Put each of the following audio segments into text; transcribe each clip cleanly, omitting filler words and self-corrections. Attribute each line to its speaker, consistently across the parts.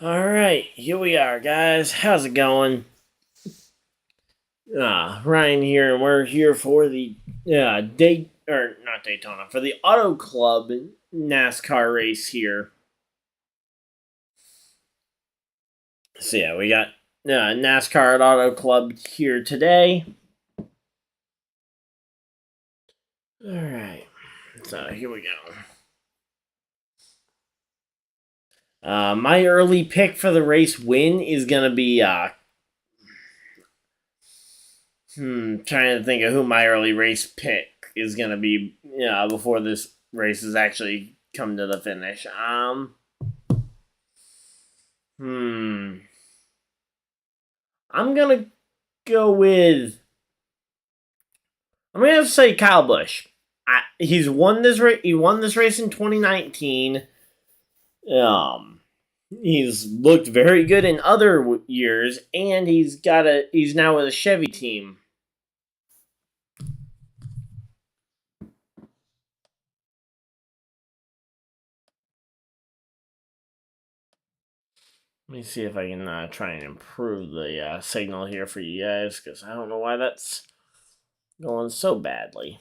Speaker 1: Alright, here we are, guys. How's it going? Ryan here, and we're here for the not Daytona, for the Auto Club NASCAR race here. So yeah, we got NASCAR at Auto Club here today. Alright, so here we go. My early pick for the race win is gonna be trying to think of who my early race pick is gonna be. Before this race has actually come to the finish. Hmm. I'm gonna go with. I'm gonna have to say Kyle Busch. He's won this race. He won this race in 2019. Um, he's looked very good in other years, and He's now with a Chevy team. Let me see if I can try and improve the signal here for you guys, because I don't know why that's going so badly.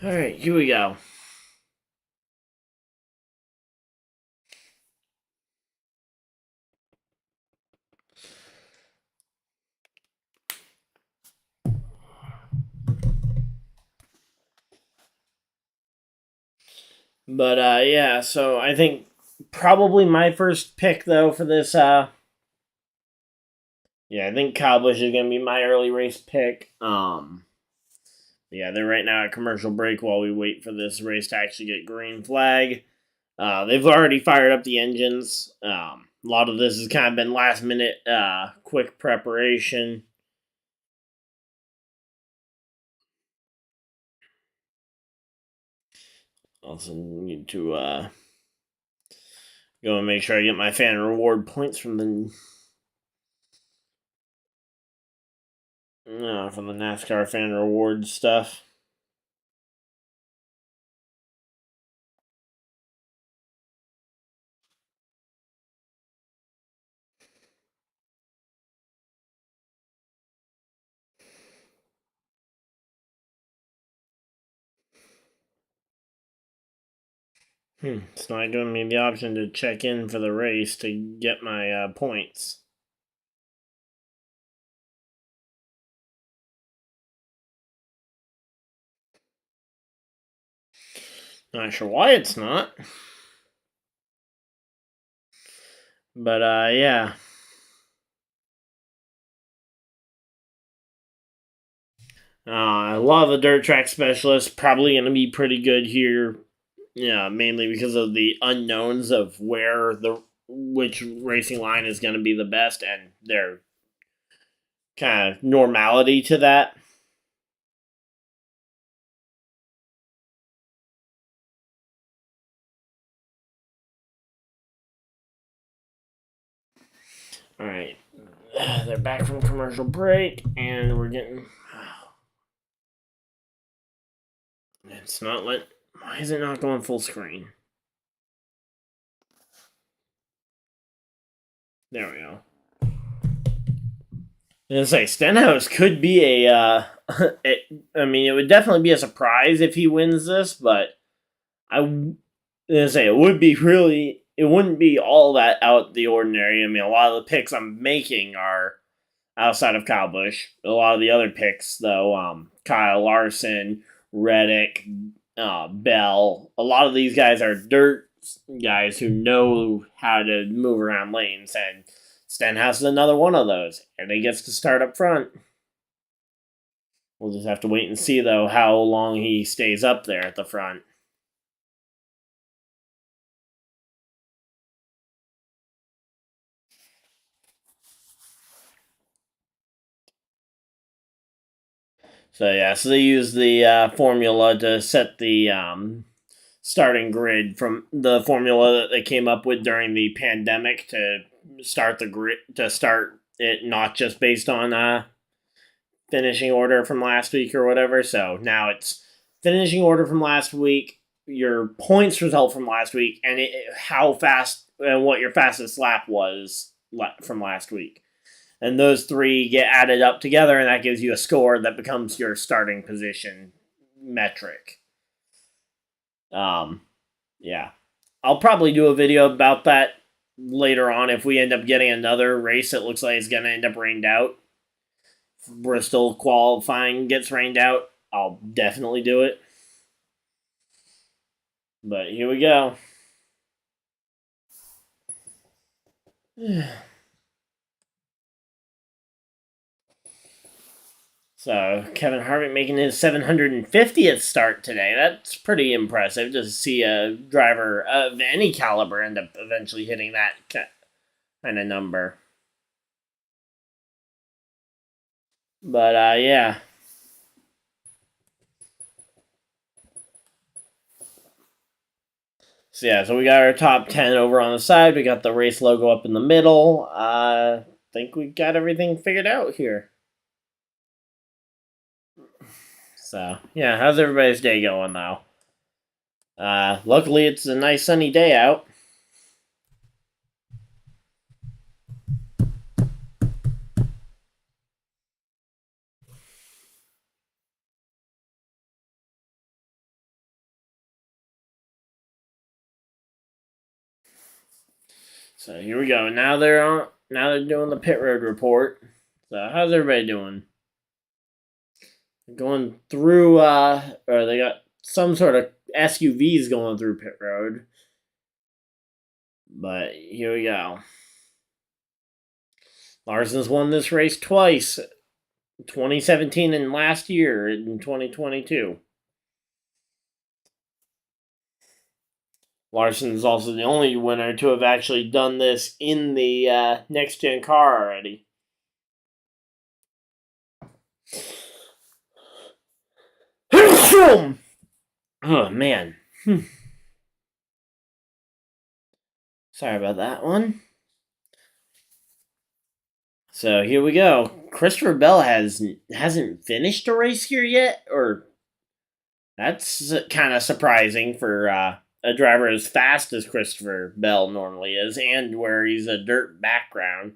Speaker 1: Alright, here we go. But yeah, so I think probably my first pick though for this I think Kyle Busch is gonna be my early race pick. Yeah, they're right now at commercial break while we wait for this race to actually get green flag. They've already fired up the engines. A lot of this has kind of been last minute quick preparation. Also need to go and make sure I get my fan reward points from the NASCAR fan reward stuff. It's not giving me the option to check in for the race to get my points. Not sure why it's not. But yeah. A lot of the dirt track specialists probably going to be pretty good here. Yeah, mainly because of the unknowns of which racing line is going to be the best and their kind of normality to that. All right, they're back from commercial break, and we're getting. It's not let. Why is it not going full screen? There we go. I was gonna say Stenhouse could be a. It would definitely be a surprise if he wins this, but it would be really. It wouldn't be all that out the ordinary. I mean, a lot of the picks I'm making are outside of Kyle Busch. A lot of the other picks, though, Kyle Larson, Reddick, Bell. A lot of these guys are dirt guys who know how to move around lanes, and Stenhouse is another one of those, and he gets to start up front. We'll just have to wait and see, though, how long he stays up there at the front. So they use the formula to set the starting grid from the formula that they came up with during the pandemic to start the grid to start it not just based on finishing order from last week or whatever. So now it's finishing order from last week, your points result from last week, and how fast and what your fastest lap was from last week. And those three get added up together, and that gives you a score that becomes your starting position metric. Yeah. I'll probably do a video about that later on if we end up getting another race that looks like it's going to end up rained out. Bristol qualifying gets rained out, I'll definitely do it. But here we go. So, Kevin Harvick making his 750th start today. That's pretty impressive to see a driver of any caliber end up eventually hitting that kind of number. But, yeah. So we got our top 10 over on the side. We got the race logo up in the middle. I think we got everything figured out here. So, yeah, how's everybody's day going, though? Luckily, it's a nice sunny day out. So here we go. Now they're doing the pit road report. So how's everybody doing? Going through or they got some sort of SUVs going through pit road. But here we go. Larson's won this race twice. 2017 and last year in 2022. Larson's also the only winner to have actually done this in the next-gen car already. Oh, man. Sorry about that one. So here we go. Christopher Bell hasn't finished a race here yet, or that's kind of surprising for a driver as fast as Christopher Bell normally is, and where he's a dirt background.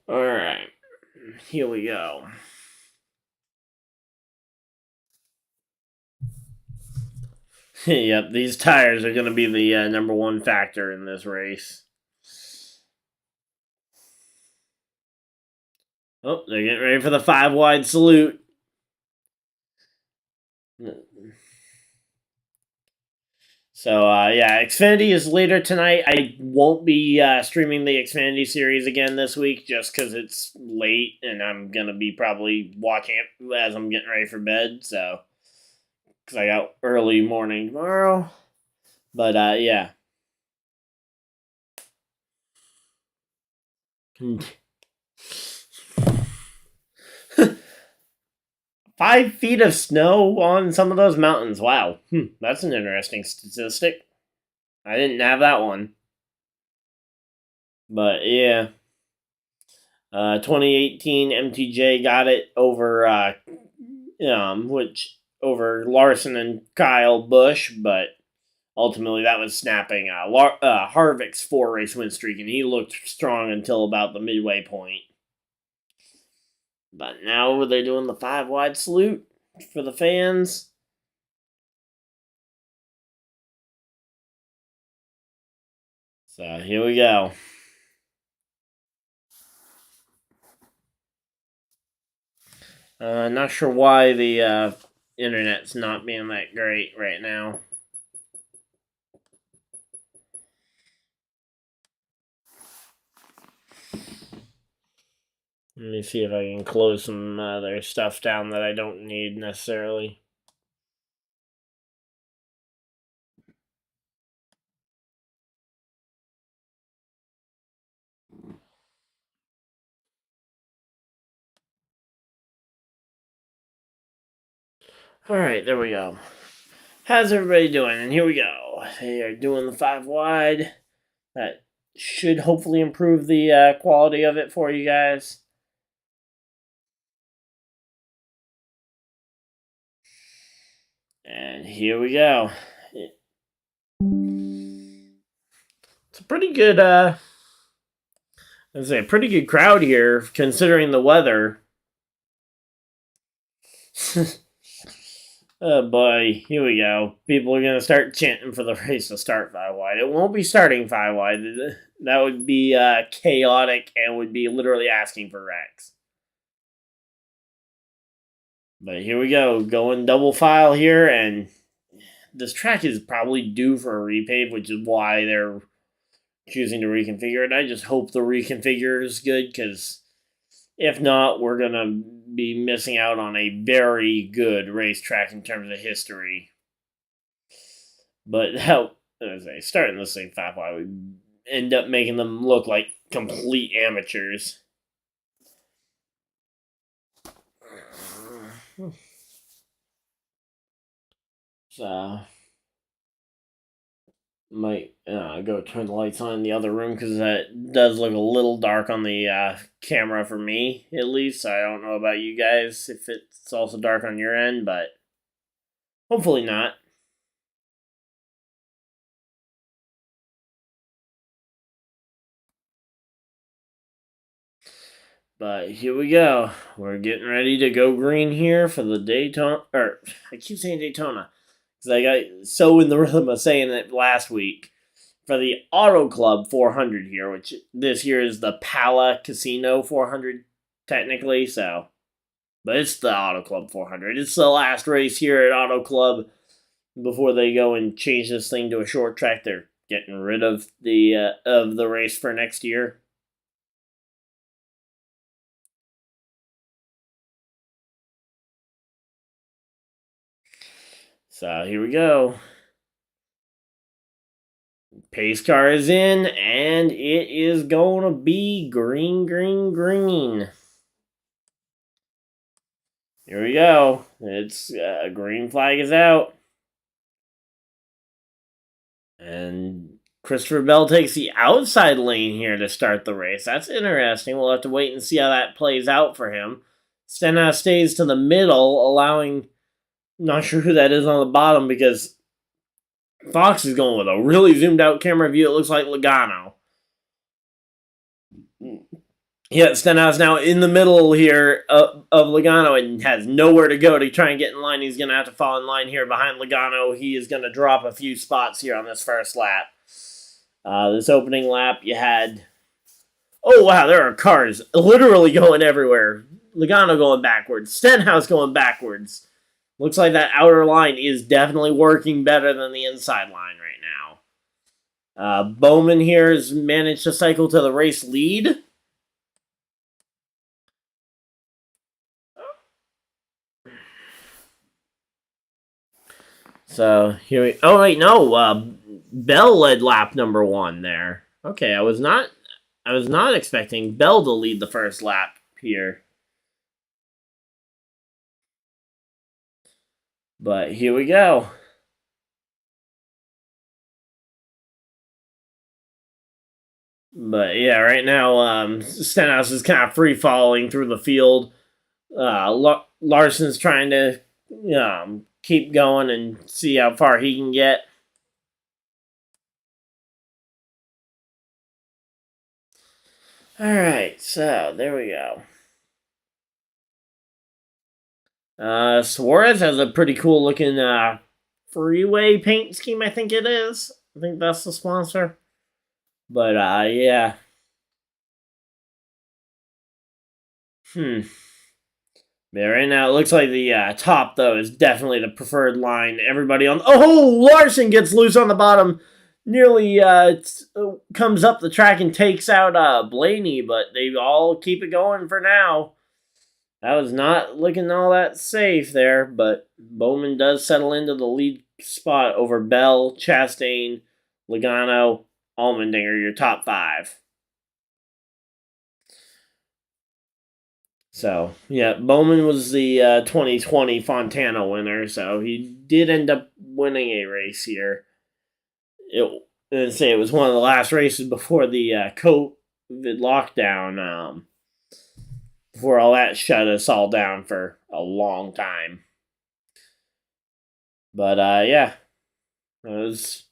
Speaker 1: Alright, here we go. Yep, these tires are going to be the number one factor in this race. Oh, they're getting ready for the 5-wide salute. So, yeah, Xfinity is later tonight. I won't be streaming the Xfinity series again this week just because it's late and I'm going to be probably watching it as I'm getting ready for bed. So, because I got early morning tomorrow. But, yeah. 5 feet of snow on some of those mountains. Wow. That's an interesting statistic. I didn't have that one. But, yeah. 2018 MTJ got it over over Larson and Kyle Busch, but ultimately that was snapping Harvick's 4-race win streak, and he looked strong until about the midway point. But now they're doing the 5-wide salute for the fans. So here we go. Not sure why the internet's not being that great right now. Let me see if I can close some other stuff down that I don't need necessarily. Alright, there we go. How's everybody doing? And here we go. They are doing the 5 wide. That should hopefully improve the quality of it for you guys. And here we go. It's a pretty good, I'd say a pretty good crowd here, considering the weather. Oh boy, here we go. People are going to start chanting for the race to start 5 wide. It won't be starting 5 wide. That would be chaotic and would be literally asking for wrecks. But here we go, going double file here, and this track is probably due for a repave, which is why they're choosing to reconfigure it. I just hope the reconfigure is good, because if not, we're going to be missing out on a very good racetrack in terms of history. But how, as I starting this thing 5 wide, we end up making them look like complete amateurs. So, might go turn the lights on in the other room because that does look a little dark on the camera for me, at least. I don't know about you guys if it's also dark on your end, but hopefully not. But here we go. We're getting ready to go green here for the Daytona. Or, I keep saying Daytona because I got so in the rhythm of saying it last week. For the Auto Club 400 here, which this year is the Pala Casino 400, technically, so. But it's the Auto Club 400. It's the last race here at Auto Club before they go and change this thing to a short track. They're getting rid of the race for next year. So here we go. Pace car is in, and it is going to be green, green, green. Here we go. It's green flag is out. And Christopher Bell takes the outside lane here to start the race. That's interesting. We'll have to wait and see how that plays out for him. Stenhouse stays to the middle, allowing... Not sure who that is on the bottom because Fox is going with a really zoomed out camera view. It looks like Logano. Yeah, Stenhouse now in the middle here of Logano and has nowhere to go to try and get in line. He's going to have to fall in line here behind Logano. He is going to drop a few spots here on this first lap. This opening lap, you had... Oh, wow, there are cars literally going everywhere. Logano going backwards. Stenhouse going backwards. Looks like that outer line is definitely working better than the inside line right now. Bowman here has managed to cycle to the race lead. So here we... Oh, wait, no. Bell led lap number 1 there. Okay, I was not expecting Bell to lead the first lap here. But here we go. But yeah, right now, Stenhouse is kind of free falling through the field. Larson's trying to keep going and see how far he can get. Alright, so there we go. Suarez has a pretty cool looking freeway paint scheme, I think it is. I think that's the sponsor. But yeah. Yeah, right now it looks like the top, though, is definitely the preferred line. Everybody on... Oh, Larson gets loose on the bottom. Nearly comes up the track and takes out Blaney, but they all keep it going for now. That was not looking all that safe there, but Bowman does settle into the lead spot over Bell, Chastain, Logano, Allmendinger, your top 5. So, yeah, Bowman was the 2020 Fontana winner, so he did end up winning a race here. It was one of the last races before the COVID lockdown, before all that shut us all down for a long time. But yeah, it was.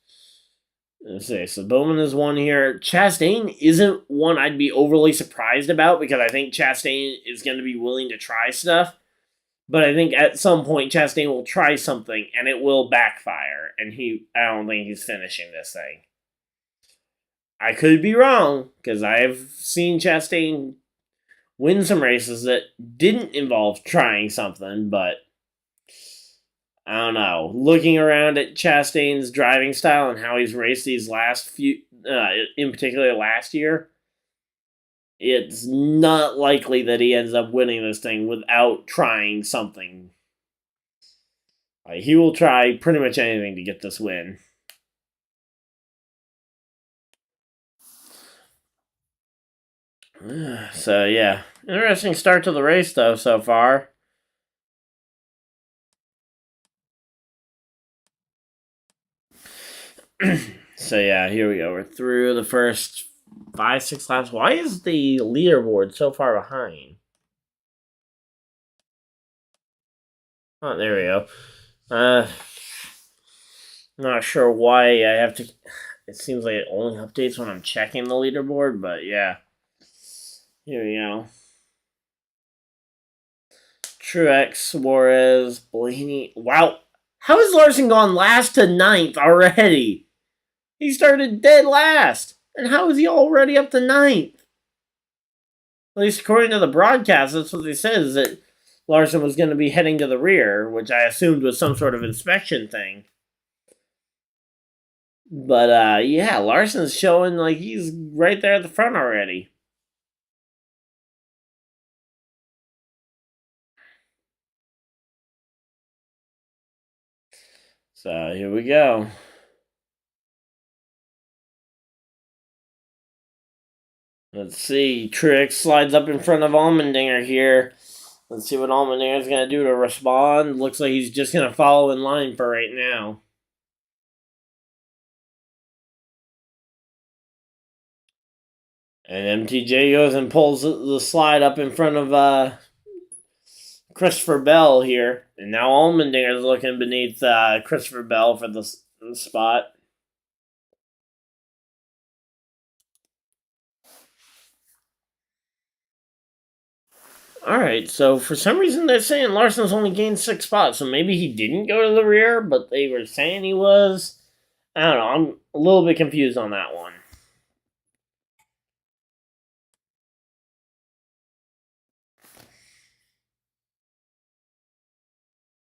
Speaker 1: Let's see. So Bowman is one here. Chastain isn't one I'd be overly surprised about because I think Chastain is going to be willing to try stuff. But I think at some point Chastain will try something and it will backfire. And I don't think he's finishing this thing. I could be wrong because I've seen Chastain win some races that didn't involve trying something, but I don't know. Looking around at Chastain's driving style and how he's raced these last few, in particular last year, it's not likely that he ends up winning this thing without trying something. He will try pretty much anything to get this win. So, yeah. Interesting start to the race, though, so far. So, yeah, here we go. We're through the first 5-6 laps. Why is the leaderboard so far behind? Oh, there we go. Not sure why I have to. It seems like it only updates when I'm checking the leaderboard, but yeah. Here we go. Truex, Suarez, Blaney. Wow. How has Larson gone last to 9th already? He started dead last. And how is he already up to 9th? At least according to the broadcast, that's what they said, is that Larson was going to be heading to the rear, which I assumed was some sort of inspection thing. But yeah, Larson's showing like he's right there at the front already. So here we go. Let's see. Truex slides up in front of Allmendinger here. Let's see what Allmendinger's going to do to respond. Looks like he's just going to follow in line for right now. And MTJ goes and pulls the slide up in front of Christopher Bell here. And now Allmendinger's looking beneath Christopher Bell for the spot. Alright, so for some reason they're saying Larson's only gained 6 spots, so maybe he didn't go to the rear, but they were saying he was. I don't know, I'm a little bit confused on that one.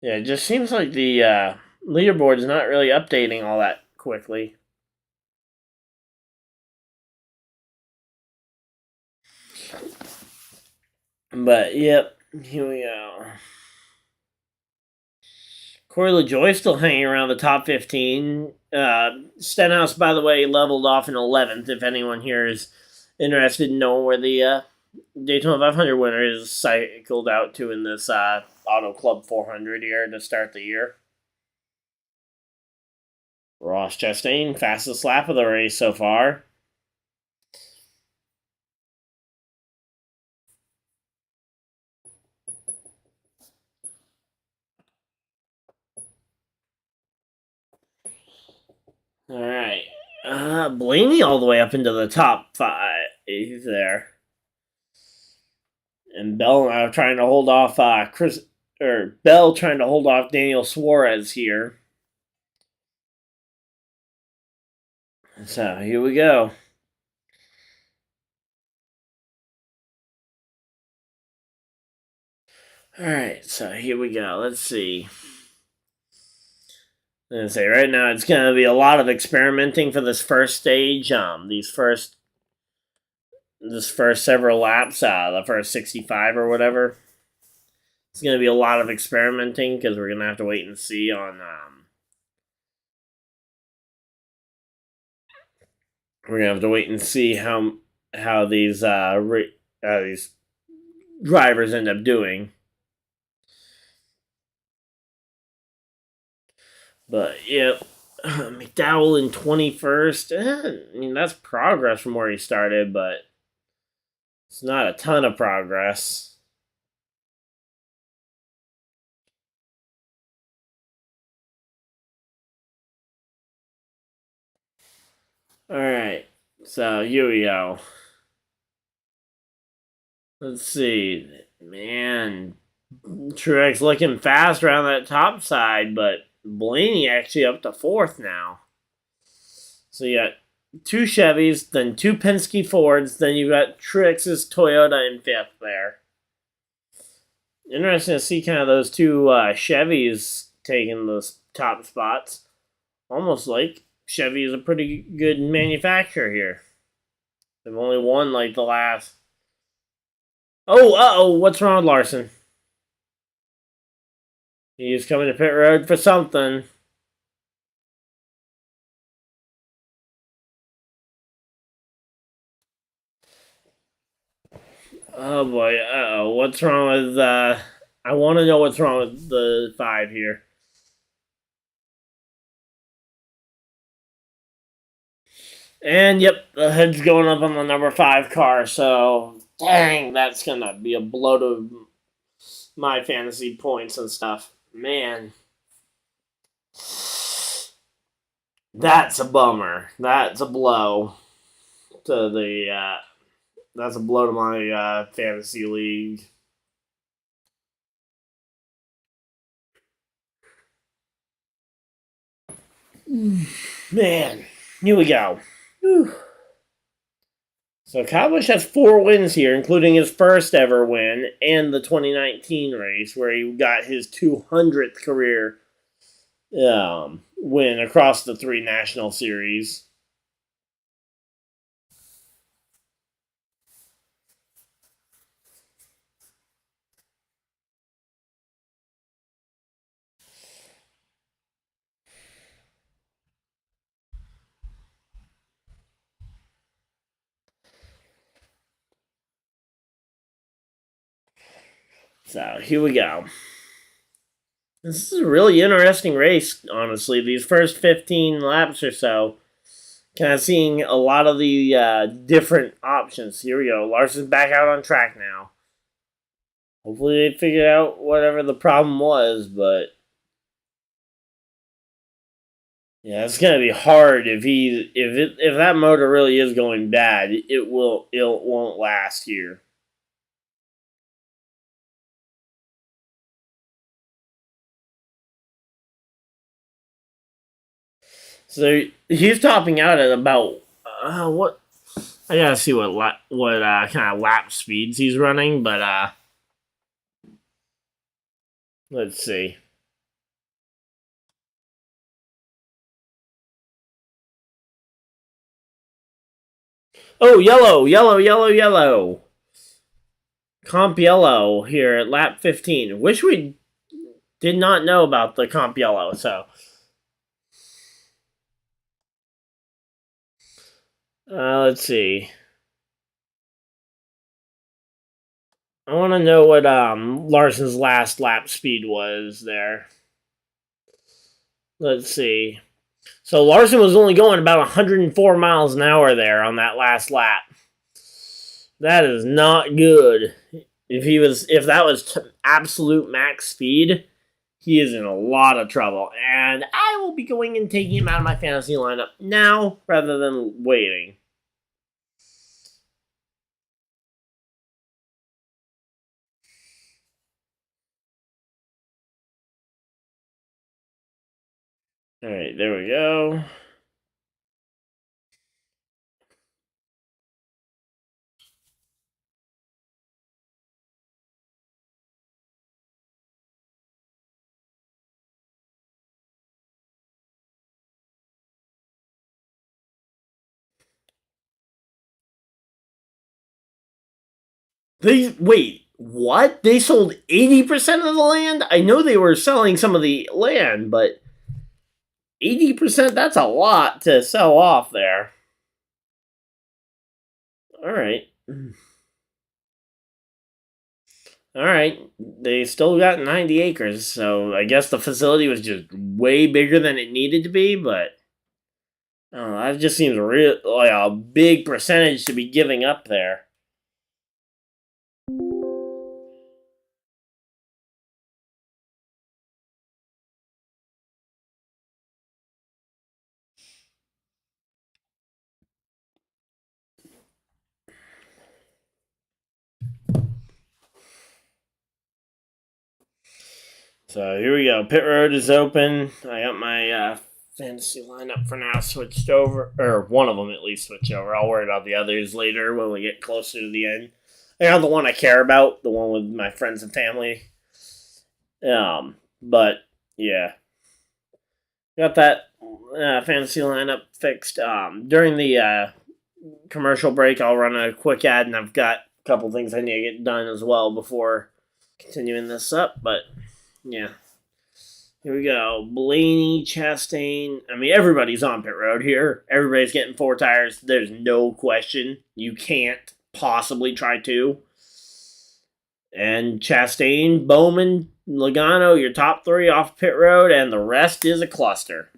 Speaker 1: Yeah, it just seems like the leaderboard is not really updating all that quickly. But, yep, here we go. Corey LaJoy still hanging around the top 15. Stenhouse, by the way, leveled off in 11th, if anyone here is interested in knowing where the Daytona 500 winner is cycled out to in this Auto Club 400 here to start the year. Ross Chastain, fastest lap of the race so far. All right. Blaney all the way up into the top 5. He's there. And Bell now trying to hold off Bell trying to hold off Daniel Suarez here. So here we go. Alright, so here we go. Let's see. I'm gonna say right now it's gonna be a lot of experimenting for this first stage. This first several laps, the first 65 or whatever. It's gonna be a lot of experimenting because we're gonna have to wait and see on we're gonna have to wait and see how these drivers end up doing. But yeah, McDowell in 21st. I mean, that's progress from where he started, but it's not a ton of progress. All right, so here we go. Let's see, man. Truex looking fast around that top side, but Blaney actually up to fourth now. So you got two Chevys, then two Penske Fords, then you got Truex's Toyota in fifth there. Interesting to see kind of those two Chevys taking those top spots. Almost like Chevy is a pretty good manufacturer here. They've only won like the last. Oh, what's wrong with Larson? He's coming to pit road for something. Oh boy, what's wrong with I want to know what's wrong with the 5 here. And yep, the head's going up on the number 5 car, so dang, that's gonna be a blow to my fantasy points and stuff. Man. That's a bummer. That's a blow to the that's a blow to my fantasy league. Man, here we go. Whew. So Kyle Busch has 4 wins here, including his first ever win and the 2019 race where he got his 200th career win across the 3 national series. So here we go. This is a really interesting race, honestly. These first 15 laps or so, kind of seeing a lot of the different options. Here we go. Larson's back out on track now. Hopefully they figured out whatever the problem was, but yeah, it's gonna be hard if that motor really is going bad. It won't last here. So he's topping out at about what? I gotta see what kind of lap speeds he's running, but let's see. Oh, yellow, yellow, yellow, yellow. Comp yellow here at lap 15. Wish we did not know about the comp yellow. So let's see. I want to know what Larson's last lap speed was there. Let's see. So Larson was only going about 104 miles an hour there on that last lap. That is not good. If that was absolute max speed, he is in a lot of trouble. And I will be going and taking him out of my fantasy lineup now rather than waiting. All right, there we go. Wait, what? They sold 80% of the land? I know they were selling some of the land, but 80%, that's a lot to sell off there. All right. all right, they still got 90 acres, so I guess the facility was just way bigger than it needed to be, but I don't know, that just seems real like a big percentage to be giving up there. So here we go. Pit road is open. I got my fantasy lineup for now switched over, or one of them at least switched over. I'll worry about the others later when we get closer to the end. I got the one I care about, the one with my friends and family. But yeah, got that fantasy lineup fixed. During the commercial break, I'll run a quick ad, and I've got a couple things I need to get done as well before continuing this up. But yeah, here we go. Blaney, Chastain. I mean, everybody's on pit road here. Everybody's getting 4 tires. There's no question. You can't possibly try two. And Chastain, Bowman, Logano, your top 3 off pit road, and the rest is a cluster.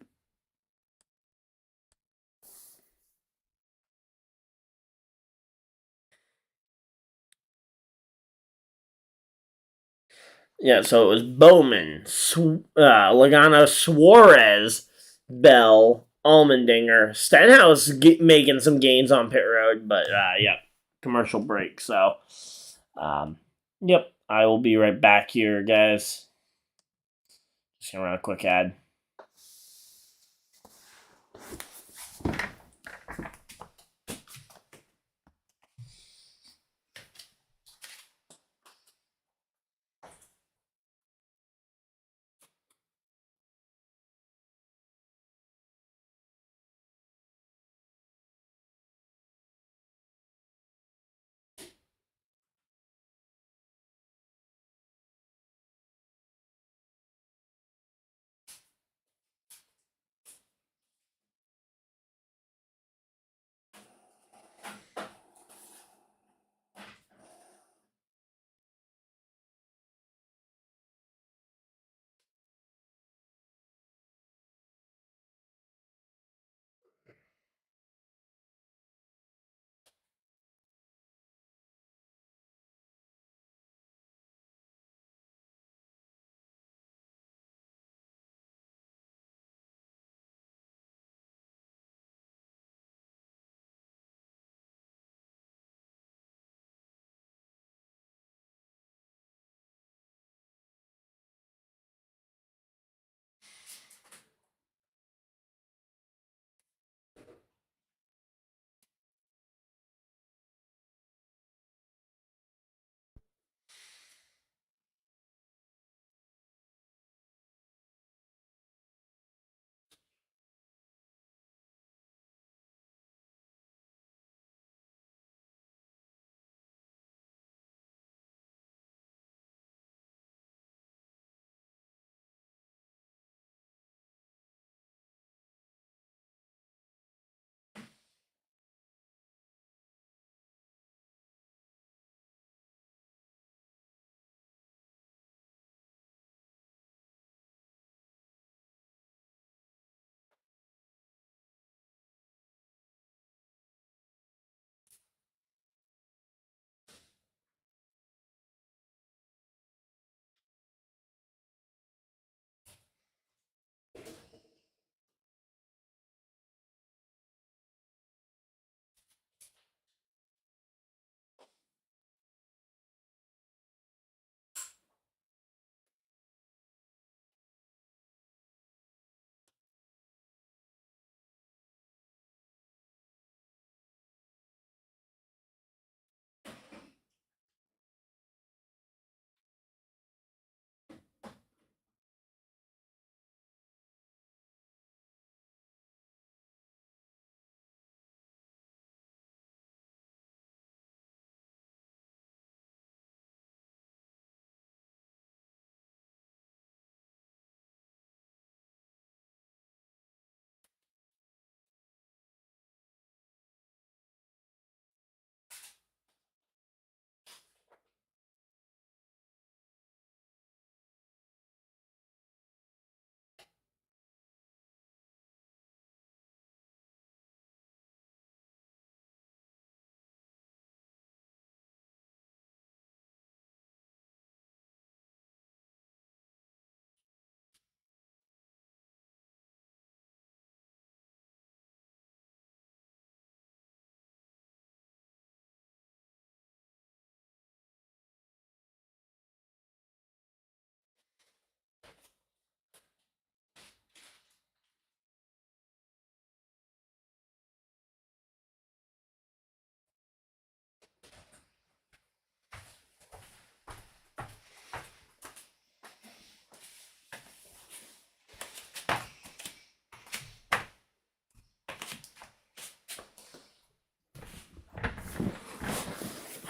Speaker 1: Yeah, so it was Bowman, Logano, Suarez, Bell, Allmendinger, Stenhouse making some gains on pit road, but yeah, commercial break. So, yep, I will be right back here, guys. Just gonna run a quick ad.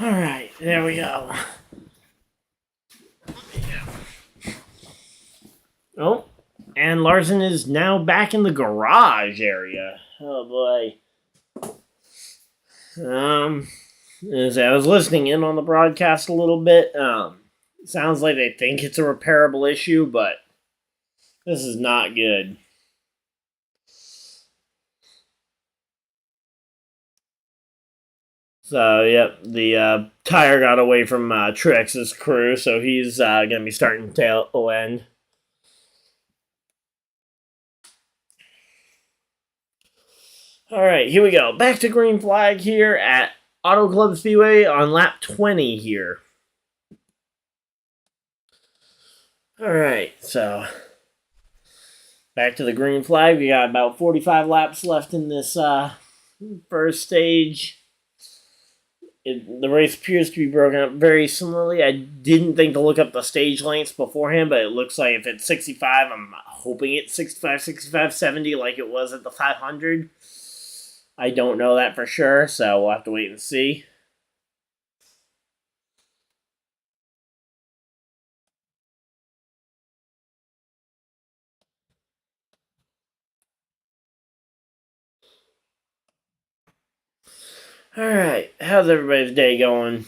Speaker 1: Alright, there we go. Oh, and Larson is now back in the garage area. Oh boy. As I was listening in on the broadcast a little bit, sounds like they think it's a repairable issue, but this is not good. So, yep, the tire got away from Truex's crew, so he's going to be starting tail end. All right, here we go. Back to green flag here at Auto Club Speedway on lap 20 here. All right, so back to the green flag. We got about 45 laps left in this first stage. The race appears to be broken up very similarly. I didn't think to look up the stage lengths beforehand, but it looks like if it's 65, I'm hoping it's 65, 65, 70 like it was at the 500. I don't know that for sure, so we'll have to wait and see. Alright, how's everybody's day going?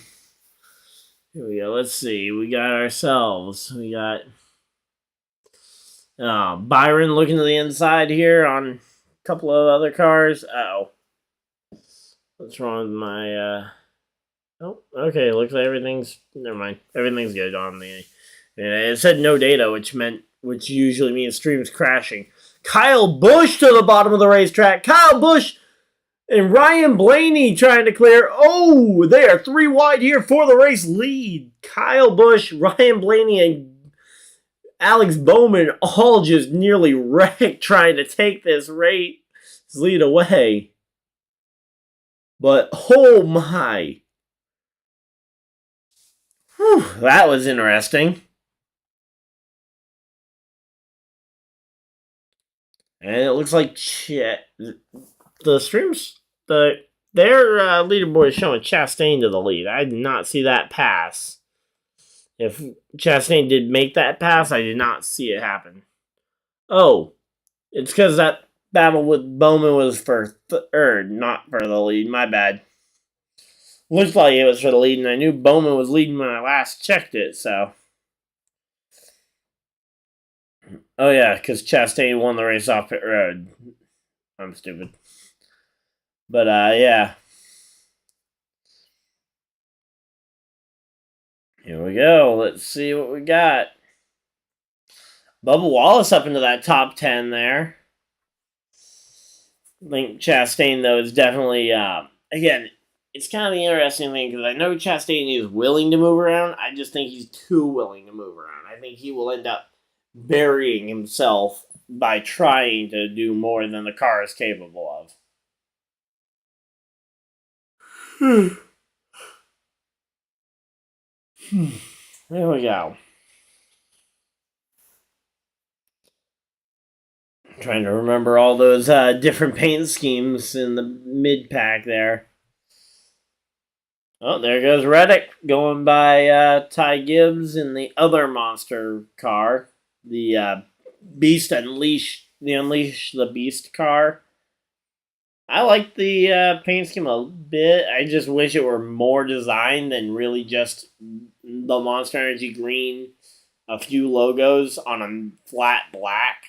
Speaker 1: Here we go, let's see. We got Byron looking to the inside here on a couple of other cars. Uh-oh. What's wrong with my, Oh, okay, looks like everything's... Never mind. Everything's good on the... It said no data, which usually means stream's crashing. Kyle Busch to the bottom of the racetrack. Kyle Busch and Ryan Blaney trying to clear. Oh, they are 3 wide here for the race lead. Kyle Busch, Ryan Blaney, and Alex Bowman all just nearly wrecked trying to take this race lead away. But, oh my. Whew, that was interesting. And it looks like the streams, their leaderboard is showing Chastain to the lead. I did not see that pass. If Chastain did make that pass, I did not see it happen. Oh, it's because that battle with Bowman was for third, not for the lead. My bad. Looks like it was for the lead, and I knew Bowman was leading when I last checked it, so. Oh, yeah, because Chastain won the race off pit road. I'm stupid. But, yeah. Here we go. Let's see what we got. Bubba Wallace up into that top 10 there. I think Chastain, though, is definitely, again, it's kind of the interesting thing because I know Chastain is willing to move around. I just think he's too willing to move around. I think he will end up burying himself by trying to do more than the car is capable of. There we go. I'm trying to remember all those different paint schemes in the mid-pack there. Oh, there goes Reddick going by Ty Gibbs in the other monster car. The Beast Unleash, the Unleash the Beast car. I like the paint scheme a bit. I just wish it were more designed than really just the Monster Energy green, a few logos on a flat black.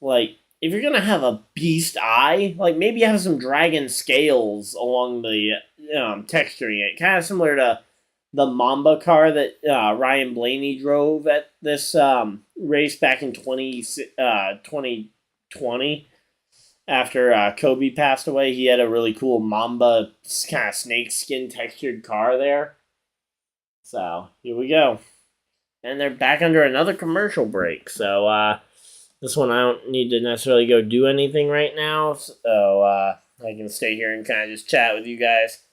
Speaker 1: Like, if you're gonna have a beast eye, like maybe have some dragon scales along the texturing it, kind of similar to the Mamba car that Ryan Blaney drove at this race back in 2020. After Kobe passed away, he had a really cool Mamba kind of snake skin textured car there. So here we go, and they're back under another commercial break. So this one I don't need to necessarily go do anything right now, so I can stay here and kind of just chat with you guys.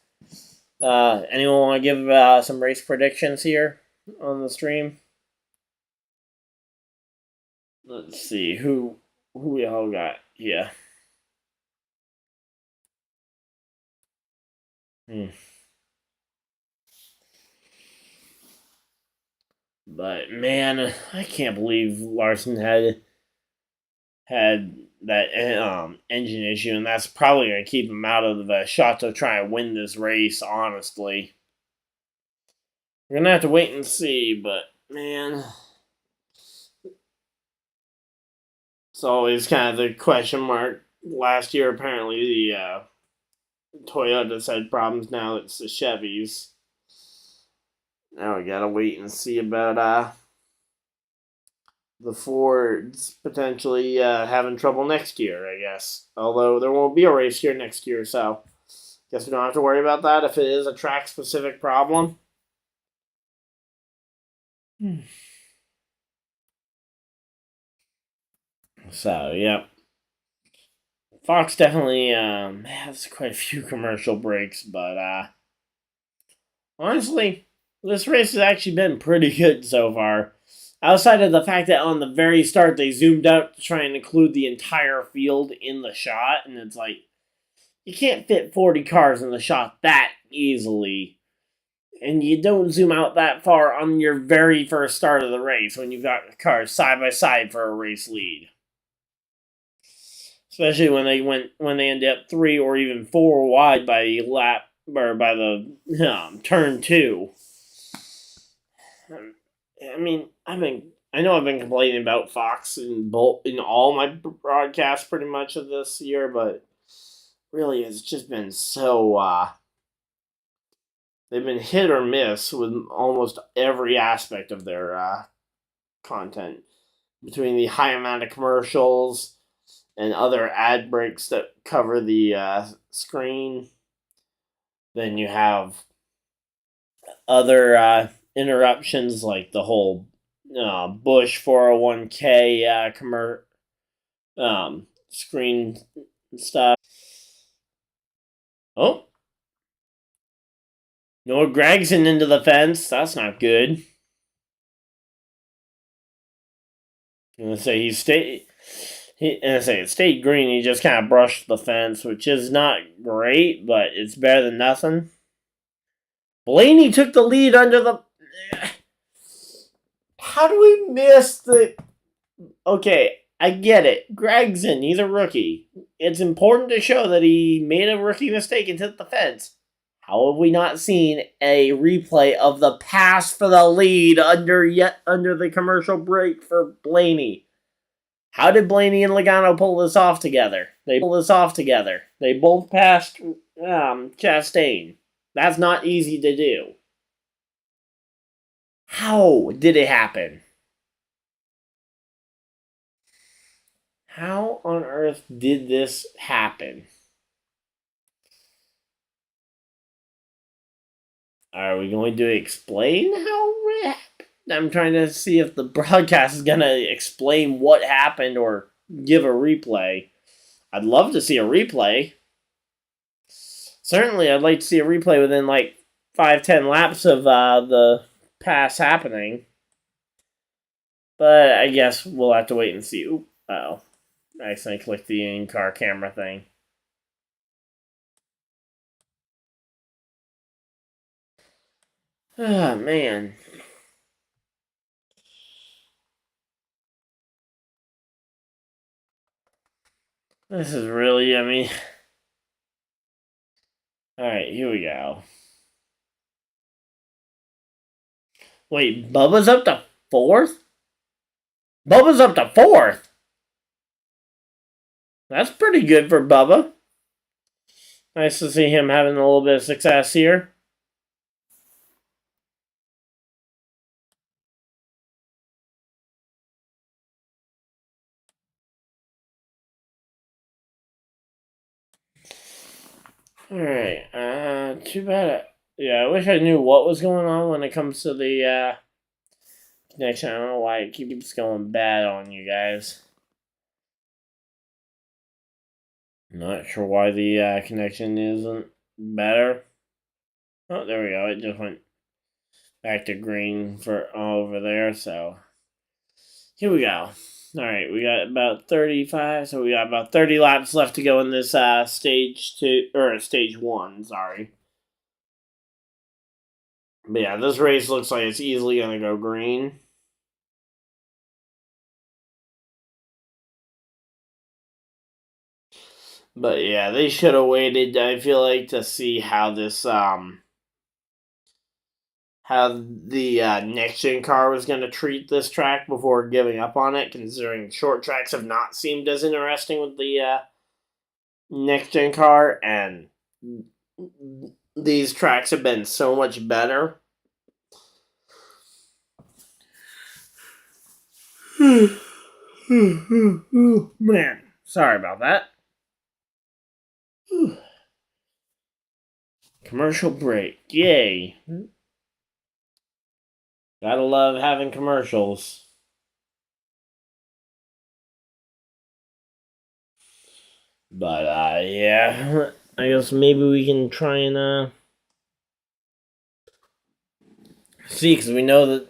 Speaker 1: Anyone want to give some race predictions here on the stream? Let's see who we all got. Yeah. But man, I can't believe Larson had that engine issue, and that's probably going to keep him out of the shot to try and win this race. Honestly, we're gonna have to wait and see. But man, it's always kind of the question mark. Last year, apparently, the Toyotas had problems. Now it's the Chevys. Now we gotta wait and see about the Fords potentially having trouble next year, I guess. Although there won't be a race here next year, so guess we don't have to worry about that if it is a track specific problem. So, yep. Fox definitely has quite a few commercial breaks, but honestly, this race has actually been pretty good so far. Outside of the fact that on the very start they zoomed out to try and include the entire field in the shot, and it's like, you can't fit 40 cars in the shot that easily. And you don't zoom out that far on your very first start of the race when you've got cars side by side for a race lead. Especially when they end up 3 or even 4 wide by the lap or by the turn 2. I mean, I know I've been complaining about Fox in all my broadcasts pretty much of this year, but really it's just been so they've been hit or miss with almost every aspect of their content, between the high amount of commercials and other ad breaks that cover the screen. Then you have other interruptions like the whole Bush 401k screen stuff. Oh, Noah Gregson into the fence. That's not good. I'm gonna say it stayed green. He just kind of brushed the fence, which is not great, but it's better than nothing. Blaney took the lead under the. How do we miss the? Okay, I get it. Gregson, he's a rookie. It's important to show that he made a rookie mistake and hit the fence. How have we not seen a replay of the pass for the lead under the commercial break for Blaney? How did Blaney and Logano pull this off together? They both passed Chastain. That's not easy to do. How did it happen? How on earth did this happen? Are we going to explain how it happened? I'm trying to see if the broadcast is going to explain what happened or give a replay. I'd love to see a replay. Certainly, I'd like to see a replay within like 5-10 laps of the pass happening. But I guess we'll have to wait and see. I accidentally clicked the in-car camera thing. Ah, man. This is really, Alright, here we go. Wait, Bubba's up to 4th? Bubba's up to 4th! That's pretty good for Bubba. Nice to see him having a little bit of success here. Alright, too bad. I wish I knew what was going on when it comes to the connection. I don't know why it keeps going bad on you guys. Not sure why the connection isn't better. Oh, there we go. It just went back to green for over there, so here we go. Alright, we got about 35, so we got about 30 laps left to go in this stage 1, sorry. But yeah, this race looks like it's easily gonna go green. But yeah, they should have waited, I feel like, to see how this how the next gen car was going to treat this track before giving up on it, considering short tracks have not seemed as interesting with the next gen car, and these tracks have been so much better. Man, sorry about that. Commercial break. Yay. Gotta love having commercials. But, yeah. I guess maybe we can try and, see, because we know that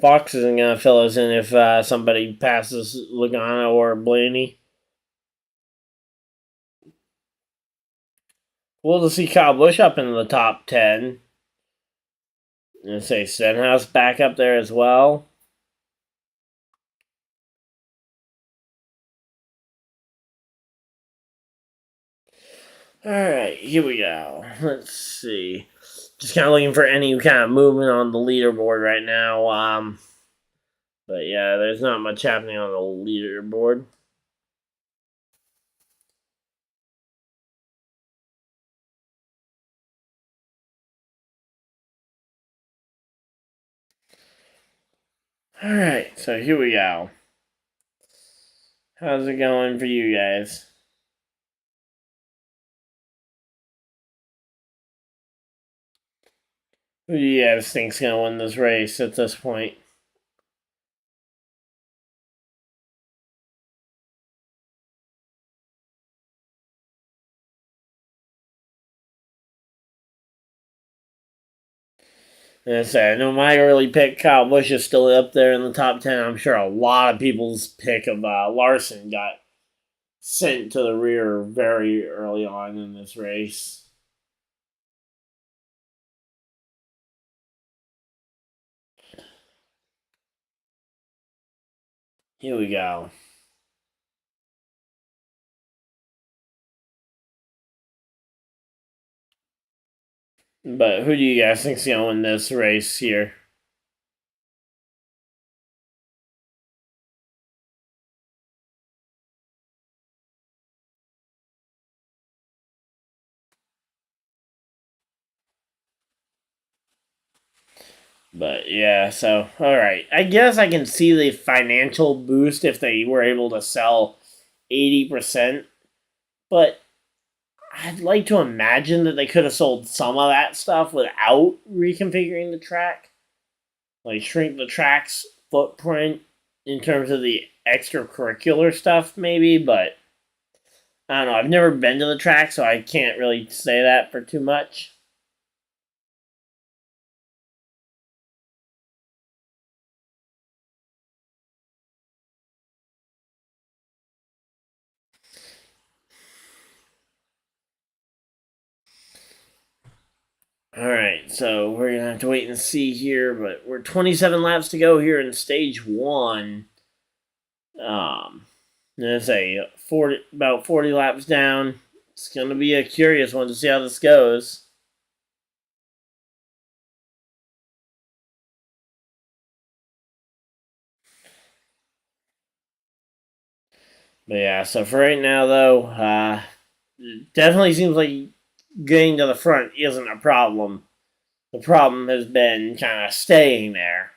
Speaker 1: Fox isn't going to fill us in if somebody passes Logano or Blaney. We'll see Kyle Busch up in the top 10. And say Stenhouse back up there as well. Alright, here we go. Let's see. Just kind of looking for any kind of movement on the leaderboard right now. But yeah, there's not much happening on the leaderboard. Alright, so here we go. How's it going for you guys? Who do you guys think's going to win this race at this point? And I know my early pick, Kyle Busch, is still up there in the top 10. I'm sure a lot of people's pick of Larson got sent to the rear very early on in this race. Here we go. But who do you guys think's going to win this race here? But yeah, so alright. I guess I can see the financial boost if they were able to sell 80%. But I'd like to imagine that they could have sold some of that stuff without reconfiguring the track. Like shrink the track's footprint in terms of the extracurricular stuff, maybe, but I don't know. I've never been to the track, so I can't really say that for too much. Alright, so we're going to have to wait and see here, but we're 27 laps to go here in stage 1. Let's say about 40 laps down. It's going to be a curious one to see how this goes. But yeah, so for right now, though, it definitely seems like getting to the front isn't a problem. The problem has been kind of staying there,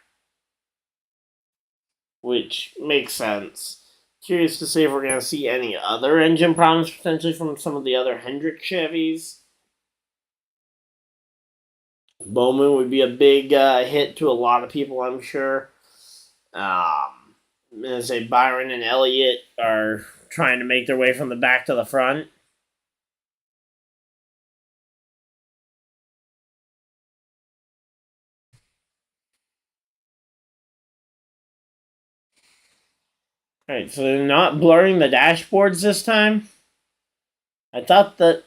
Speaker 1: which makes sense. Curious to see if we're going to see any other engine problems potentially from some of the other Hendrick Chevys. Bowman would be a big hit to a lot of people, I'm sure. I'm going to say Byron and Elliott are trying to make their way from the back to the front. Alright, so they're not blurring the dashboards this time? I thought that,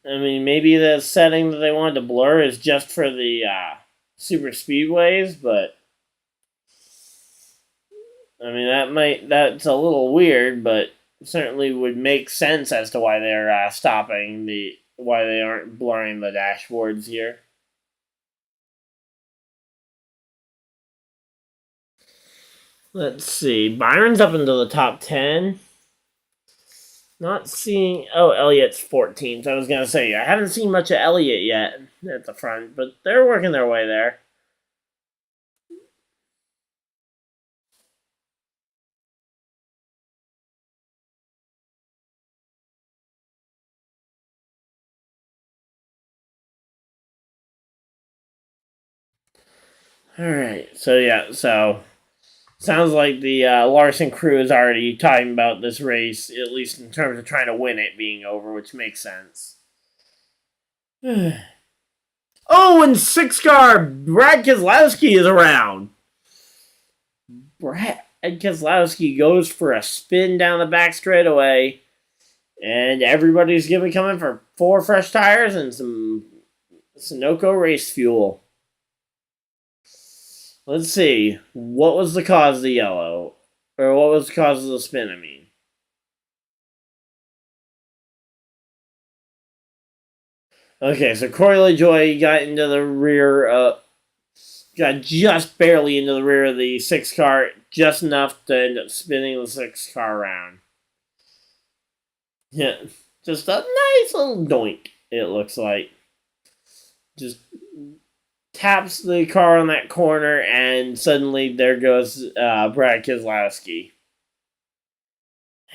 Speaker 1: maybe the setting that they wanted to blur is just for the super speedways, but that's a little weird, but certainly would make sense as to why they're stopping why they aren't blurring the dashboards here. Let's see. Byron's up into the top 10. Not seeing. Oh, Elliott's 14th. I was going to say, I haven't seen much of Elliott yet at the front, but they're working their way there. Alright, so sounds like the Larson crew is already talking about this race, at least in terms of trying to win it being over, which makes sense. Oh, and six car Brad Keselowski is around. Brad Keselowski goes for a spin down the back straightaway, and everybody's gonna be coming for 4 fresh tires and some Sunoco race fuel. Let's see. What was the cause of the yellow? Or what was the cause of the spin, I mean? Okay, so Corey LaJoie got into the rear, got just barely into the rear of the 6 car, just enough to end up spinning the 6 car around. Yeah, just a nice little doink, it looks like. Just taps the car on that corner, and suddenly there goes Brad Keselowski.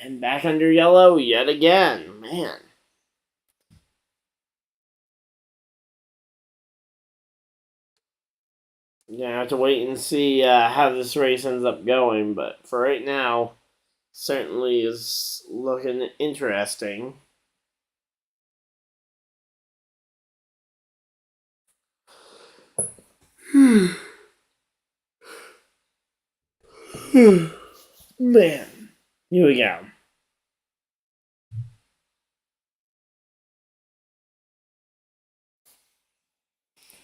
Speaker 1: And back under yellow yet again. Man. You're gonna have to wait and see how this race ends up going, but for right now, certainly is looking interesting. Man, here we go.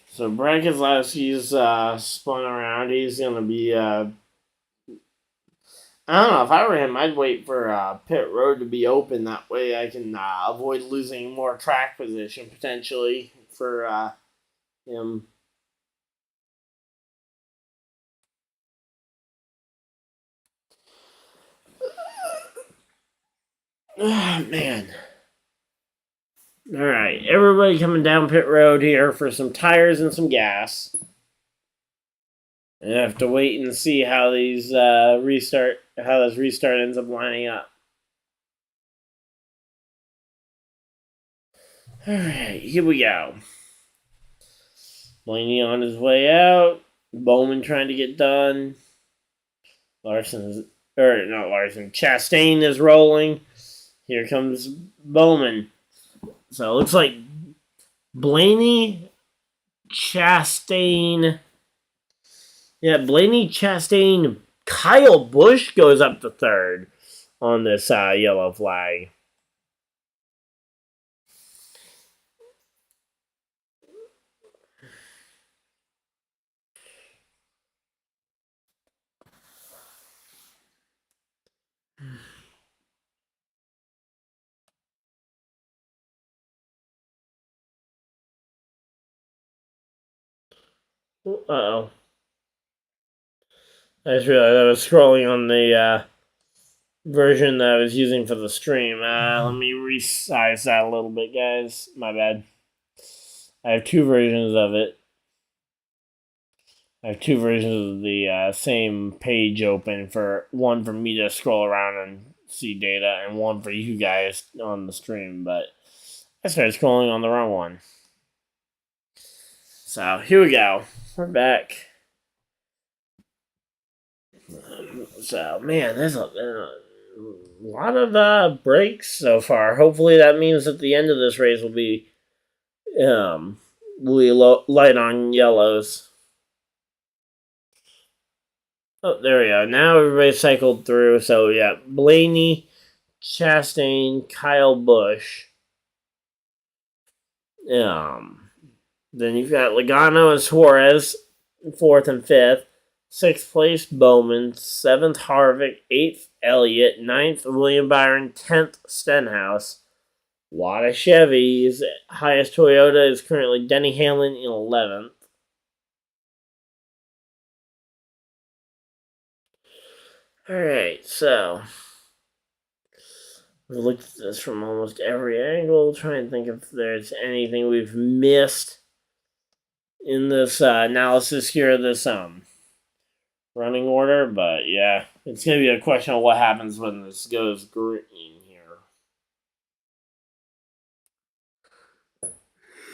Speaker 1: So Brad Keselowski's spun around. He's gonna be. I don't know. If I were him, I'd wait for pit road to be open. That way, I can avoid losing more track position potentially for him. Oh, man. All right, everybody coming down pit road here for some tires and some gas. I have to wait and see how these how this restart ends up lining up. All right, here we go. Blaney on his way out. Bowman trying to get done. Chastain is rolling. Here comes Bowman. So it looks like Blaney, Chastain. Yeah, Blaney, Chastain, Kyle Busch goes up to third on this yellow flag. Uh-oh. I just realized I was scrolling on the version that I was using for the stream. Let me resize that a little bit, guys. My bad. I have 2 versions of it. I have 2 versions of the same page open, for one for me to scroll around and see data, and one for you guys on the stream, but I started scrolling on the wrong one. So, here we go. We're back. So, man, there's a lot of breaks so far. Hopefully that means that the end of this race will be light on yellows. Oh, there we go. Now everybody cycled through. So, yeah, Blaney, Chastain, Kyle Busch. Then you've got Logano and Suarez, 4th and 5th. 6th place, Bowman. 7th, Harvick. 8th, Elliott. 9th, William Byron. 10th, Stenhouse. A lot of Chevys. Highest Toyota is currently Denny Hamlin in 11th. Alright, so we looked at this from almost every angle, trying to think if there's anything we've missed in this analysis here of this running order, but yeah, it's going to be a question of what happens when this goes green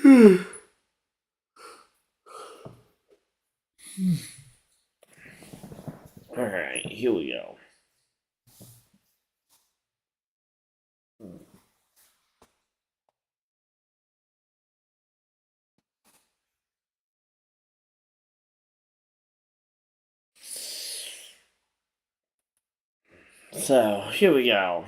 Speaker 1: here. Alright, here we go. So, here we go.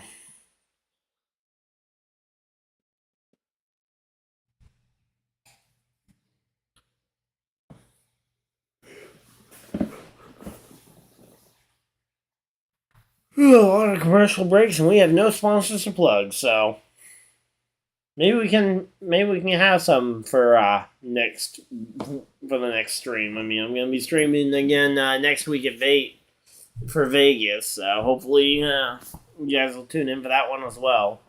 Speaker 1: A lot of commercial breaks, and we have no sponsors to plug, so maybe we can have some for the next stream. I mean, I'm gonna be streaming again next week at for Vegas, so hopefully you guys will tune in for that one as well.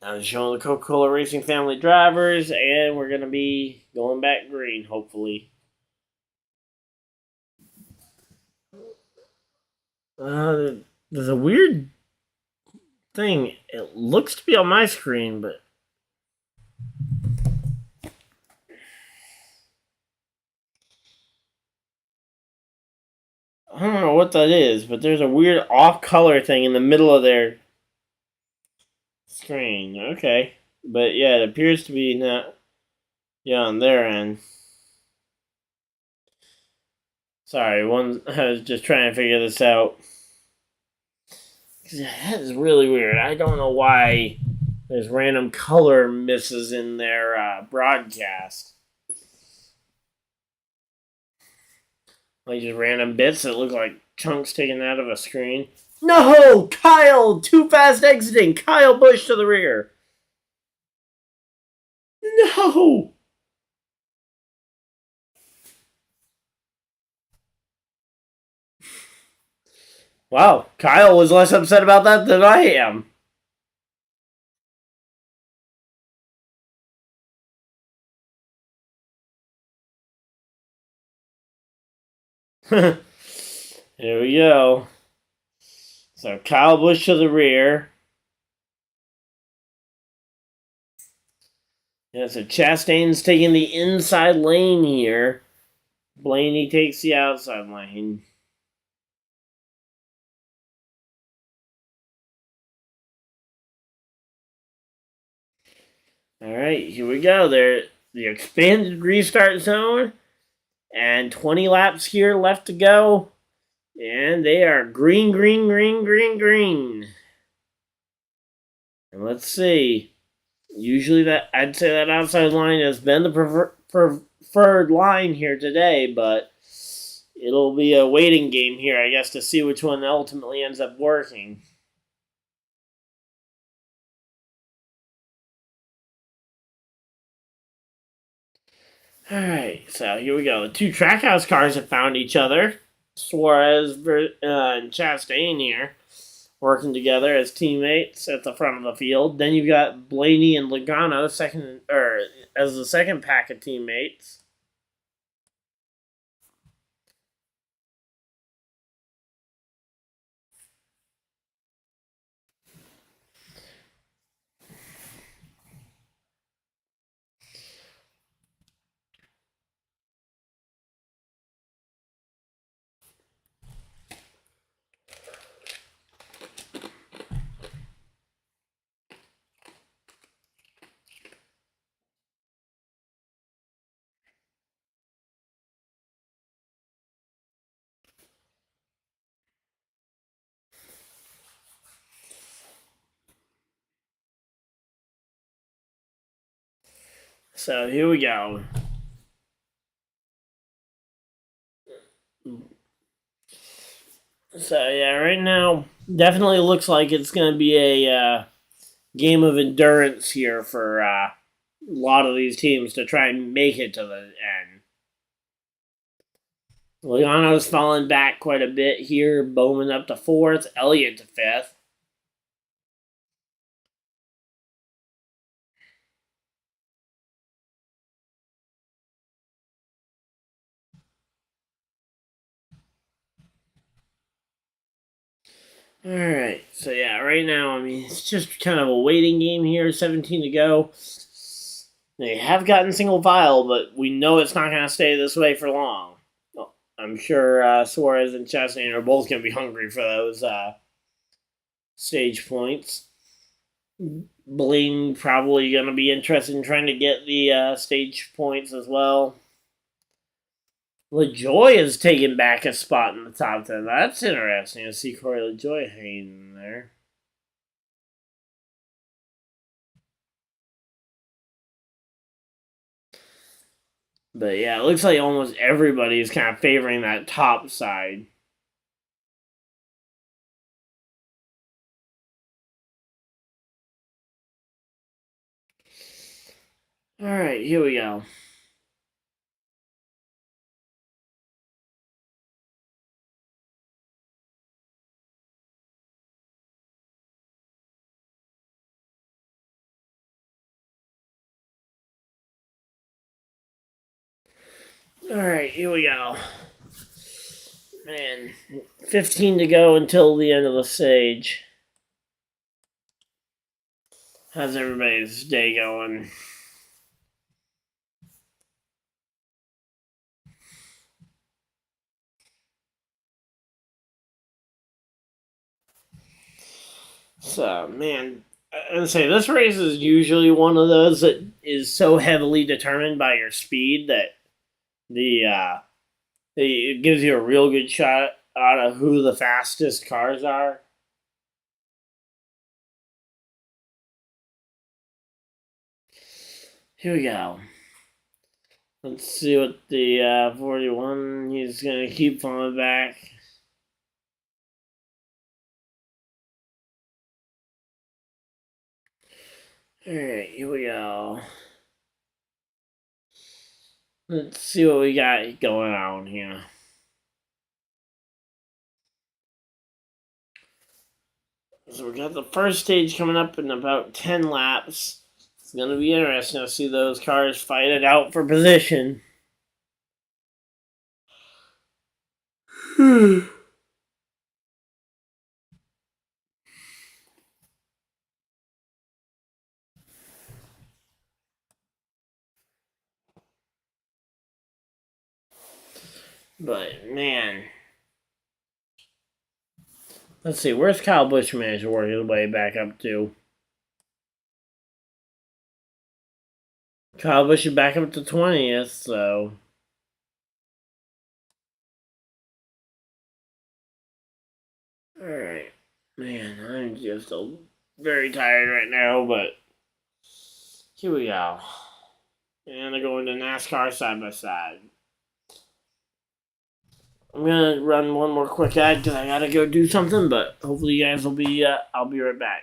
Speaker 1: I'm showing the Coca-Cola Racing Family drivers, and we're gonna be going back green, hopefully. There's a weird thing. It looks to be on my screen, but I don't know what that is. But there's a weird off-color thing in the middle of their screen. Okay, but yeah, it appears to be not. Yeah, on their end. Sorry, I was just trying to figure this out. That is really weird. I don't know why there's random color misses in their broadcast. Like just random bits that look like chunks taken out of a screen. No! Kyle! Too fast exiting! Kyle Busch to the rear! No! Wow, Kyle was less upset about that than I am. Here we go. So Kyle Busch to the rear. Yeah, so Chastain's taking the inside lane here. Blaney takes the outside lane. Alright, here we go. There, the expanded restart zone. And 20 laps here left to go. And they are green, green, green, green, green. And let's see. Usually I'd say that outside line has been the preferred line here today, but it'll be a waiting game here, I guess, to see which one ultimately ends up working. Alright, so here we go. The two Trackhouse cars have found each other. Suarez and Chastain here working together as teammates at the front of the field. Then you've got Blaney and Logano as the second pack of teammates. So here we go. So yeah, right now definitely looks like it's going to be a game of endurance here for a lot of these teams to try and make it to the end. Logano's fallen back quite a bit here. Bowman up to fourth. Elliott to fifth. All right. So yeah, right now, I mean, it's just kind of a waiting game here. 17 to go. They have gotten single file, but we know it's not going to stay this way for long. I'm sure Suarez and Chastain are both going to be hungry for those stage points. Bling probably going to be interested in trying to get the stage points as well. LaJoy is taking back a spot in the top 10. That's interesting to see Corey LaJoy hanging in there. But yeah, it looks like almost everybody is kind of favoring that top side. All right, here we go. All right, here we go. Man, 15 to go until the end of the stage. How's everybody's day going? So, man, I would say this race is usually one of those that is so heavily determined by your speed that it gives you a real good shot out of who the fastest cars are. Here we go. Let's see what the 41. He's gonna keep falling back. All right, here we go. Let's see what we got going on here. So we got the first stage coming up in about 10 laps. It's going to be interesting to see those cars fight it out for position. But, man. Let's see, where's Kyle Busch managed to work his way back up to? Kyle Busch is back up to 20th, so. Alright. Man, I'm just very tired right now, but here we go. And they're going to NASCAR side by side. I'm gonna run one more quick ad because I gotta go do something, but hopefully you guys will be. I'll be right back.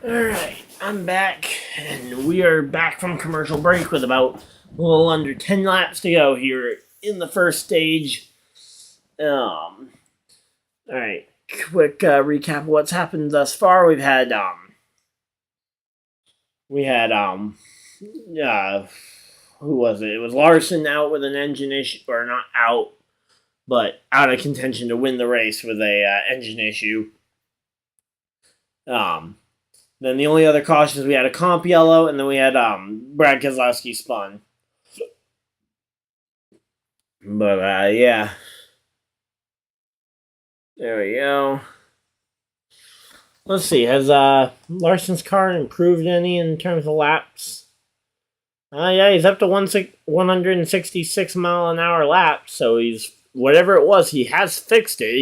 Speaker 1: Alright, I'm back, and we are back from commercial break with about a little under 10 laps to go here in the first stage. Alright, quick recap of what's happened thus far. Who was it? It was Larson out with an engine issue, or not out, but out of contention to win the race with a engine issue. Then the only other cautions, we had a comp yellow, and then we had Brad Keselowski spun. But yeah, there we go. Let's see, has Larson's car improved any in terms of laps? Yeah, he's up to 166 mile an hour laps, so he's whatever it was, he has fixed it.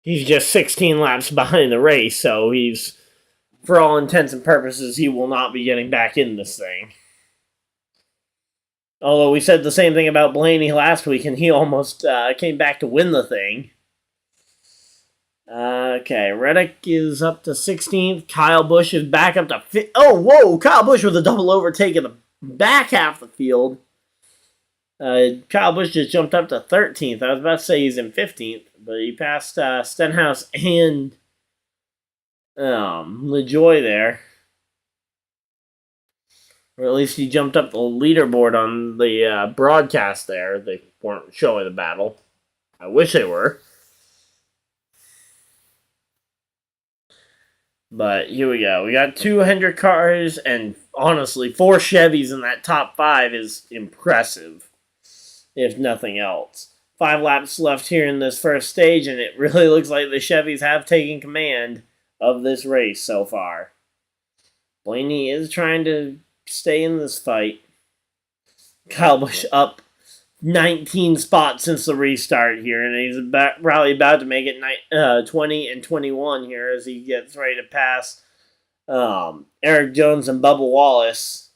Speaker 1: He's just 16 laps behind the race, so he's, for all intents and purposes, he will not be getting back in this thing. Although we said the same thing about Blaney last week, and he almost came back to win the thing. Okay, Reddick is up to 16th. Kyle Busch is back up to 5th. Oh, whoa! Kyle Busch with a double overtake in the back half of the field. Kyle Busch just jumped up to 13th. I was about to say he's in 15th, but he passed Stenhouse and LaJoy there. Or at least he jumped up the leaderboard on the broadcast there. They weren't showing the battle. I wish they were. But here we go. We got 2 Hendrick cars, and honestly, 4 Chevys in that top 5 is impressive, if nothing else. 5 laps left here in this first stage, and it really looks like the Chevys have taken command of this race so far. Blaney is trying to stay in this fight. Kyle Busch up 19 spots since the restart here, and he's probably about to make it 20 and 21 here as he gets ready to pass Eric Jones and Bubba Wallace.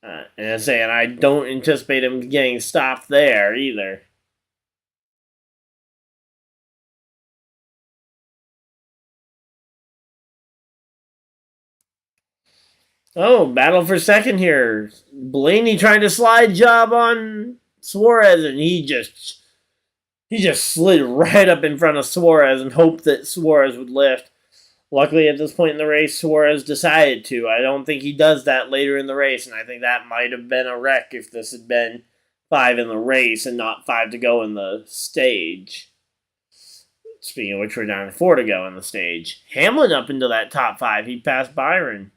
Speaker 1: And I don't anticipate him getting stopped there either. Oh, battle for second here. Blaney trying to slide job on Suarez, and he just slid right up in front of Suarez and hoped that Suarez would lift. Luckily, at this point in the race, Suarez decided to. I don't think he does that later in the race, and I think that might have been a wreck if this had been 5 in the race and not 5 to go in the stage. Speaking of which, we're down to 4 to go in the stage. Hamlin up into that top 5. He passed Byron.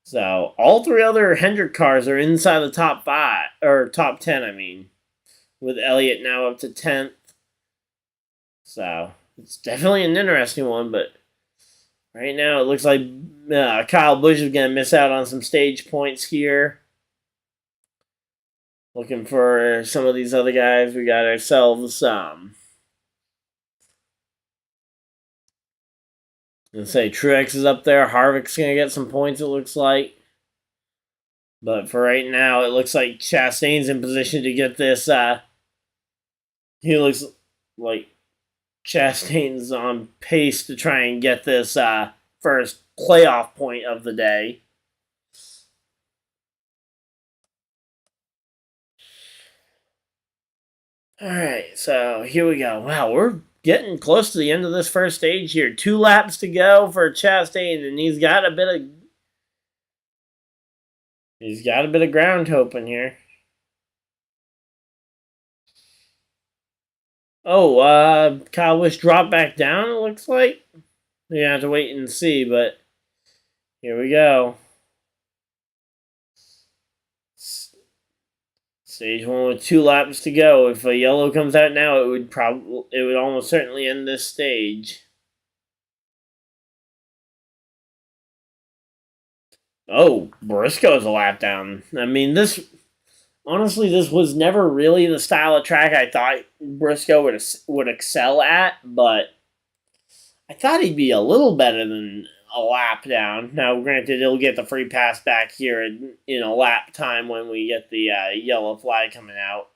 Speaker 1: So, all 3 other Hendrick cars are inside the top 5, or top 10, I mean. With Elliott now up to 10th. So, it's definitely an interesting one, but right now it looks like Kyle Busch is going to miss out on some stage points here. Looking for some of these other guys. We got ourselves let's say Truex is up there. Harvick's going to get some points, it looks like. But for right now, it looks like Chastain's in position to get this. He looks like Chastain's on pace to try and get this first playoff point of the day. Alright, so here we go. Wow, we're getting close to the end of this first stage here. 2 laps to go for Chastain, and he's got a bit of ground to open here. Oh, Kyle Busch dropped back down, it looks like. We have to wait and see, but here we go. Stage 1 with 2 laps to go. If a yellow comes out now, it would almost certainly end this stage. Oh, Briscoe's a lap down. I mean, this was never really the style of track I thought Briscoe would excel at, but I thought he'd be a little better than a lap down. Now, granted, he'll get the free pass back here in a lap time when we get the yellow flag coming out.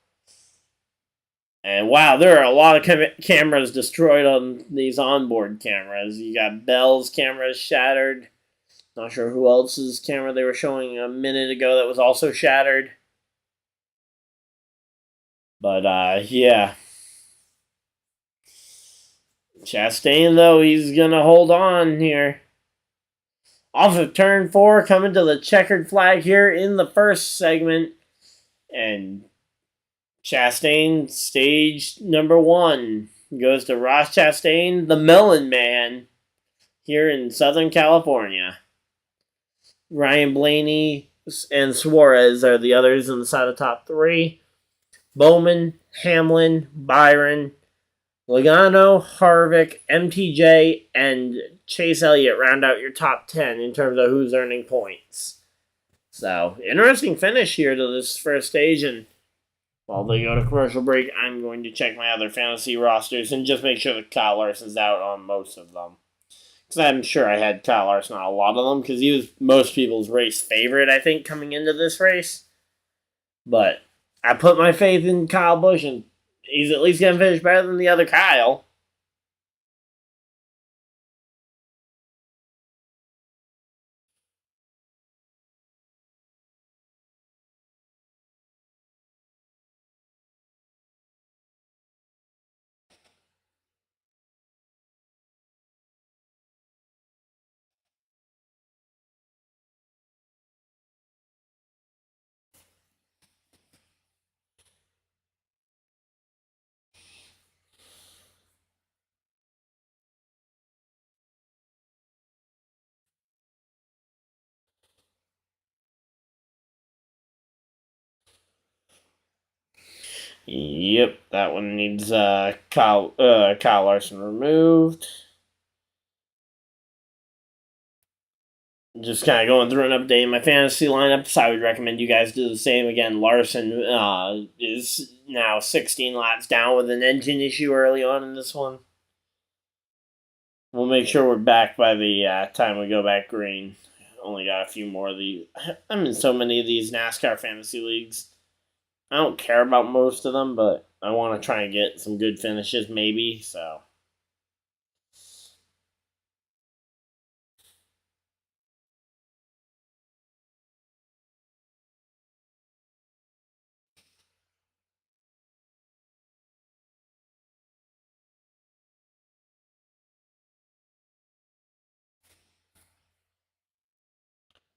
Speaker 1: And wow, there are a lot of cameras destroyed on these onboard cameras. You got Bell's cameras shattered. Not sure who else's camera they were showing a minute ago that was also shattered. But yeah. Chastain, though, he's going to hold on here. Off of turn 4, coming to the checkered flag here in the first segment. And Chastain, stage number 1, goes to Ross Chastain, the Melon Man, here in Southern California. Ryan Blaney and Suarez are the others inside the top 3. Bowman, Hamlin, Byron, Logano, Harvick, MTJ, and Chase Elliott round out your top 10 in terms of who's earning points. So, interesting finish here to this first stage, and while they go to commercial break, I'm going to check my other fantasy rosters and just make sure that Kyle Larson's out on most of them. Because I'm sure I had Kyle Larson on a lot of them, because he was most people's race favorite, I think, coming into this race. But I put my faith in Kyle Busch, and he's at least going to finish better than the other Kyle. Yep, that one needs Kyle Larson removed. Just kind of going through and updating my fantasy lineup, so I would recommend you guys do the same. Again, Larson is now 16 laps down with an engine issue early on in this one. We'll make sure we're back by the time we go back green. Only got a few more of these. I'm in so many of these NASCAR fantasy leagues. I don't care about most of them, but I want to try and get some good finishes, maybe, so.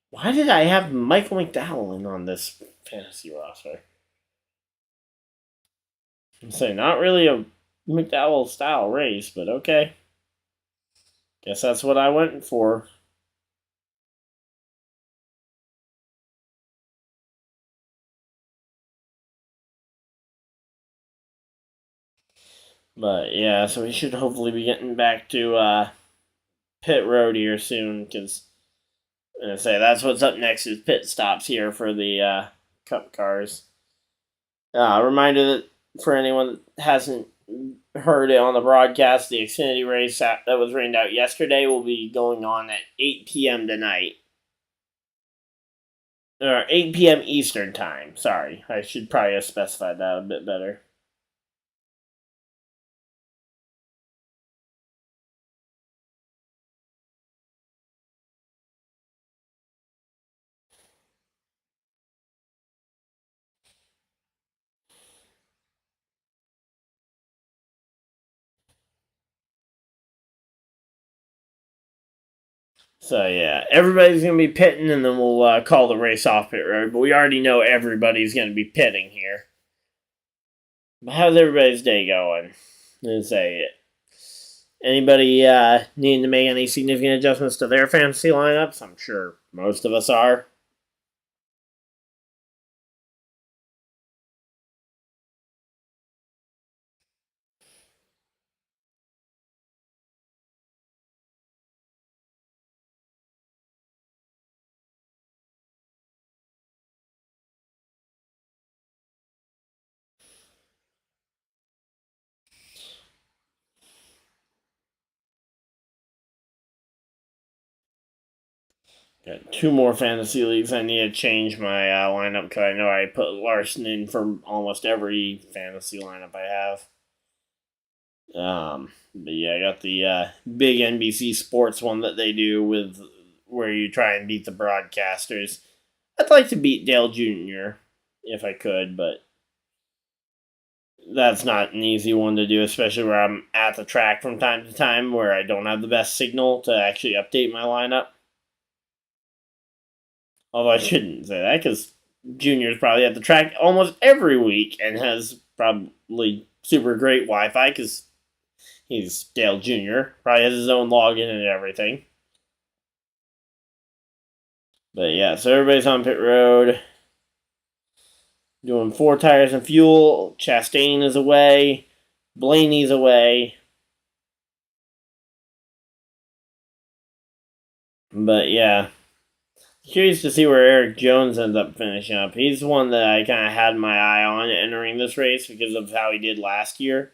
Speaker 1: Why did I have Michael McDowell in on this fantasy roster? I'm saying not really a McDowell style race, but okay. Guess that's what I went for. But yeah, so we should hopefully be getting back to pit road here soon, because I'm gonna say that's what's up next is pit stops here for the Cup cars. Reminder that for anyone that hasn't heard it on the broadcast, the Xfinity race that was rained out yesterday will be going on at 8 p.m. tonight. Or 8 p.m. Eastern time. Sorry, I should probably have specified that a bit better. So yeah, everybody's gonna be pitting, and then we'll call the race off pit road. But we already know everybody's gonna be pitting here. But how's everybody's day going? Let's say it. Anybody needing to make any significant adjustments to their fantasy lineups? I'm sure most of us are. Got two more fantasy leagues. I need to change my lineup because I know I put Larson in for almost every fantasy lineup I have. But yeah, I got the big NBC Sports one that they do with where you try and beat the broadcasters. I'd like to beat Dale Jr. if I could, but that's not an easy one to do, especially where I'm at the track from time to time where I don't have the best signal to actually update my lineup. Although I shouldn't say that because Junior's probably at the track almost every week and has probably super great Wi Fi because he's Dale Jr. Probably has his own login and everything. But yeah, so everybody's on pit road. Doing 4 tires and fuel. Chastain is away. Blaney's away. But yeah. Curious to see where Eric Jones ends up finishing up. He's one that I kind of had my eye on entering this race because of how he did last year.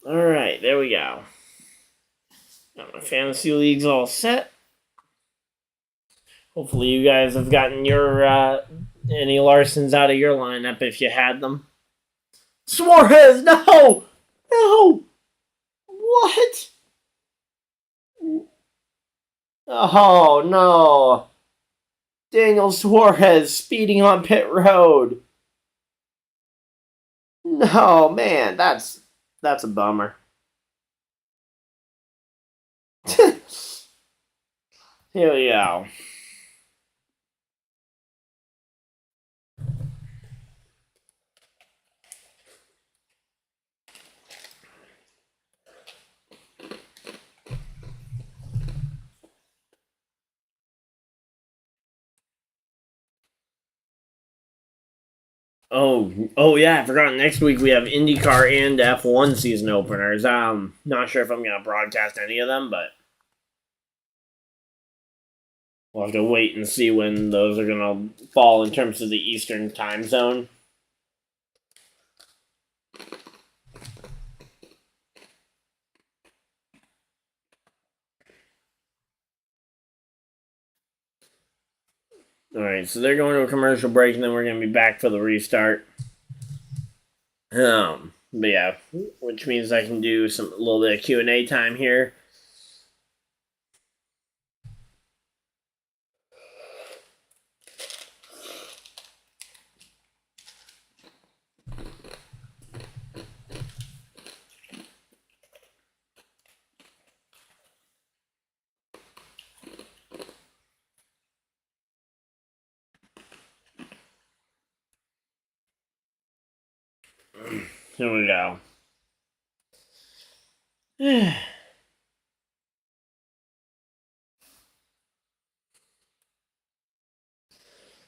Speaker 1: Alright, there we go. Got my fantasy leagues all set. Hopefully you guys have gotten your any Larsons out of your lineup if you had them. Suarez, no! No! What? Oh, no. Daniel Suarez speeding on pit road. No, man, that's a bummer. Here we go. Oh yeah, I forgot. Next week we have IndyCar and F1 season openers. Not sure if I'm gonna broadcast any of them, but we'll have to wait and see when those are gonna fall in terms of the Eastern time zone. Alright, so they're going to a commercial break and then we're gonna be back for the restart. But yeah, which means I can do a little bit of Q&A time here. Here we go.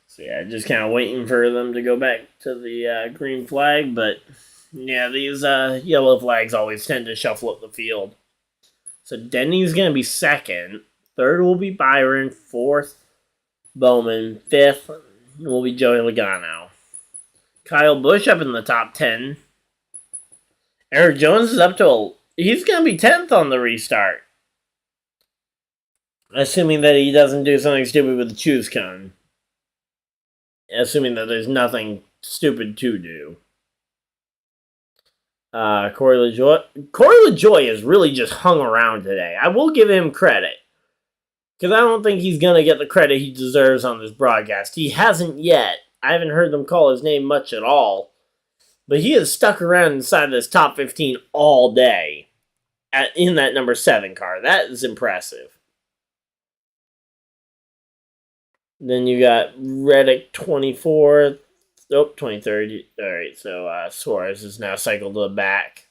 Speaker 1: So yeah, just kind of waiting for them to go back to the green flag, but yeah, these yellow flags always tend to shuffle up the field. So Denny's going to be second. Third will be Byron. Fourth, Bowman. Fifth will be Joey Logano. Kyle Busch up in the top 10. Eric Jones is up to he's going to be 10th on the restart. Assuming that he doesn't do something stupid with the choose cone. Assuming that there's nothing stupid to do. Corey LaJoie has really just hung around today. I will give him credit. Because I don't think he's going to get the credit he deserves on this broadcast. He hasn't yet. I haven't heard them call his name much at all. But he has stuck around inside this top 15 all day in that number 7 car. That is impressive. Then you got Reddick 24th. Nope, 23rd. Alright, so Suarez is now cycled to the back.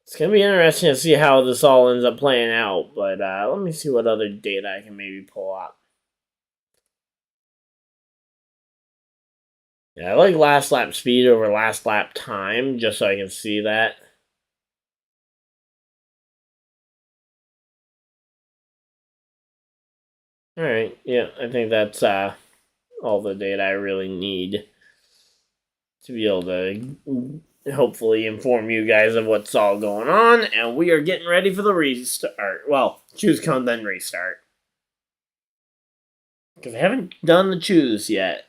Speaker 1: It's going to be interesting to see how this all ends up playing out, but let me see what other data I can maybe pull up. Yeah, I like last lap speed over last lap time, just so I can see that. Alright, yeah, I think that's all the data I really need to be able to hopefully inform you guys of what's all going on. And we are getting ready for the restart. Well, choose come then restart. Because I haven't done the choose yet.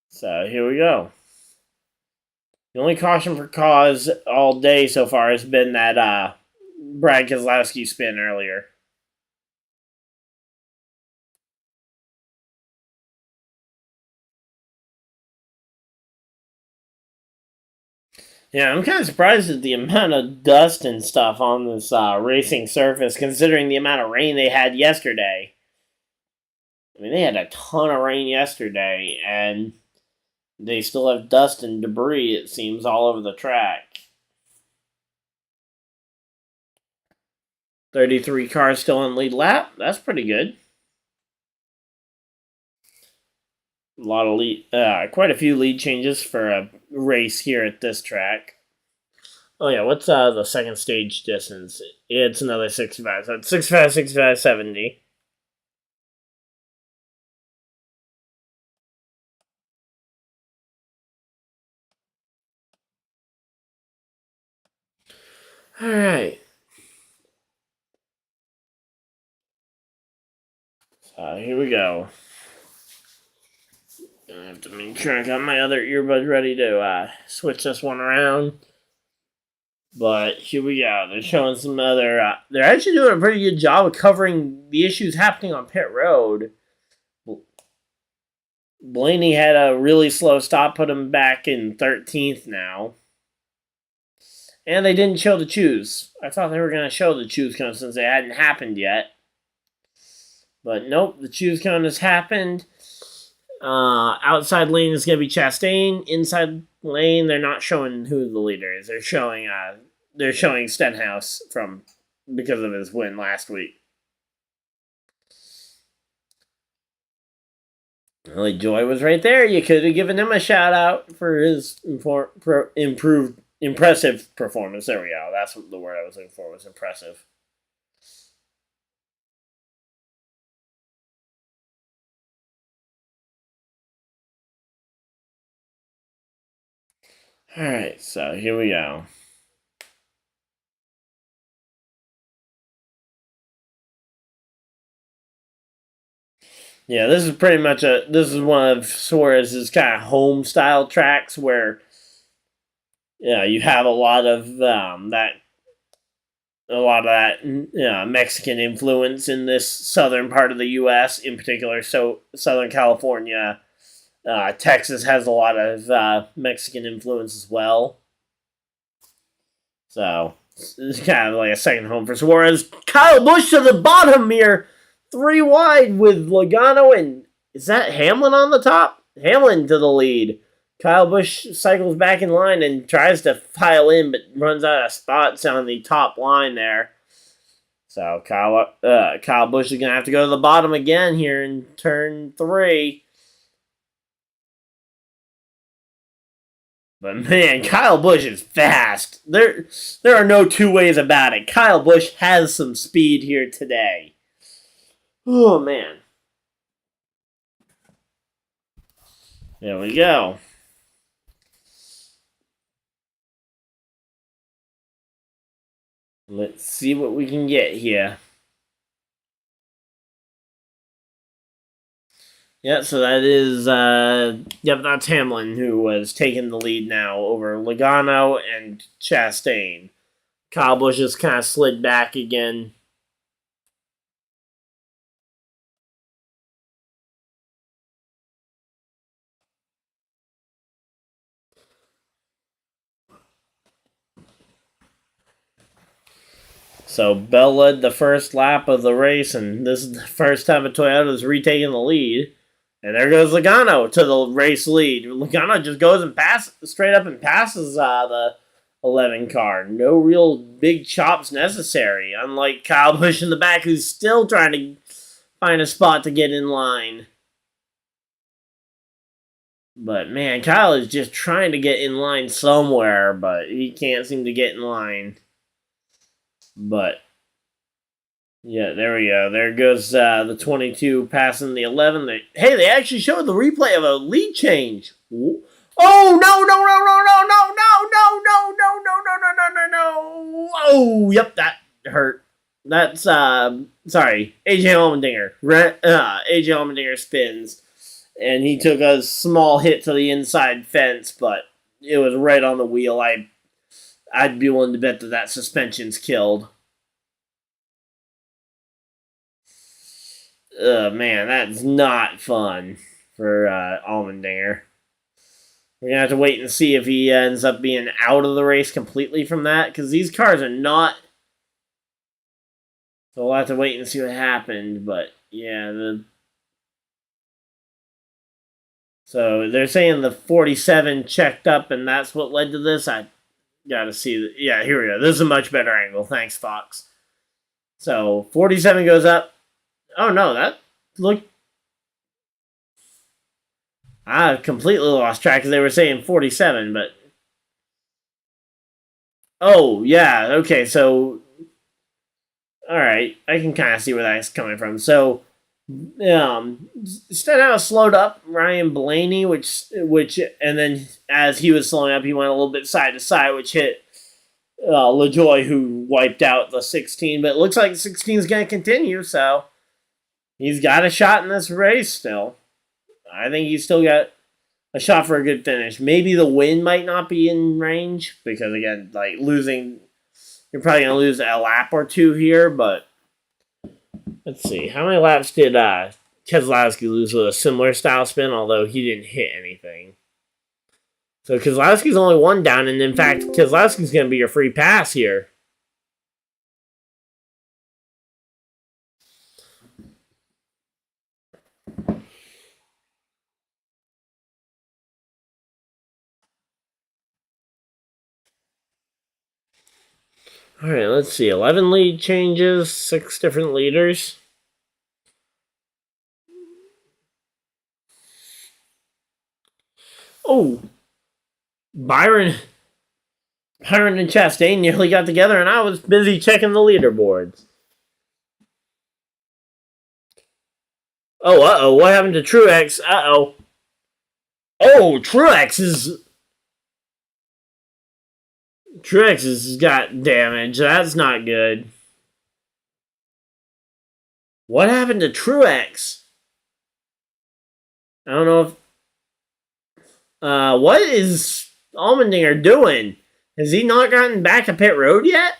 Speaker 1: So here we go. The only caution for cause all day so far has been that Brad Keselowski spin earlier. Yeah, I'm kind of surprised at the amount of dust and stuff on this racing surface, considering the amount of rain they had yesterday. I mean, they had a ton of rain yesterday, and they still have dust and debris, it seems, all over the track. 33 cars still on lead lap. That's pretty good. A lot of quite a few lead changes for a race here at this track. Oh yeah, what's the second stage distance? It's another 65, so it's 65, 65, 70. Alright. So here we go. I have to make sure I got my other earbuds ready to switch this one around. But here we go. They're showing some other. They're actually doing a pretty good job of covering the issues happening on pit road. Blaney had a really slow stop, put him back in 13th now. And they didn't show the choose. I thought they were going to show the choose count since it hadn't happened yet. But nope, the choose count has happened. Outside lane is going to be Chastain. Inside lane, they're not showing who the leader is. They're showing Stenhouse because of his win last week. Well, Joy was right there. You could have given him a shout out for his impressive performance. There we go. That's what the word I was looking for, was impressive. Alright, so here we go. Yeah, this is pretty much this is one of Suarez's kind of home style tracks where you have a lot of that Mexican influence in this southern part of the U.S., in particular, so Southern California. Texas has a lot of Mexican influence as well. So, it's kind of like a second home for Suarez. Kyle Busch to the bottom here. 3 wide with Logano and... Is that Hamlin on the top? Hamlin to the lead. Kyle Busch cycles back in line and tries to pile in, but runs out of spots on the top line there. So, Kyle Busch is going to have to go to the bottom again here in turn 3. But man, Kyle Busch is fast. There are no two ways about it. Kyle Busch has some speed here today. Oh man. There we go. Let's see what we can get here. Yeah, so that is, that's Hamlin who was taking the lead now over Logano and Chastain. Kyle Busch just kind of slid back again. So Bell led the first lap of the race, and this is the first time a Toyota is retaking the lead. And there goes Logano to the race lead. Logano just goes and straight up and passes the 11 car. No real big chops necessary, unlike Kyle Busch in the back, who's still trying to find a spot to get in line. But man, Kyle is just trying to get in line somewhere, but he can't seem to get in line. But yeah, there we go. There goes the 22 passing the 11. They actually showed the replay of a lead change. Oh no no no no no no no no no no no no no no no! Oh, yep, that hurt. That's sorry, AJ Allmendinger. AJ Allmendinger spins, and he took a small hit to the inside fence, but it was right on the wheel. I'd be willing to bet that suspension's killed. Man, that's not fun for Allmendinger. We're going to have to wait and see if he ends up being out of the race completely from that, because these cars are not. So we'll have to wait and see what happened, but yeah. So they're saying the 47 checked up, and that's what led to this. I got to see. Yeah, here we go. This is a much better angle. Thanks, Fox. So 47 goes up. Oh, no, that looked. I completely lost track because they were saying 47, but. Oh, yeah, okay, so. Alright, I can kind of see where that's coming from. So, Stenhouse slowed up Ryan Blaney, which, and then as he was slowing up, he went a little bit side to side, which hit LaJoie, who wiped out the 16. But it looks like 16 is going to continue, so he's got a shot in this race still. I think he's still got a shot for a good finish. Maybe the win might not be in range because, again, like losing, you're probably going to lose a lap or two here, but let's see. How many laps did Keselowski lose with a similar style spin, although he didn't hit anything? So Keselowski's only one down, and in fact, Keselowski's going to be your free pass here. All right, let's see. 11 lead changes, 6 different leaders. Oh, Byron and Chastain nearly got together, and I was busy checking the leaderboards. Oh, what happened to Truex? Oh, Truex has got damage. That's not good. What happened to Truex? I don't know if... what is Allmendinger doing? Has he not gotten back to pit road yet?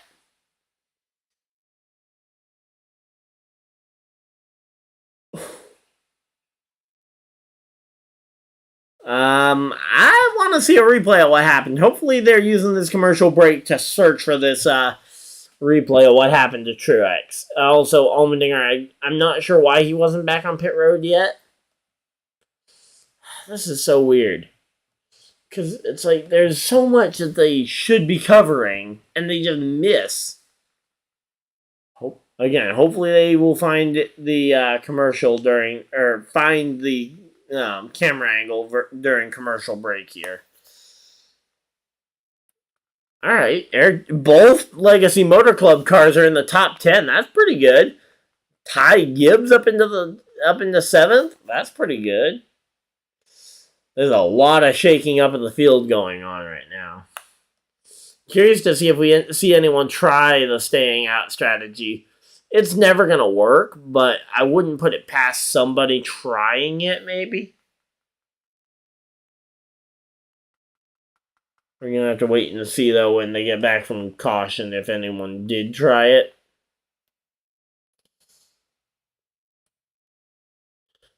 Speaker 1: I want to see a replay of what happened. Hopefully they're using this commercial break to search for this replay of what happened to Truex. Also, Allmendinger, I'm not sure why he wasn't back on pit road yet. This is so weird. Because it's like there's so much that they should be covering, and they just miss. Hopefully they will find the commercial during, or find the camera angle during commercial break here. All right, both Legacy Motor Club cars are in the top 10. That's pretty good. Ty Gibbs up into 7th. That's pretty good. There's a lot of shaking up in the field going on right now. Curious to see if we see anyone try the staying out strategy. It's never going to work, but I wouldn't put it past somebody trying it, maybe. We're going to have to wait and see, though, when they get back from caution, if anyone did try it.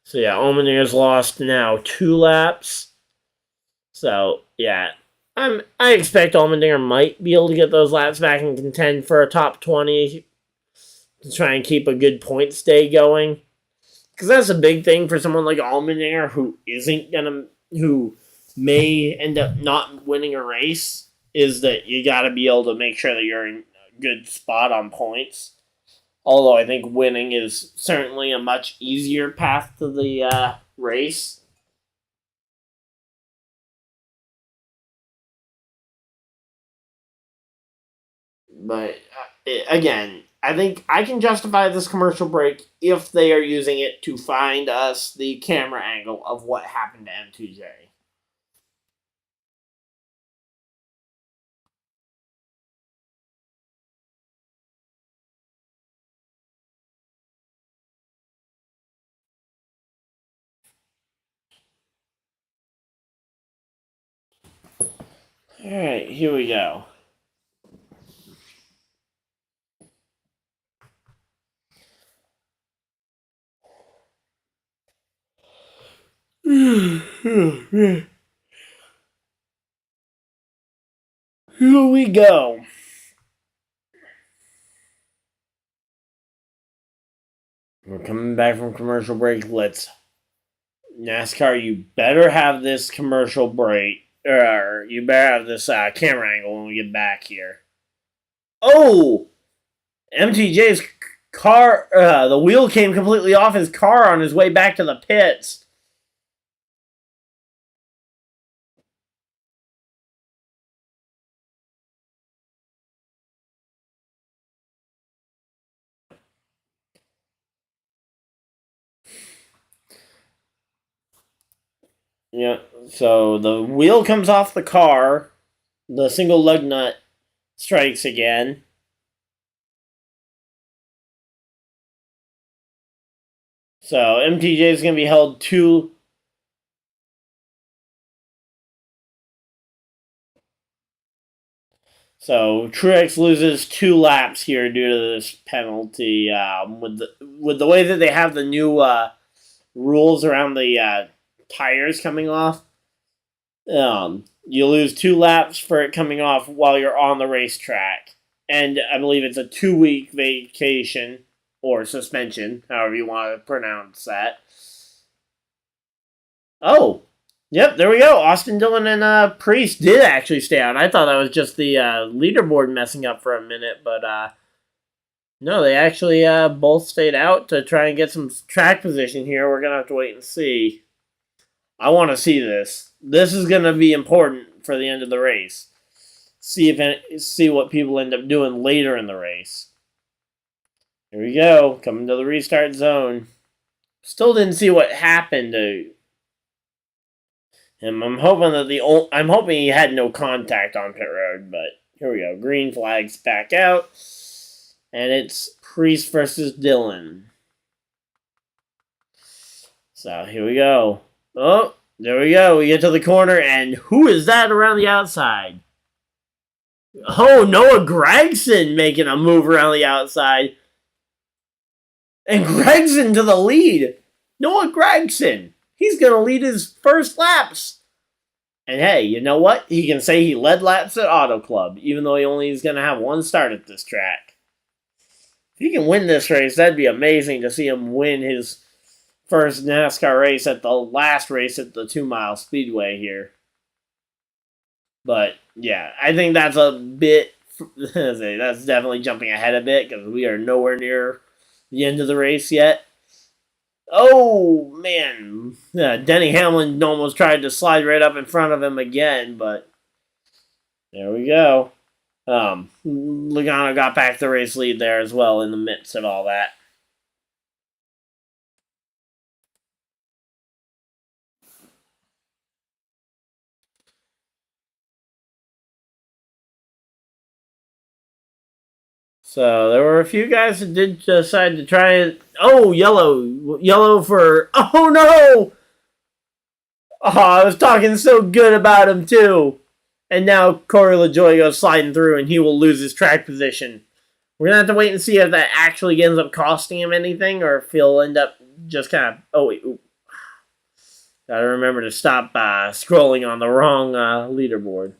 Speaker 1: So, yeah, Allmendinger's lost now 2 laps. So, yeah, I expect Allmendinger might be able to get those laps back and contend for a top 20 to try and keep a good point stay going. Because that's a big thing for someone like Allmendinger who may end up not winning a race, is that you got to be able to make sure that you're in a good spot on points. Although I think winning is certainly a much easier path to the race. But, again, I think I can justify this commercial break if they are using it to find us the camera angle of what happened to M2J. Alright, here we go. Here we go. We're coming back from commercial break. Let's NASCAR. You better have this commercial break, or you better have this camera angle when we get back here. Oh, MTJ's car. The wheel came completely off his car on his way back to the pits. Yeah. So the wheel comes off the car. The single lug nut strikes again. So MTJ is going to be held to. So Truex loses 2 laps here due to this penalty. With the way that they have the new rules around the tires coming off, you lose 2 laps for it coming off while you're on the racetrack, and I believe it's a 2-week vacation or suspension, however you want to pronounce that. Oh, yep, there we go. Austin Dillon and Priest did actually stay out. I thought that was just the leaderboard messing up for a minute, but no, they actually both stayed out to try and get some track position here. We're going to have to wait and see. I want to see this. This is going to be important for the end of the race. See what people end up doing later in the race. Here we go, coming to the restart zone. Still didn't see what happened to him. I'm hoping he had no contact on pit road, but here we go. Green flag's back out, and it's Priest versus Dillon. So here we go. Oh, there we go. We get to the corner, and who is that around the outside? Oh, Noah Gragson making a move around the outside. And Gragson to the lead. Noah Gragson. He's going to lead his first laps. And hey, you know what? He can say he led laps at Auto Club, even though he only is going to have 1 start at this track. If he can win this race, that'd be amazing to see him win his first NASCAR race at the last race at the 2-mile speedway here. But yeah, I think that's a bit. That's definitely jumping ahead a bit because we are nowhere near the end of the race yet. Oh man, Denny Hamlin almost tried to slide right up in front of him again, but there we go. Logano got back the race lead there as well in the midst of all that. So there were a few guys that did decide to try it. Oh, yellow for. Oh no! Oh, I was talking so good about him too, and now Corey LaJoie goes sliding through, and he will lose his track position. We're gonna have to wait and see if that actually ends up costing him anything, or if he'll end up just kind of. Oh wait, ooh. Gotta remember to stop scrolling on the wrong leaderboard.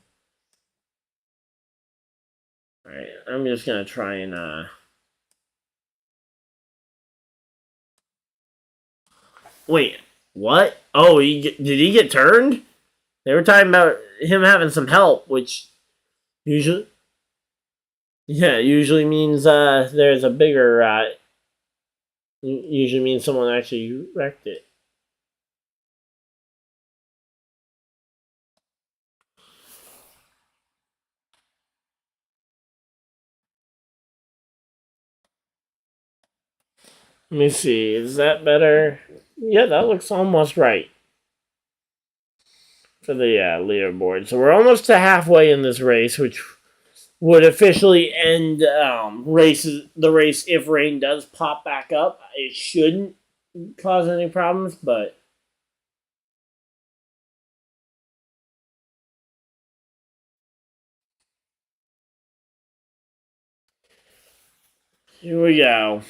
Speaker 1: Alright, I'm just gonna try and wait, what? Oh, did he get turned? They were talking about him having some help, which usually usually means there's a bigger usually means someone actually wrecked it. Let me see. Is that better? Yeah, that looks almost right for the leaderboard. So we're almost to halfway in this race, which would officially end the race if rain does pop back up. It shouldn't cause any problems, but Here we go.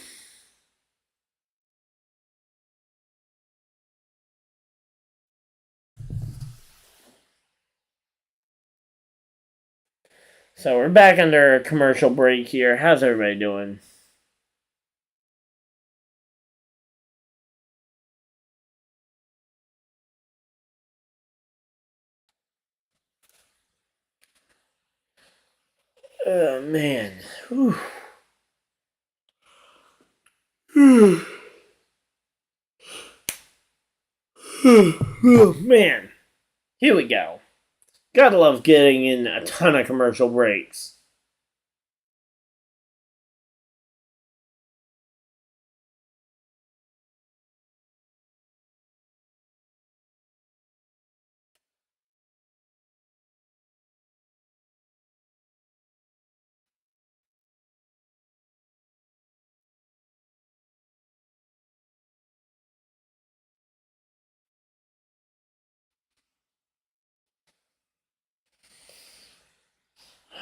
Speaker 1: So we're back under a commercial break here. How's everybody doing? Oh, man. Whew. Oh, man. Here we go. Gotta love getting in a ton of commercial breaks.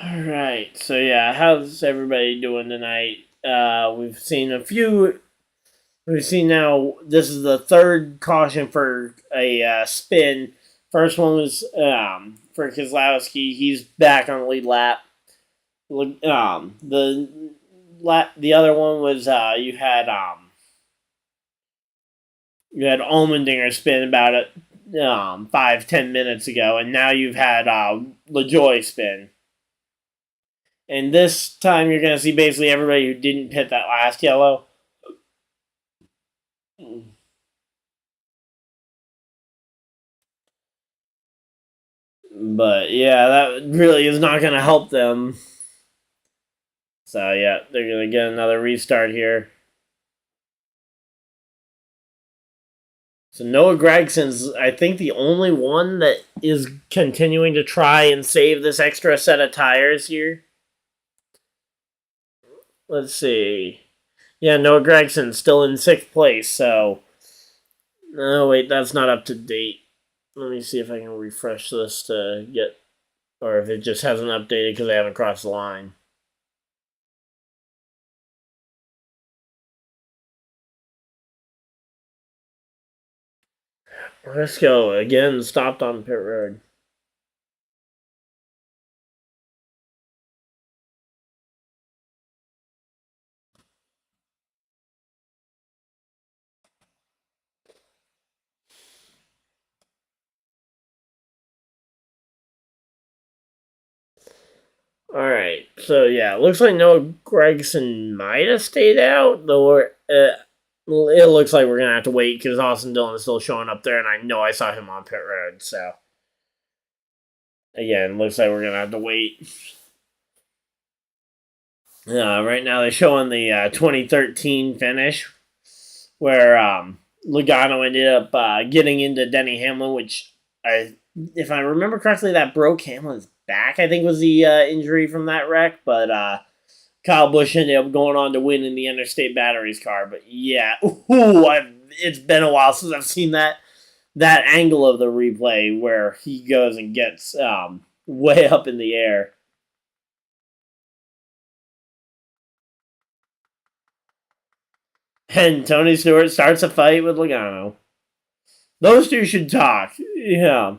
Speaker 1: Alright, so yeah, how's everybody doing tonight? We've seen a few. We've seen now, this is the third caution for a spin. First one was for Keselowski. He's back on the lead lap. The other one was you had Allmendinger spin about it 5-10 minutes ago, and now you've had LaJoy spin. And this time you're going to see basically everybody who didn't pit that last yellow. But yeah, that really is not going to help them. So yeah, they're going to get another restart here. So Noah Gregson's, I think, the only one that is continuing to try and save this extra set of tires here. Let's see. Yeah, Noah Gregson's still in 6th place, so... Oh, wait, that's not up to date. Let me see if I can refresh this to get... Or if it just hasn't updated because I haven't crossed the line. Let's go. Again, stopped on pit road. Alright, so yeah, looks like Noah Gregson might have stayed out, though it looks like we're going to have to wait because Austin Dillon is still showing up there, and I know I saw him on pit road, so. Again, looks like we're going to have to wait. Right now they're showing the 2013 finish, where Logano ended up getting into Denny Hamlin, which, if I remember correctly, that broke Hamlin's back, I think was the injury from that wreck, but Kyle Busch ended up going on to win in the Interstate Batteries car. But yeah, it's been a while since I've seen that angle of the replay where he goes and gets way up in the air. And Tony Stewart starts a fight with Logano. Those two should talk. Yeah.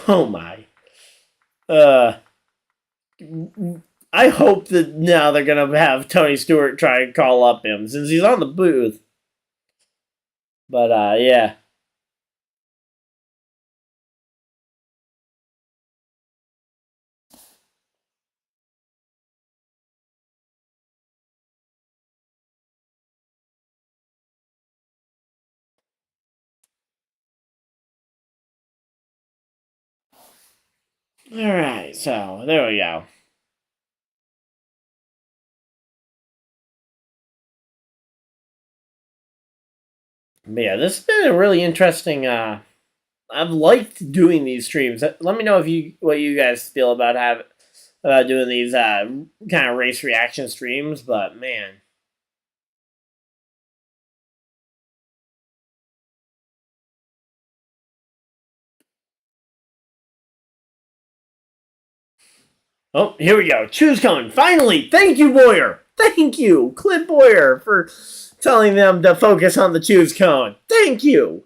Speaker 1: Oh my. I hope that now they're gonna have Tony Stewart try and call up him since he's on the booth. But yeah. Alright, so there we go. But yeah, this has been a really interesting I've liked doing these streams. Let me know what you guys feel about doing these kind of race reaction streams, but man. Oh, here we go. Choose cone. Finally! Thank you, Boyer! Thank you, Clint Boyer, for telling them to focus on the choose cone. Thank you!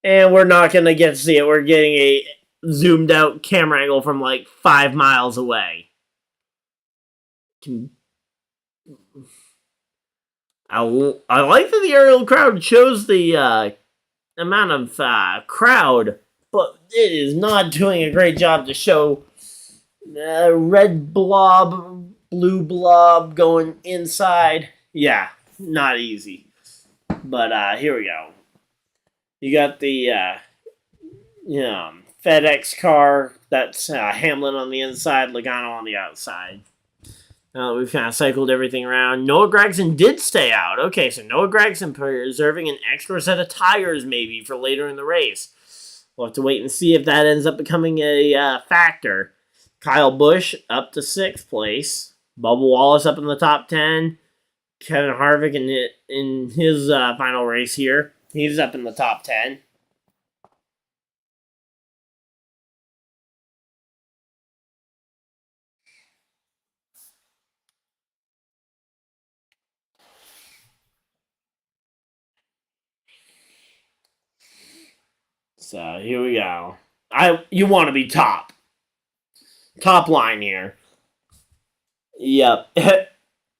Speaker 1: And we're not going to get to see it. We're getting a zoomed out camera angle from like 5 miles away. I like that the aerial crowd shows the amount of crowd, but it is not doing a great job to show red blob, blue blob going inside. Yeah, not easy. But here we go. You got the FedEx car. That's Hamlin on the inside, Logano on the outside. Now that we've kind of cycled everything around, Noah Gragson did stay out. Okay, so Noah Gragson preserving an extra set of tires maybe for later in the race. We'll have to wait and see if that ends up becoming a factor. Kyle Busch up to 6th place. Bubba Wallace up in the top 10. Kevin Harvick in his final race here. He's up in the top 10. So here we go. You want to be top. Top line here. Yep.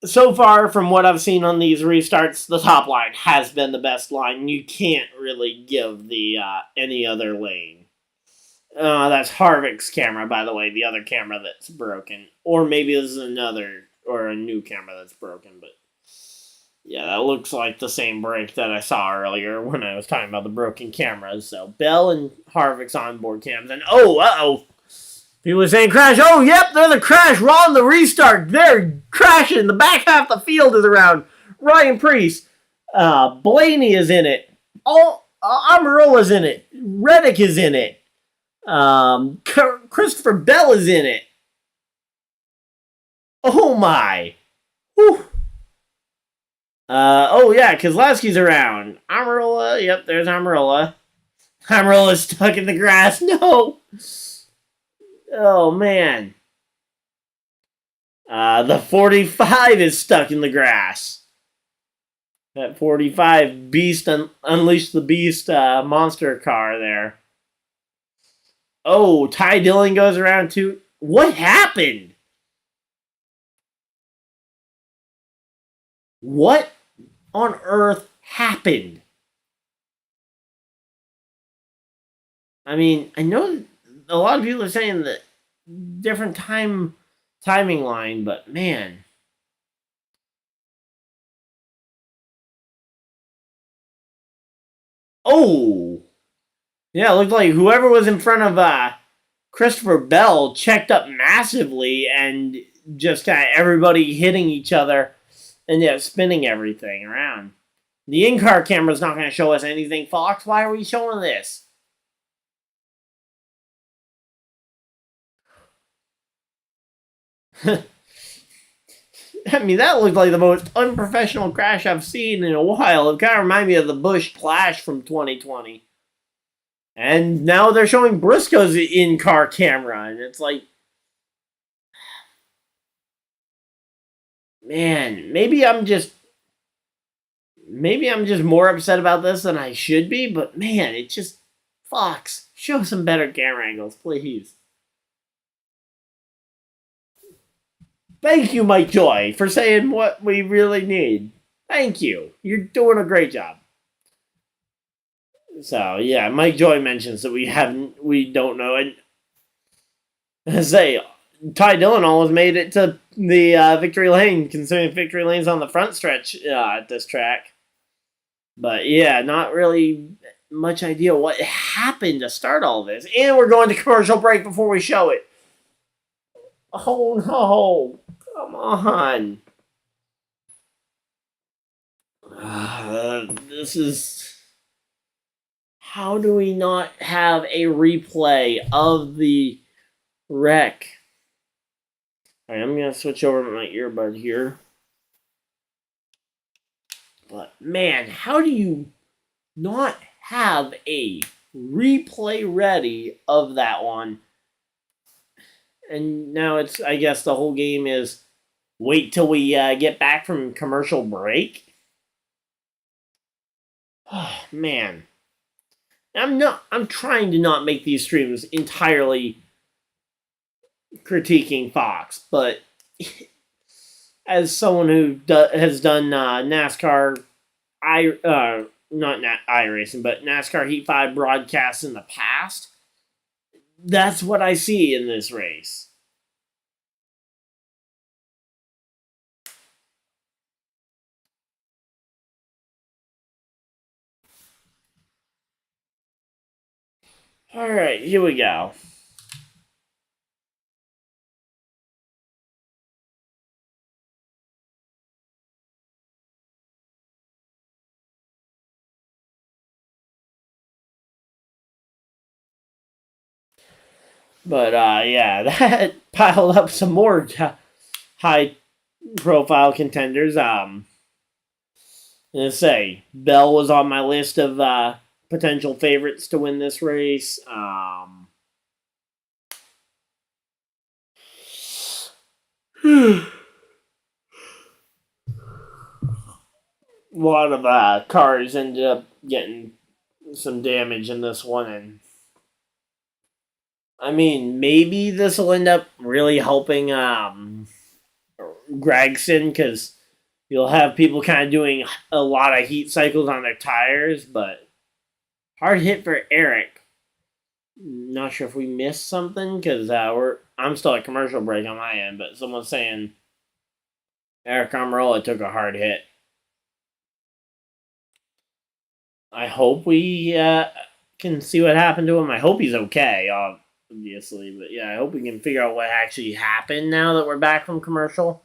Speaker 1: So far, from what I've seen on these restarts, the top line has been the best line. You can't really give the any other lane. That's Harvick's camera, by the way, the other camera that's broken. Or maybe this is a new camera that's broken, but yeah, that looks like the same break that I saw earlier when I was talking about the broken cameras. So, Bell and Harvick's onboard cams. And, uh-oh. People are saying crash. Oh, yep, they're the crash. We're on the restart. They're crashing. The back half of the field is around. Ryan Preece. Blaney is in it. Amarola's in it. Reddick is in it. Christopher Bell is in it. Oh, my. Whew. Yeah, Keselowski's around. Amarola, yep, there's Amarola. Amarola's stuck in the grass. No! Oh, man. The 45 is stuck in the grass. That 45 beast, Unleash the Beast monster car there. Oh, Ty Dillon goes around too. What happened? What on earth happened? I mean, I know a lot of people are saying that different timing line, but man. Oh! Yeah, it looked like whoever was in front of Christopher Bell checked up massively and just got everybody hitting each other and yeah, spinning everything around. The in-car camera's not going to show us anything, Fox. Why are we showing this? I mean, that looked like the most unprofessional crash I've seen in a while. It kind of reminded me of the Busch Clash from 2020. And now they're showing Briscoe's in-car camera, and it's like, man, maybe I'm just more upset about this than I should be, but man, it just, Fox, show some better camera angles, please. Thank you, Mike Joy, for saying what we really need. Thank you. You're doing a great job. So yeah, Mike Joy mentions that we don't know, and I say Ty Dillon almost made it to the victory lane, considering victory lane's on the front stretch at this track. But yeah, not really much idea what happened to start all this. And we're going to commercial break before we show it. Oh no, come on. This is... How do we not have a replay of the wreck? Alright, I'm going to switch over to my earbud here. But man, how do you not have a replay ready of that one? And now it's, I guess the whole game is wait till we get back from commercial break. Oh, man. I'm trying to not make these streams entirely critiquing Fox, but as someone who has done NASCAR, not iRacing, but NASCAR Heat 5 broadcasts in the past, that's what I see in this race. All right, here we go. But yeah, that piled up some more high profile contenders. Let's say Bell was on my list of potential favorites to win this race. A lot of cars ended up getting some damage in this one, and I mean, maybe this will end up really helping Gregson, because you'll have people kind of doing a lot of heat cycles on their tires, but hard hit for Eric. Not sure if we missed something, because I'm still at commercial break on my end, but someone's saying Eric Almirola took a hard hit. I hope we can see what happened to him. I hope he's okay, obviously, but yeah, I hope we can figure out what actually happened now that we're back from commercial.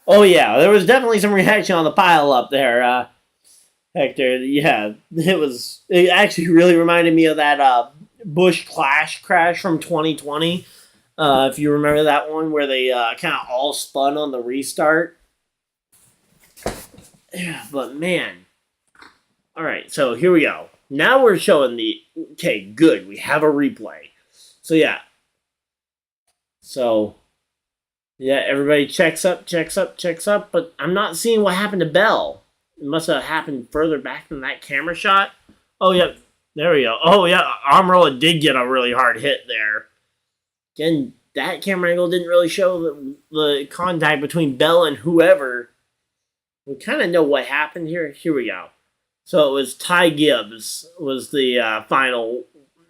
Speaker 1: Oh yeah, there was definitely some reaction on the pile up there, Hector. Yeah, it actually really reminded me of that Busch Clash crash from 2020. If you remember that one where they kind of all spun on the restart. Yeah, but man. All right, so here we go. Now we're showing okay, good. We have a replay. So yeah. So yeah, everybody checks up, but I'm not seeing what happened to Bell. It must have happened further back than that camera shot. Oh, yeah. There we go. Oh, yeah. Almirola did get a really hard hit there. Again, that camera angle didn't really show the contact between Bell and whoever. We kind of know what happened here. Here we go. So it was Ty Gibbs was the final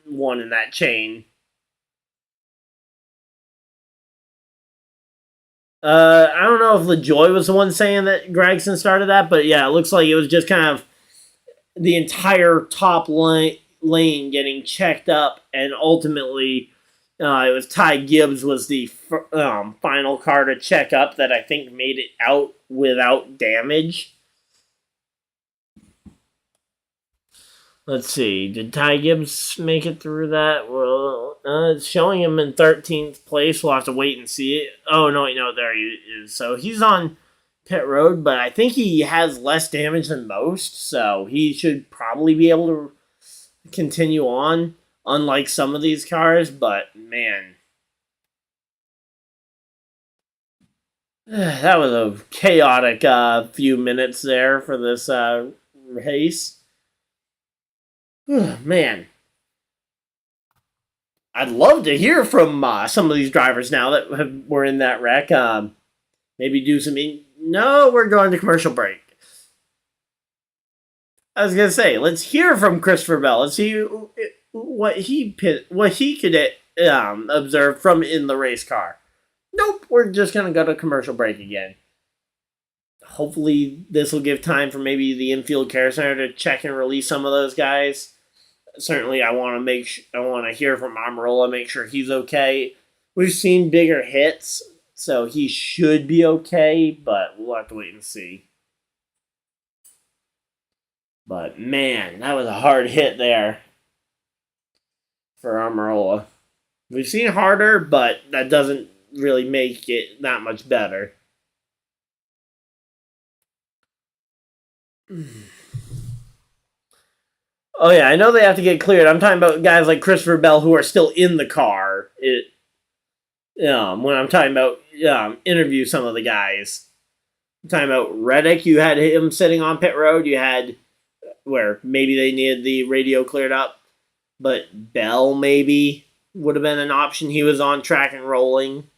Speaker 1: one in that chain. I don't know if LaJoy was the one saying that Gregson started that, but yeah, it looks like it was just kind of the entire top lane getting checked up, and ultimately it was Ty Gibbs was the final car to check up that I think made it out without damage. Let's see. Did Ty Gibbs make it through that? Well, it's showing him in 13th place. We'll have to wait and see it. Oh, no, there he is. So he's on pit road, but I think he has less damage than most, so he should probably be able to continue on, unlike some of these cars, but man. That was a chaotic few minutes there for this race. Man. I'd love to hear from some of these drivers now that were in that wreck. Maybe do some... No, we're going to commercial break. I was going to say, let's hear from Christopher Bell. Let's see what he could observe from in the race car. Nope, we're just going to go to commercial break again. Hopefully this will give time for maybe the infield care center to check and release some of those guys. Certainly, I want to hear from Almirola, make sure he's okay. We've seen bigger hits, so he should be okay, but we'll have to wait and see. But man, that was a hard hit there for Almirola. We've seen harder, but that doesn't really make it that much better. Oh yeah, I know they have to get cleared. I'm talking about guys like Christopher Bell who are still in the car. When I'm talking about interview some of the guys. I'm talking about Reddick, you had him sitting on pit road. You had where maybe they needed the radio cleared up, but Bell maybe would have been an option. He was on track and rolling.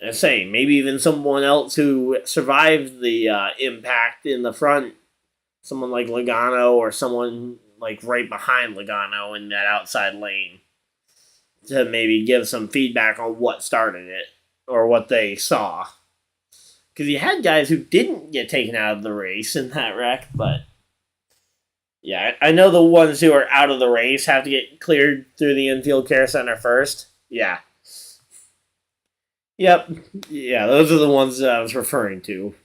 Speaker 1: I say maybe even someone else who survived the impact in the front, someone like Logano or someone like right behind Logano in that outside lane to maybe give some feedback on what started it or what they saw. Because you had guys who didn't get taken out of the race in that wreck, but yeah, I know the ones who are out of the race have to get cleared through the infield care center first. Yeah. Yep. Yeah, those are the ones that I was referring to.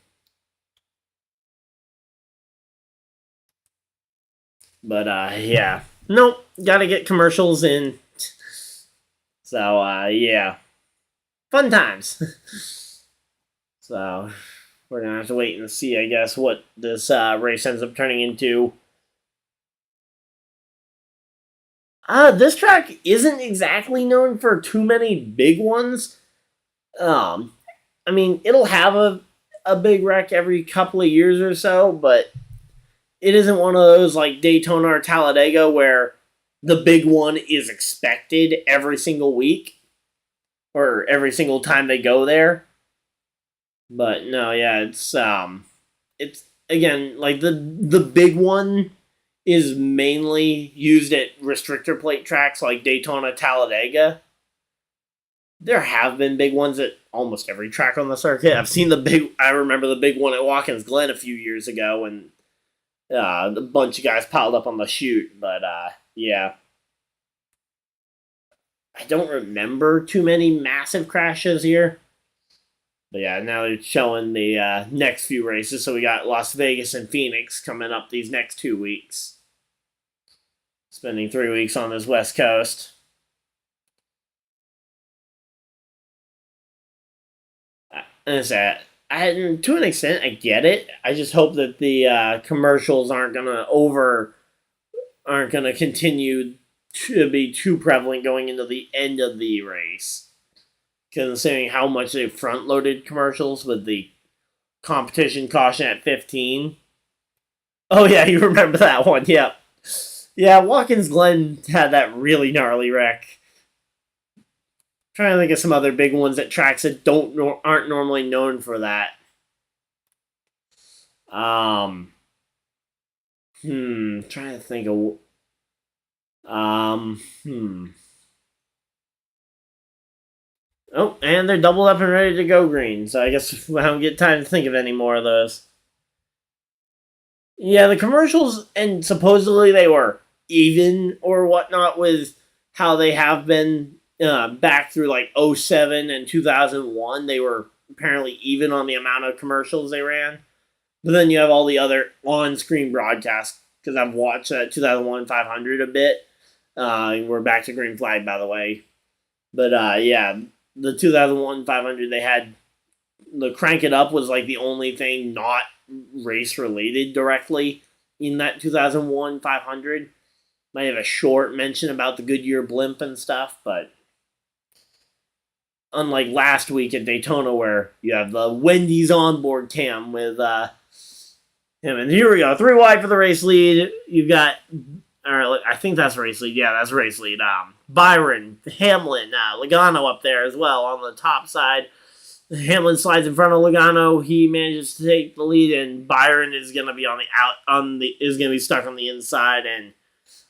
Speaker 1: But yeah. Nope. Gotta get commercials in. So yeah. Fun times. So we're gonna have to wait and see, I guess, what this race ends up turning into. This track isn't exactly known for too many big ones. I mean, it'll have a big wreck every couple of years or so, but it isn't one of those like Daytona or Talladega where the big one is expected every single week or every single time they go there. But no, yeah, it's again like the big one is mainly used at restrictor plate tracks like Daytona, Talladega. There have been big ones at almost every track on the circuit. I remember the big one at Watkins Glen a few years ago, and a bunch of guys piled up on the chute. But yeah, I don't remember too many massive crashes here. But yeah, now they're showing the next few races. So we got Las Vegas and Phoenix coming up these next 2 weeks. Spending 3 weeks on this West Coast. And to an extent, I get it. I just hope that the commercials aren't gonna continue to be too prevalent going into the end of the race. Considering how much they front loaded commercials with the competition caution at 15. Oh yeah, you remember that one? Yep. Yeah, Watkins Glen had that really gnarly wreck. Trying to think of some other big ones at tracks that aren't normally known for that. Trying to think of. Oh, and they're doubled up and ready to go green. So I guess I don't get time to think of any more of those. Yeah, the commercials, and supposedly they were even or whatnot with how they have been back through like 07 and 2001. They were apparently even on the amount of commercials they ran. But then you have all the other on-screen broadcasts, because I've watched 2001 500 a bit. We're back to green flag, by the way. But yeah, the 2001 500, they had the Crank It Up was like the only thing not race related directly in that 2001 500. Might have a short mention about the Goodyear blimp and stuff, but unlike last week at Daytona where you have the Wendy's onboard cam with him. And here we go, 3 wide for the race lead. You've got, I think that's race lead. Yeah, that's race lead. Byron, Hamlin, Logano up there as well on the top side. Hamlin slides in front of Logano. He manages to take the lead, and Byron is going to be is going to be stuck on the inside, and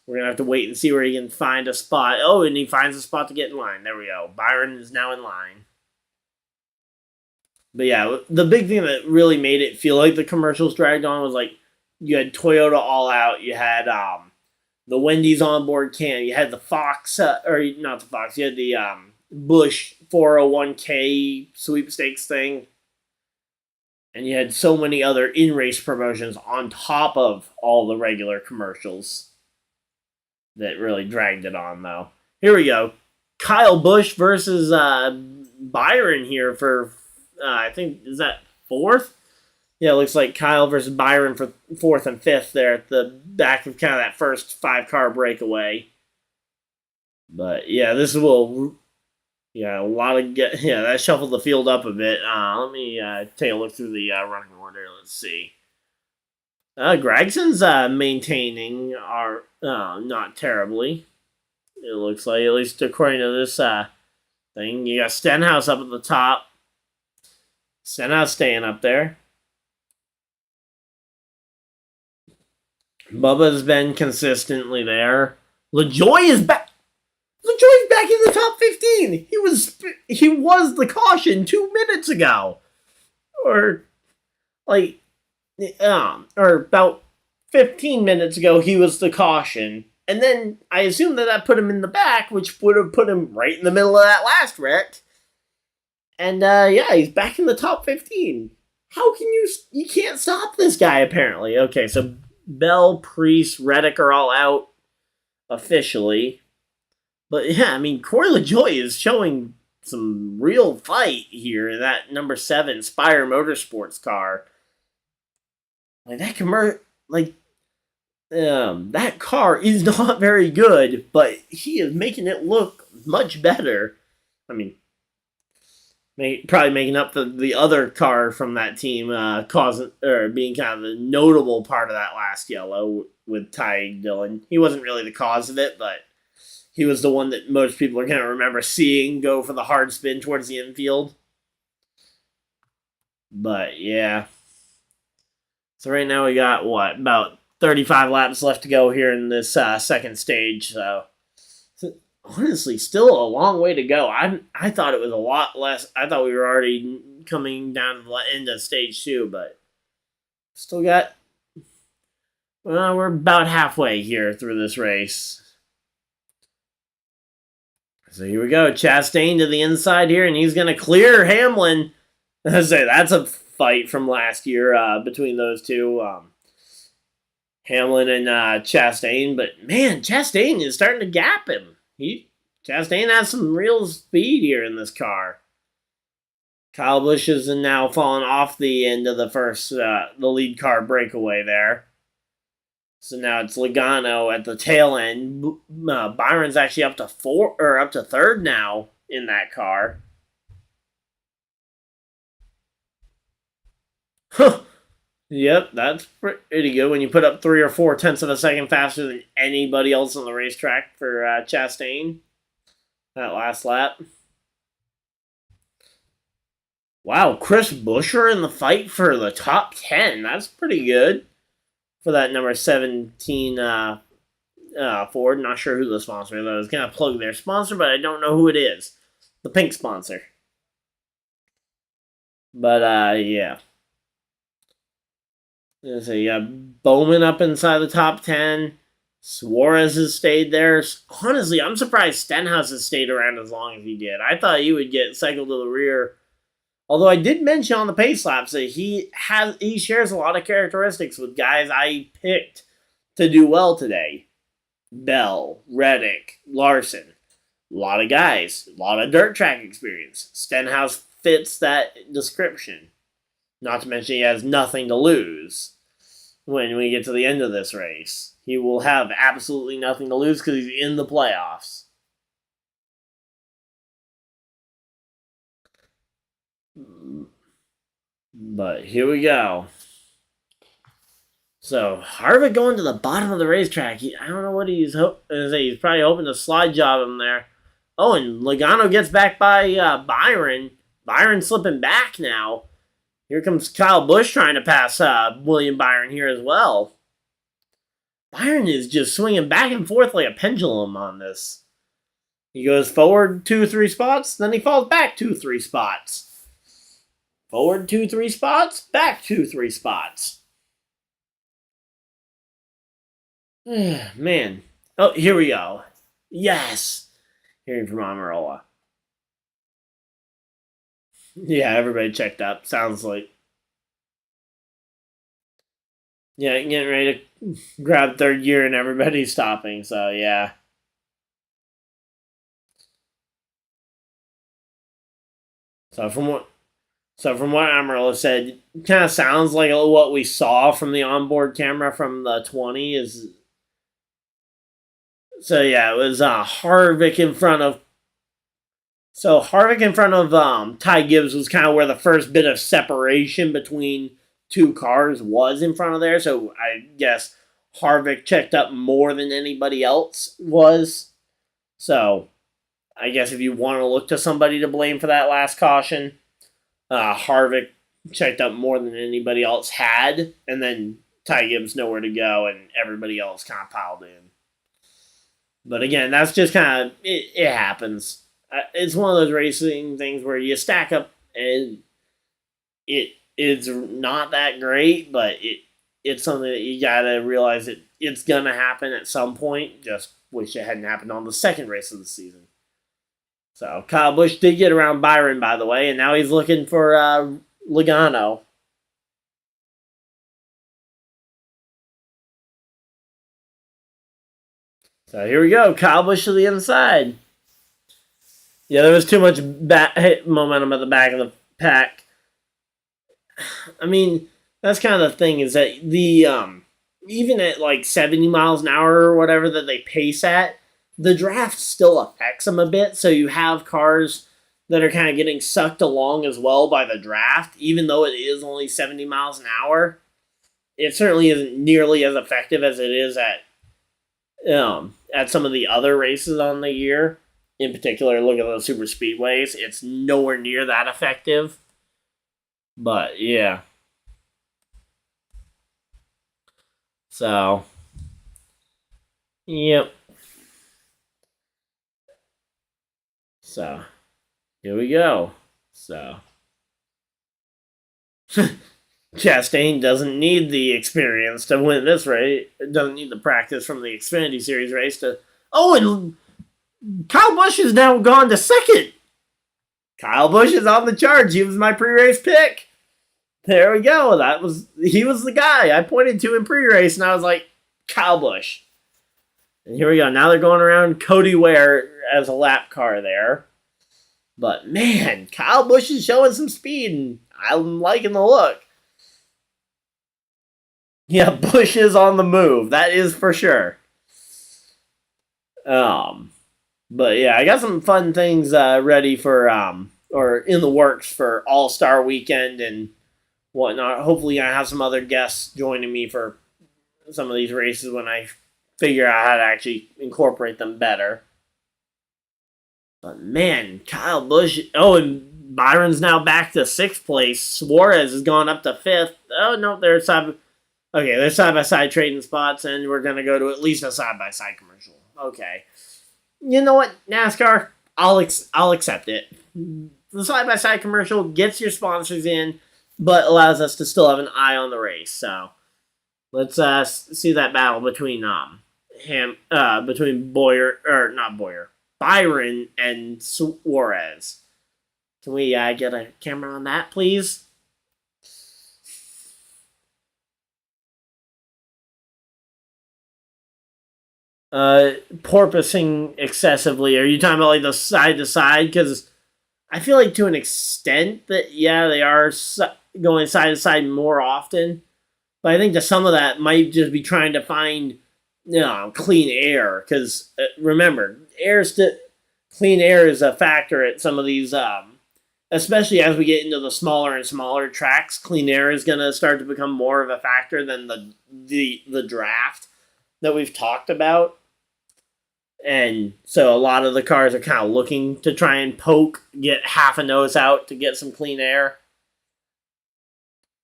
Speaker 1: we're going to have to wait and see where he can find a spot. Oh, and he finds a spot to get in line. There we go. Byron is now in line. But yeah, the big thing that really made it feel like the commercials dragged on was like you had Toyota All Out, you had the Wendy's onboard cam, you had the Fox, or not the Fox, you had the Bush 401k sweepstakes thing, and you had so many other in-race promotions on top of all the regular commercials that really dragged it on, though. Here we go. Kyle Busch versus Byron here for, I think, is that 4th? Yeah, it looks like Kyle versus Byron for fourth and fifth there at the back of kind of that first 5-car breakaway. But yeah, this will. Yeah, a lot of that shuffled the field up a bit. Let me take a look through the running order. Let's see. Gregson's maintaining our not terribly. It looks like, at least according to this thing. You got Stenhouse up at the top. Stenhouse staying up there. Bubba's been consistently there. LaJoy is back. LaJoy's back in the top 15. He was the caution 2 minutes ago, or like, or about 15 minutes ago he was the caution, and then I assume that put him in the back, which would have put him right in the middle of that last wreck. And yeah, he's back in the top 15. How can you can't stop this guy apparently? Okay, so Bell, Priest, Reddick are all out officially. But yeah, I mean, Corey LaJoy is showing some real fight here in that number 7 Spire Motorsports car. Like that car is not very good, but he is making it look much better. I mean, probably making up for the other car from that team causing or being kind of the notable part of that last yellow with Ty Dillon. He wasn't really the cause of it, but he was the one that most people are going to remember seeing go for the hard spin towards the infield. But yeah. So right now we got about 35 laps left to go here in this second stage. So honestly, still a long way to go. I thought it was a lot less. I thought we were already coming down to the end of stage 2, but still got. Well, we're about halfway here through this race. So here we go. Chastain to the inside here, and he's going to clear Hamlin. I say that's a fight from last year between those two. Hamlin and Chastain. But man, Chastain is starting to gap him. Chastain has some real speed here in this car. Kyle Busch is now fallen off the end of the first, the lead car breakaway there. So now it's Logano at the tail end. Byron's actually up to third now in that car. Huh. Yep, that's pretty good when you put up 3 or 4 tenths of a second faster than anybody else on the racetrack for Chastain. That last lap. Wow, Chris Buescher in the fight for the top 10. That's pretty good for that number 17 Ford. Not sure who the sponsor is. I was going to plug their sponsor, but I don't know who it is. The pink sponsor. But, yeah. So you got Bowman up inside the top 10. Suarez has stayed there. Honestly, I'm surprised Stenhouse has stayed around as long as he did. I thought he would get cycled to the rear. Although I did mention on the pace laps that he shares a lot of characteristics with guys I picked to do well today. Bell, Reddick, Larson. A lot of guys. A lot of dirt track experience. Stenhouse fits that description. Not to mention he has nothing to lose when we get to the end of this race. He will have absolutely nothing to lose because he's in the playoffs. But here we go. So, Harvick going to the bottom of the racetrack. I don't know what he's hoping. He's probably hoping to slide job him there. Oh, and Logano gets back by Byron. Byron slipping back now. Here comes Kyle Busch trying to pass William Byron here as well. Byron is just swinging back and forth like a pendulum on this. He goes forward 2-3 spots, then he falls back 2-3 spots. Forward 2-3 spots, back 2-3 spots. Man. Oh, here we go. Yes. Hearing from Amarola. Yeah, everybody checked up. Sounds like. Yeah, getting ready to grab third gear and everybody's stopping, so yeah. So from So from what Amarillo said, kind of sounds like what we saw from the onboard camera from the 20 is. So yeah, it was Harvick in front of. So Harvick in front of Ty Gibbs was kind of where the first bit of separation between two cars was in front of there. So I guess Harvick checked up more than anybody else was. So I guess if you want to look to somebody to blame for that last caution, Harvick checked up more than anybody else had, and then Ty Gibbs nowhere to go, and everybody else kind of piled in. But again, that's just kind of it happens. It's one of those racing things where you stack up, and it's not that great, but it's something that you gotta realize that it's gonna happen at some point. Just wish it hadn't happened on the second race of the season. So Kyle Busch did get around Byron, by the way, and now he's looking for Logano. So here we go, Kyle Busch to the inside. Yeah, there was too much momentum at the back of the pack. I mean, that's kind of the thing is that the even at like 70 miles an hour or whatever that they pace at, the draft still affects them a bit. So you have cars that are kind of getting sucked along as well by the draft, even though it is only 70 miles an hour. It certainly isn't nearly as effective as it is at some of the other races on the year. In particular, look at those super speedways. It's nowhere near that effective. But yeah. So, yep. So, here we go. So, Chastain doesn't need the experience to win this race. It doesn't need the practice from the Xfinity Series race to. Oh, and Kyle Busch has now gone to second. Kyle Busch is on the charge. He was my pre-race pick. There we go. He was the guy I pointed to in pre-race, and I was like, Kyle Busch. And here we go. Now they're going around Cody Ware as a lap car there. But man, Kyle Busch is showing some speed, and I'm liking the look. Yeah, Busch is on the move. That is for sure. But yeah, I got some fun things ready for or in the works for All Star Weekend and whatnot. Hopefully, I have some other guests joining me for some of these races when I figure out how to actually incorporate them better. But man, Kyle Busch. Oh, and Byron's now back to sixth place. Suarez has gone up to fifth. Oh no, they're side. Okay, they're side by side trading spots, and we're gonna go to at least a side by side commercial. Okay, you know what, NASCAR, I'll accept it. The side by side commercial gets your sponsors in, but allows us to still have an eye on the race. So let's see that battle between between Byron and Suarez. Can we get a camera on that, please? Porpoising excessively. Are you talking about like the side to side? Because I feel like to an extent that yeah, they are going side to side more often. But I think that some of that might just be trying to find clean air. Because remember, clean air is a factor at some of these. Especially as we get into the smaller and smaller tracks, clean air is going to start to become more of a factor than the draft that we've talked about. And so a lot of the cars are kind of looking to try and get half a nose out to get some clean air.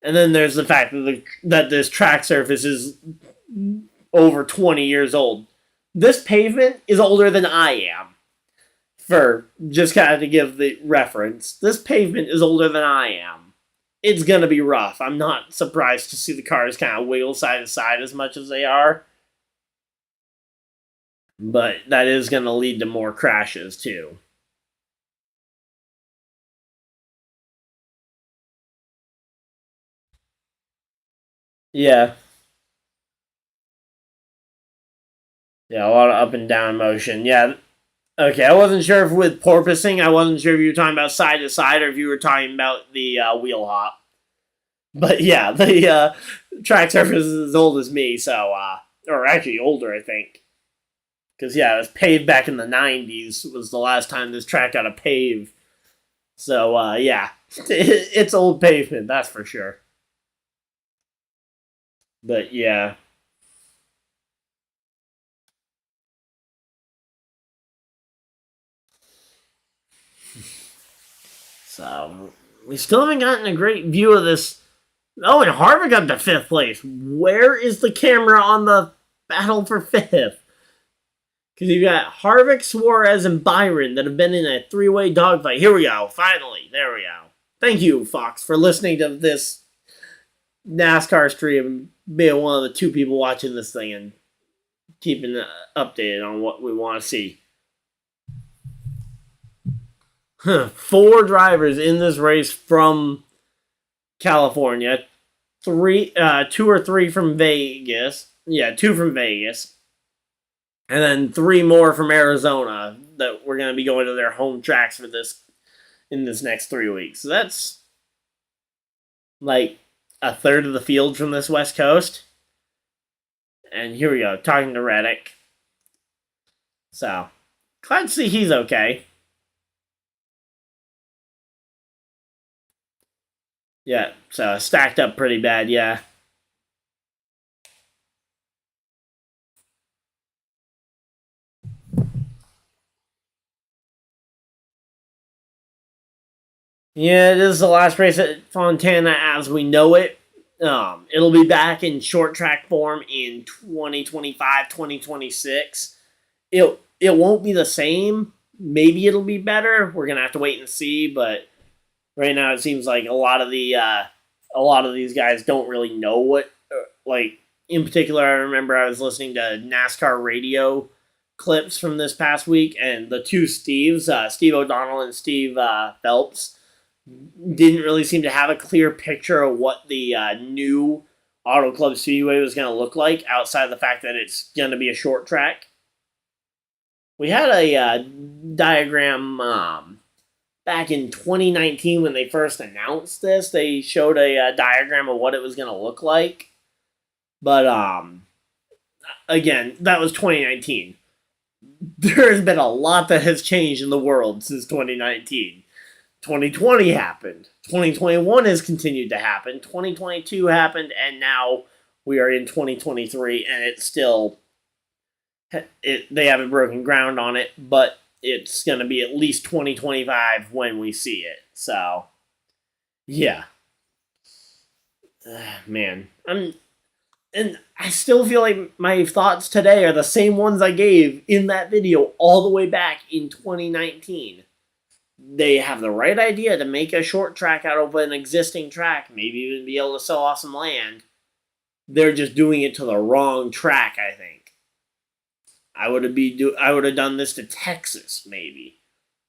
Speaker 1: And then there's the fact that this track surface is over 20 years old. This pavement is older than I am. For just kind of to give the reference, this pavement is older than I am. It's going to be rough. I'm not surprised to see the cars kind of wiggle side to side as much as they are. But that is going to lead to more crashes, too. Yeah. Yeah, a lot of up and down motion. Yeah. Okay, I wasn't sure if with porpoising, I wasn't sure if you were talking about side to side or if you were talking about the wheel hop. But yeah, the track surface is as old as me, so or actually older, I think. Because yeah, it was paved back in the '90s. Was the last time this track got a pave. So yeah, it's old pavement, that's for sure. But yeah, so we still haven't gotten a great view of this. Oh, and Harvick up to fifth place. Where is the camera on the battle for fifth? Because you got Harvick, Suarez, and Byron that have been in a three-way dogfight. Here we go. Finally, there we go. Thank you, Fox, for listening to this NASCAR stream, being one of the two people watching this thing and keeping updated on what we want to see. Four drivers in this race from California. Two or three from Vegas. Yeah, two from Vegas. And then three more from Arizona that we're going to be going to their home tracks for this in this next 3 weeks. So that's like a third of the field from this West Coast. And here we go, talking to Reddick. So, glad to see he's okay. Yeah, so stacked up pretty bad, yeah. Yeah, this is the last race at Fontana as we know it. It'll be back in short track form in 2025, 2026. It won't be the same. Maybe it'll be better. We're gonna have to wait and see. But right now, it seems like a lot of these guys don't really know what. Like in particular, I remember I was listening to NASCAR radio clips from this past week, and the two Steves, Steve O'Donnell and Steve Phelps, didn't really seem to have a clear picture of what the new Auto Club Speedway was going to look like outside of the fact that it's going to be a short track. We had a diagram back in 2019 when they first announced this. They showed a diagram of what it was going to look like. But again, that was 2019. There has been a lot that has changed in the world since 2019. 2020 happened. 2021 has continued to happen. 2022 happened, and now we are in 2023, and it's still they haven't broken ground on it, but it's going to be at least 2025 when we see it. So, yeah, man, and I still feel like my thoughts today are the same ones I gave in that video all the way back in 2019. They have the right idea to make a short track out of an existing track, maybe even be able to sell off some land. They're just doing it to the wrong track, I think. I would have done this to Texas, maybe,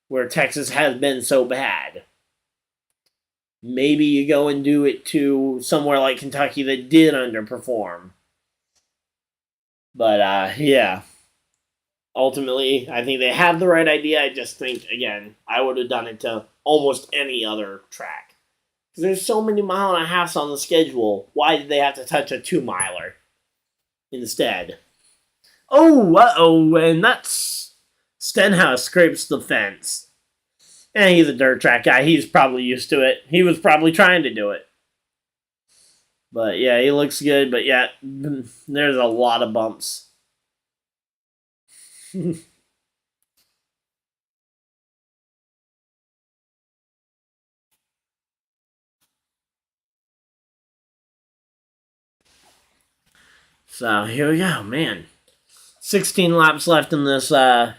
Speaker 1: where Texas has been so bad. Maybe you go and do it to somewhere like Kentucky that did underperform. But yeah. Ultimately, I think they have the right idea. I just think, again, I would have done it to almost any other track. Because there's so many mile and a halfs on the schedule. Why did they have to touch a 2-miler instead? Oh, and that's Stenhouse scrapes the fence. And he's a dirt track guy. He's probably used to it. He was probably trying to do it. But yeah, he looks good. But yeah, there's a lot of bumps. So here we go, man. 16 laps left in this. I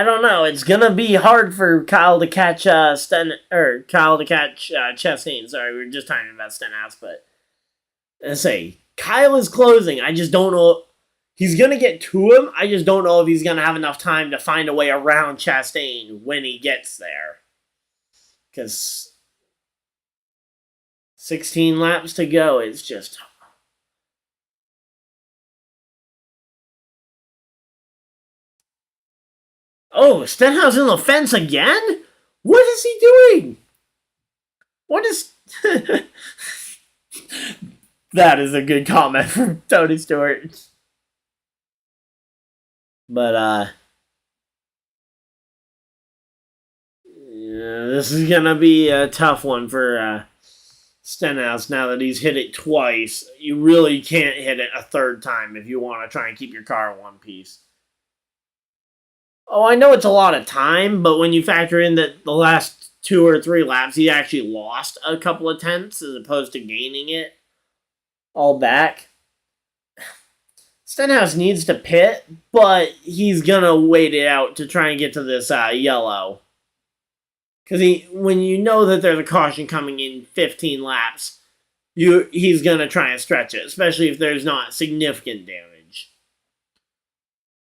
Speaker 1: don't know. It's gonna be hard for Kyle to catch Chastain. Sorry, we were just talking about Stenhouse, but let's say Kyle is closing. I just don't know. He's gonna get to him. I just don't know if he's gonna have enough time to find a way around Chastain when he gets there. Because 16 laps to go is just Oh, Stenhouse in the fence again? What is he doing? What is... That is a good comment from Tony Stewart. But, yeah, this is going to be a tough one for Stenhouse now that he's hit it twice. You really can't hit it a third time if you want to try and keep your car in one piece. Oh, I know it's a lot of time, but when you factor in that the last 2 or 3 laps he actually lost a couple of tenths as opposed to gaining it all back. Stenhouse needs to pit, but he's gonna wait it out to try and get to this yellow. Because when you know that there's a caution coming in 15 laps, he's gonna try and stretch it, especially if there's not significant damage.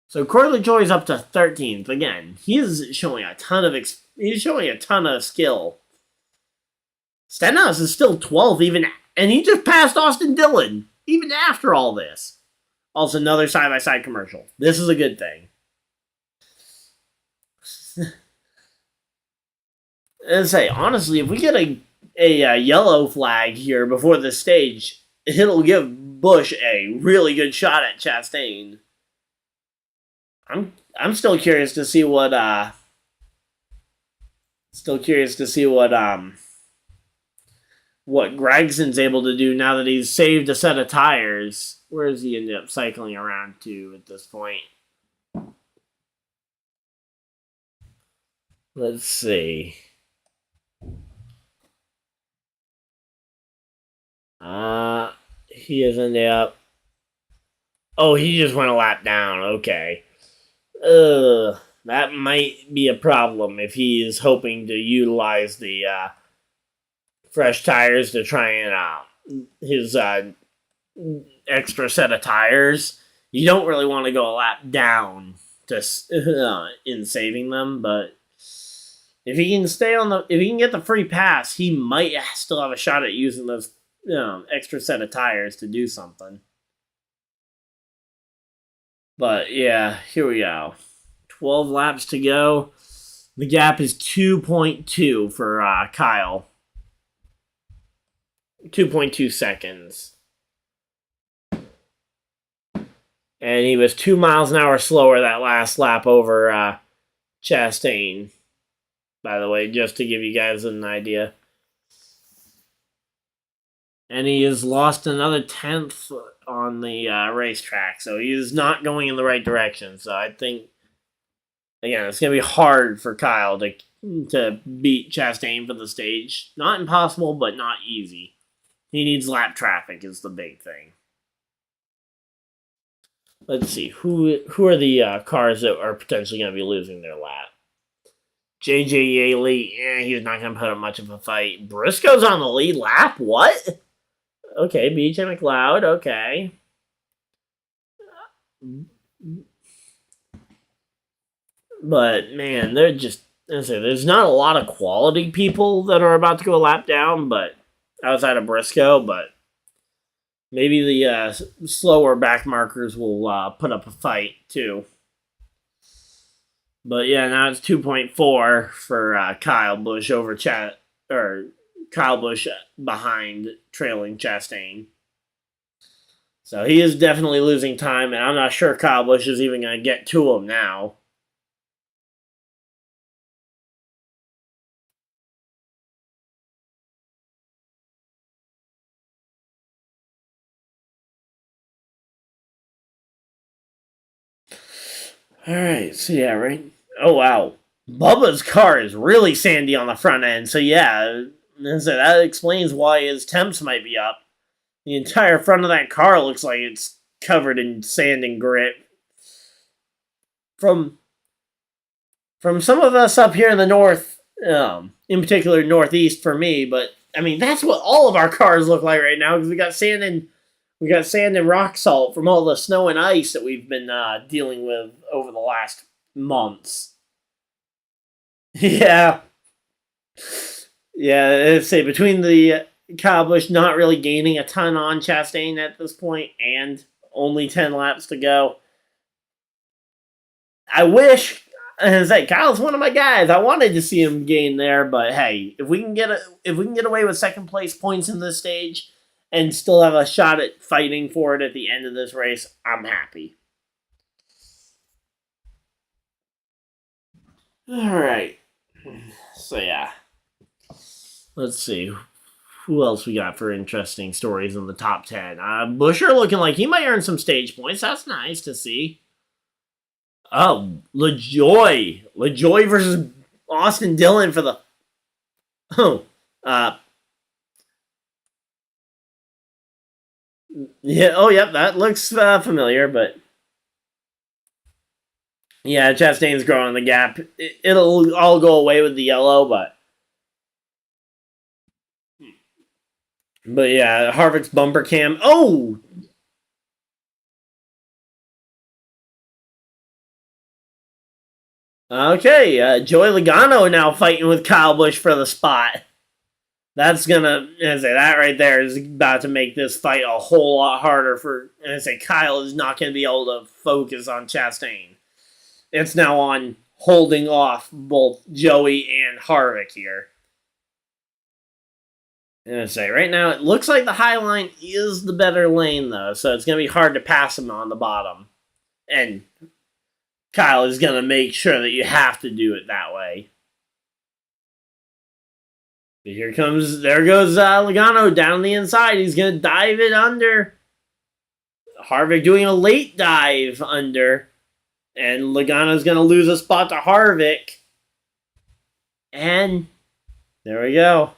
Speaker 1: So Corley Joy's up to 13th again. He's showing a ton of skill. Stenhouse is still 12th and he just passed Austin Dillon even after all this. Also, another side-by-side commercial. This is a good thing. And say, honestly, if we get a yellow flag here before the stage, it'll give Busch a really good shot at Chastain. I'm still curious to see what Gregson's able to do now that he's saved a set of tires. Where does he end up cycling around to at this point? Let's see. He is ended up. Oh, he just went a lap down. Okay. That might be a problem if he is hoping to utilize the fresh tires to try and his extra set of tires. You don't really want to go a lap down to in saving them, but if he can get the free pass, he might still have a shot at using those extra set of tires to do something. But yeah, here we go. 12 laps to go. The gap is 2.2 for Kyle. 2.2 seconds. And he was 2 miles an hour slower that last lap over Chastain. By the way, just to give you guys an idea. And he has lost another 10th on the racetrack. So he is not going in the right direction. So I think, again, it's going to be hard for Kyle to beat Chastain for the stage. Not impossible, but not easy. He needs lap traffic is the big thing. Let's see. Who are the cars that are potentially going to be losing their lap? J.J. Yaley, he's not going to put up much of a fight. Briscoe's on the lead lap? What? Okay, B.J. McLeod, okay. But, man, there's not a lot of quality people that are about to go a lap down, but outside of Briscoe, but maybe the slower back markers will put up a fight, too. But, yeah, now it's 2.4 for Kyle Busch Kyle Busch behind trailing Chastain. So he is definitely losing time, and I'm not sure Kyle Busch is even going to get to him now. Alright, so yeah, right? Oh, wow. Bubba's car is really sandy on the front end, so yeah, so that explains why his temps might be up. The entire front of that car looks like it's covered in sand and grit. From some of us up here in the north, in particular northeast for me, but I mean that's what all of our cars look like right now because we got sand and rock salt from all the snow and ice that we've been dealing with over the last months. Yeah. Yeah, I'd say between the Kyle Busch not really gaining a ton on Chastain at this point and only 10 laps to go, I wish And say Kyle's one of my guys. I wanted to see him gain there, but hey, if we can get away with second place points in this stage and still have a shot at fighting for it at the end of this race, I'm happy. All right. So yeah, let's see who else we got for interesting stories in the top 10. Busher looking like he might earn some stage points. That's nice to see. Oh, LaJoy versus Austin Dillon for the. Oh, yeah. Oh, yep. That looks familiar, but yeah, Chastain's growing the gap. It'll all go away with the yellow, but yeah, Harvick's bumper cam. Oh. Okay, Joey Logano now fighting with Kyle Busch for the spot. That's gonna, I say that right there is about to make this fight a whole lot harder for. And I say Kyle is not going to be able to focus on Chastain. It's now on holding off both Joey and Harvick here. And I say right now it looks like the high line is the better lane though, so it's going to be hard to pass him on the bottom. And Kyle is going to make sure that you have to do it that way. There goes Logano down the inside. He's going to dive it under. Harvick doing a late dive under. And Logano's going to lose a spot to Harvick. And there we go.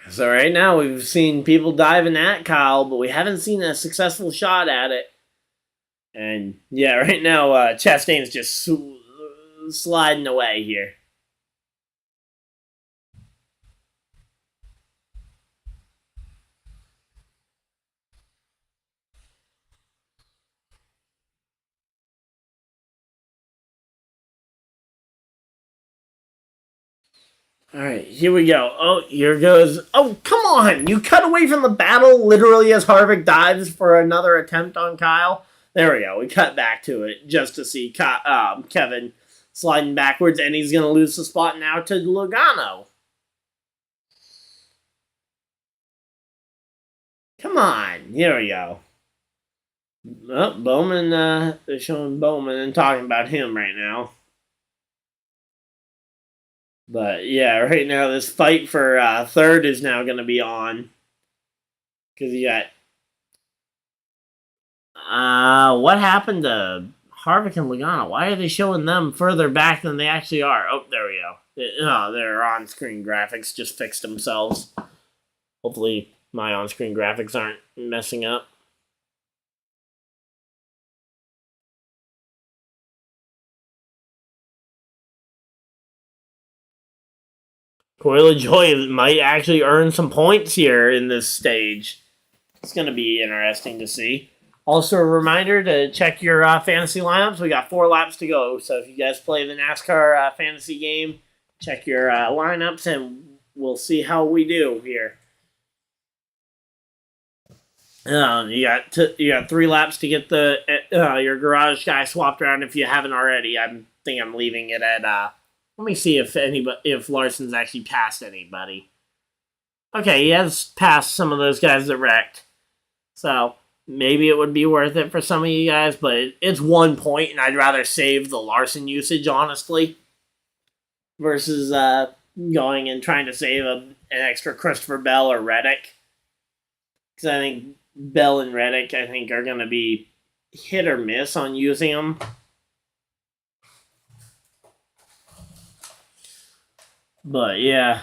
Speaker 1: So right now we've seen people diving at Kyle, but we haven't seen a successful shot at it. And yeah, right now Chastain's just sliding away here. All right, here we go. Oh, here goes. Oh, come on! You cut away from the battle literally as Harvick dives for another attempt on Kyle. There we go. We cut back to it just to see Kevin sliding backwards, and he's going to lose the spot now to Logano. Come on. Here we go. Oh, Bowman, they're showing Bowman and talking about him right now. But yeah, right now this fight for third is now going to be on. Because you got... what happened to Harvick and Logano? Why are they showing them further back than they actually are? Oh, there we go. Their on-screen graphics just fixed themselves. Hopefully my on-screen graphics aren't messing up. Corey LaJoy might actually earn some points here in this stage. It's going to be interesting to see. Also, a reminder to check your fantasy lineups. We got 4 laps to go, so if you guys play the NASCAR fantasy game, check your lineups, and we'll see how we do here. You got 3 laps to get your garage guy swapped around if you haven't already. I think I'm leaving it at. Let me see if Larson's actually passed anybody. Okay, he has passed some of those guys that wrecked. So maybe it would be worth it for some of you guys, but it's 1 point, and I'd rather save the Larson usage, honestly, versus going and trying to save an extra Christopher Bell or Reddick. Because I think Bell and Reddick, are going to be hit or miss on using them. But yeah.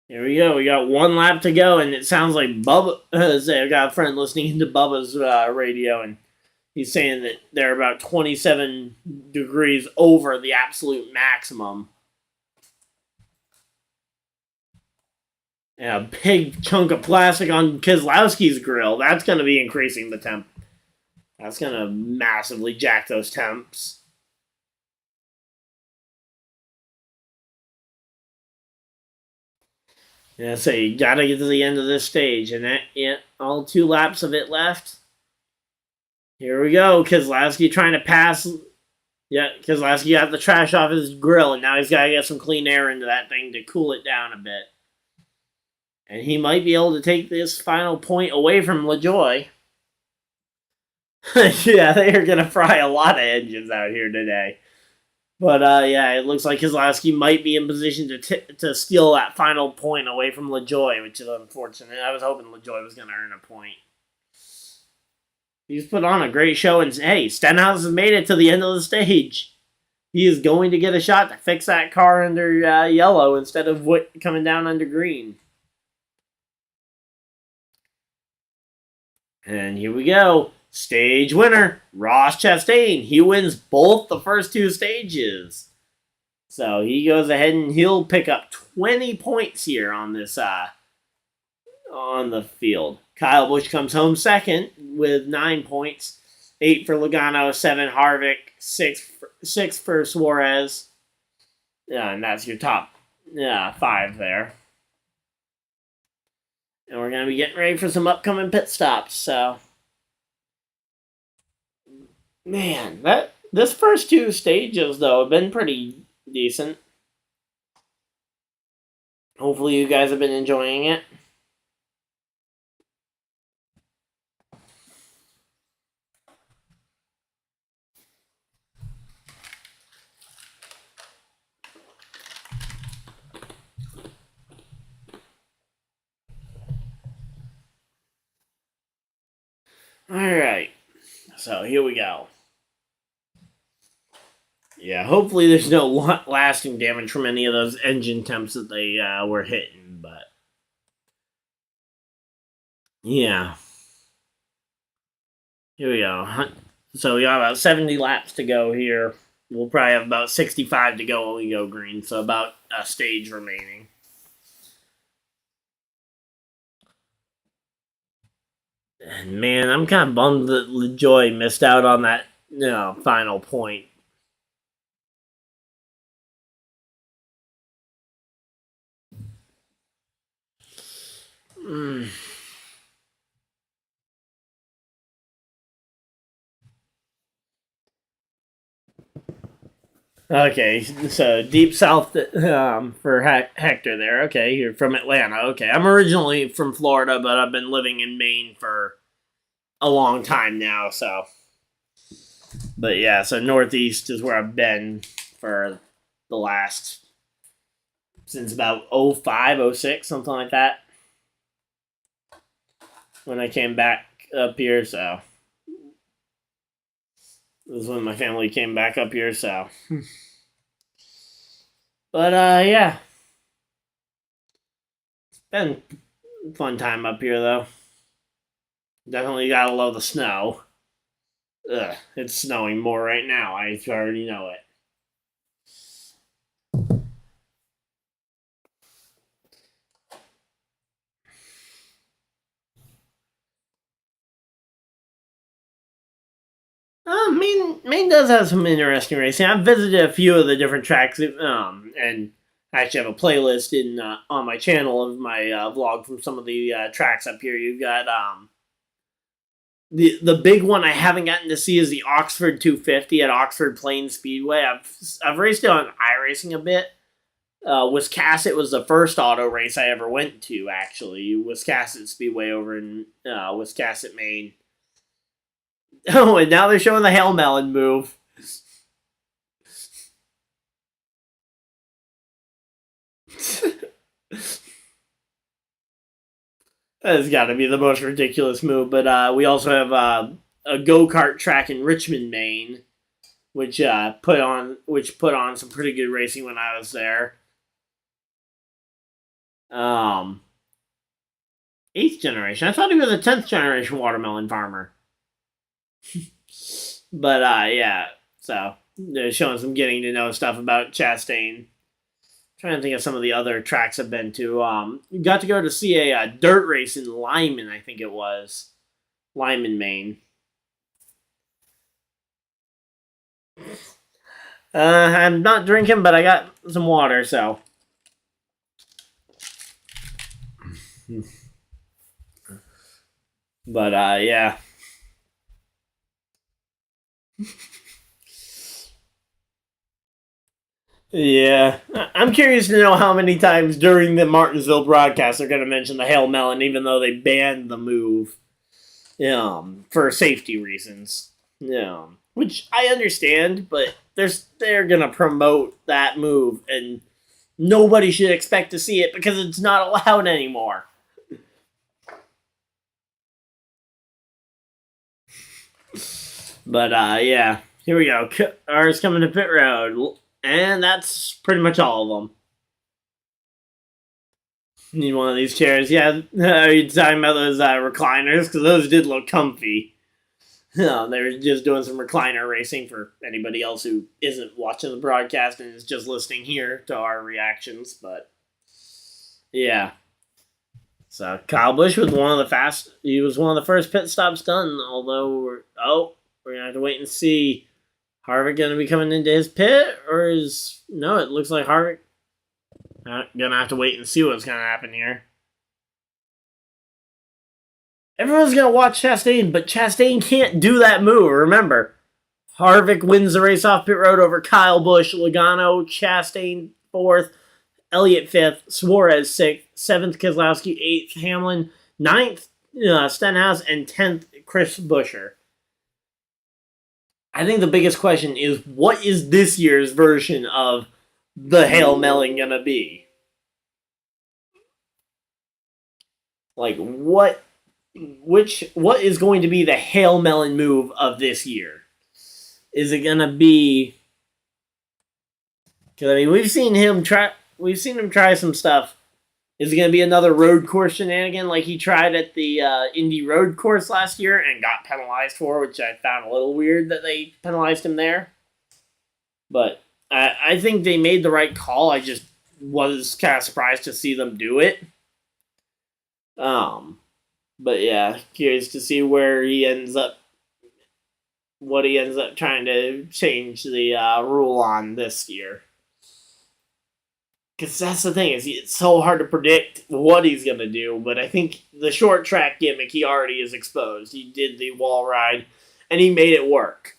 Speaker 1: Here we go. We got 1 lap to go, and it sounds like Bubba. I've got a friend listening to Bubba's radio, and he's saying that they're about 27 degrees over the absolute maximum. And a big chunk of plastic on Keselowski's grill. That's going to be increasing the temp. That's going to massively jack those temps. Yeah, so you gotta get to the end of this stage, and that, yeah, all 2 laps of it left. Here we go, Keselowski trying to pass. Yeah, Keselowski got the trash off his grill, and now he's gotta get some clean air into that thing to cool it down a bit. And he might be able to take this final point away from LaJoy. Yeah, they are gonna fry a lot of engines out here today. But yeah, it looks like Keselowski might be in position to steal that final point away from LaJoy, which is unfortunate. I was hoping LaJoy was going to earn a point. He's put on a great show, and hey, Stenhouse has made it to the end of the stage. He is going to get a shot to fix that car under yellow instead of coming down under green. And here we go. Stage winner, Ross Chastain. He wins both the first 2 stages. So he goes ahead and he'll pick up 20 points here on this on the field. Kyle Busch comes home second with 9 points. 8 for Logano, 7 Harvick, 6 for Suarez. Yeah, and that's your top 5 there. And we're going to be getting ready for some upcoming pit stops, so... Man, this first 2 stages, though, have been pretty decent. Hopefully you guys have been enjoying it. Alright, so here we go. Yeah, hopefully there's no lasting damage from any of those engine temps that they were hitting, but... Yeah. Here we go. So we got about 70 laps to go here. We'll probably have about 65 to go when we go green, so about a stage remaining. And man, I'm kind of bummed that LaJoy missed out on that final point. Okay, so Deep South for Hector there. Okay, you're from Atlanta. Okay, I'm originally from Florida, but I've been living in Maine for a long time now, so. But yeah, so Northeast is where I've been for the last, since about 05, 06, something like that. When I came back up here, so. This was when my family came back up here, so. But yeah. It's been a fun time up here, though. Definitely gotta love the snow. Ugh, it's snowing more right now. I already know it. Maine does have some interesting racing. I've visited a few of the different tracks, and I actually have a playlist on my channel of my vlog from some of the tracks up here. You've got the big one I haven't gotten to see is the Oxford 250 at Oxford Plains Speedway. I've raced it on iRacing a bit. Wiscasset was the first auto race I ever went to, actually. Wiscasset Speedway over in Wiscasset, Maine. Oh, and now they're showing the Hail Melon move. That's got to be the most ridiculous move. But we also have a go-kart track in Richmond, Maine, which put on some pretty good racing when I was there. 8th generation. I thought he was a 10th generation watermelon farmer. But yeah, so they're showing some getting to know stuff about Chastain. Trying to think of some of the other tracks I've been to. Got to go to see a dirt race in Lyman, I think it was. Lyman, Maine. I'm not drinking, but I got some water, so. But yeah. Yeah, I'm curious to know how many times during the Martinsville broadcast they're going to mention the Hail Melon, even though they banned the move, for safety reasons. Which I understand, but they're going to promote that move, and nobody should expect to see it because it's not allowed anymore. But yeah, here we go. Ours coming to pit road, and that's pretty much all of them. Need one of these chairs. Yeah, are you talking about those recliners? Because those did look comfy. They were just doing some recliner racing for anybody else who isn't watching the broadcast and is just listening here to our reactions. But yeah, so Kyle Busch was one of the He was one of the first pit stops done. Although we're gonna have to wait and see. Harvick gonna be coming into his pit, or is no? It looks like Harvick. Gonna have to wait and see what's gonna happen here. Everyone's gonna watch Chastain, but Chastain can't do that move. Remember, Harvick wins the race off pit road over Kyle Busch, Logano, Chastain 4th, Elliott 5th, Suarez 6th, 7th Keselowski, 8th Hamlin, 9th Stenhouse, and 10th Chris Buescher. I think the biggest question is, what is this year's version of the Hail Melon gonna be? Like, what is going to be the Hail Melon move of this year? Is it gonna be? Because I mean, we've seen him try some stuff. Is it gonna be another road course shenanigan like he tried at the Indy Road Course last year and got penalized for, which I found a little weird that they penalized him there. But I think they made the right call. I just was kind of surprised to see them do it. But yeah, curious to see where he ends up, what he ends up trying to change the rule on this year. Because that's the thing, is it's so hard to predict what he's going to do, but I think the short track gimmick he already is exposed. He did the wall ride, and he made it work.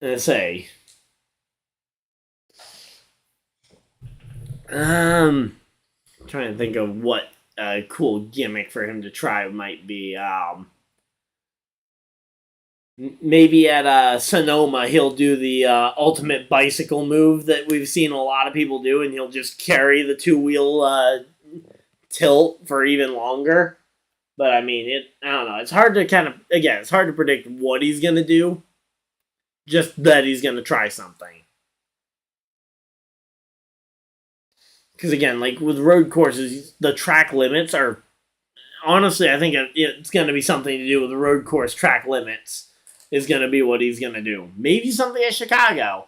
Speaker 1: And say, trying to think of what a cool gimmick for him to try might be. Maybe at Sonoma he'll do the ultimate bicycle move that we've seen a lot of people do, and he'll just carry the two-wheel tilt for even longer. But I mean, I don't know. It's hard to it's hard to predict what he's gonna do. Just that he's gonna try something. Because again, like with road courses, the track limits are, honestly, I think it's going to be something to do with the road course track limits is going to be what he's going to do. Maybe something at Chicago.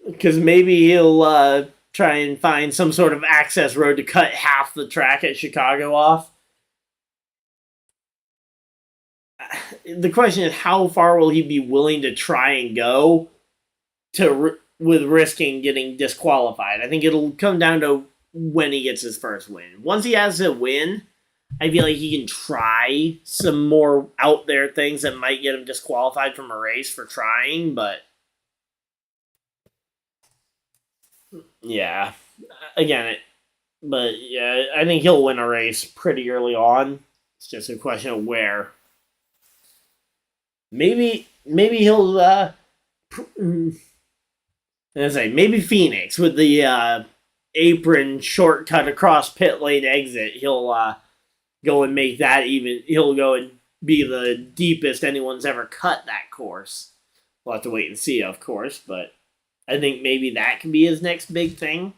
Speaker 1: Because maybe he'll try and find some sort of access road to cut half the track at Chicago off. The question is, how far will he be willing to try and go with risking getting disqualified? I think it'll come down to when he gets his first win. Once he has a win, I feel like he can try some more out there things that might get him disqualified from a race for trying, but yeah. Again, I think he'll win a race pretty early on. It's just a question of where. Maybe he'll maybe Phoenix with the apron shortcut across pit lane exit. He'll go and make that even. He'll go and be the deepest anyone's ever cut that course. We'll have to wait and see, of course, but I think maybe that can be his next big thing.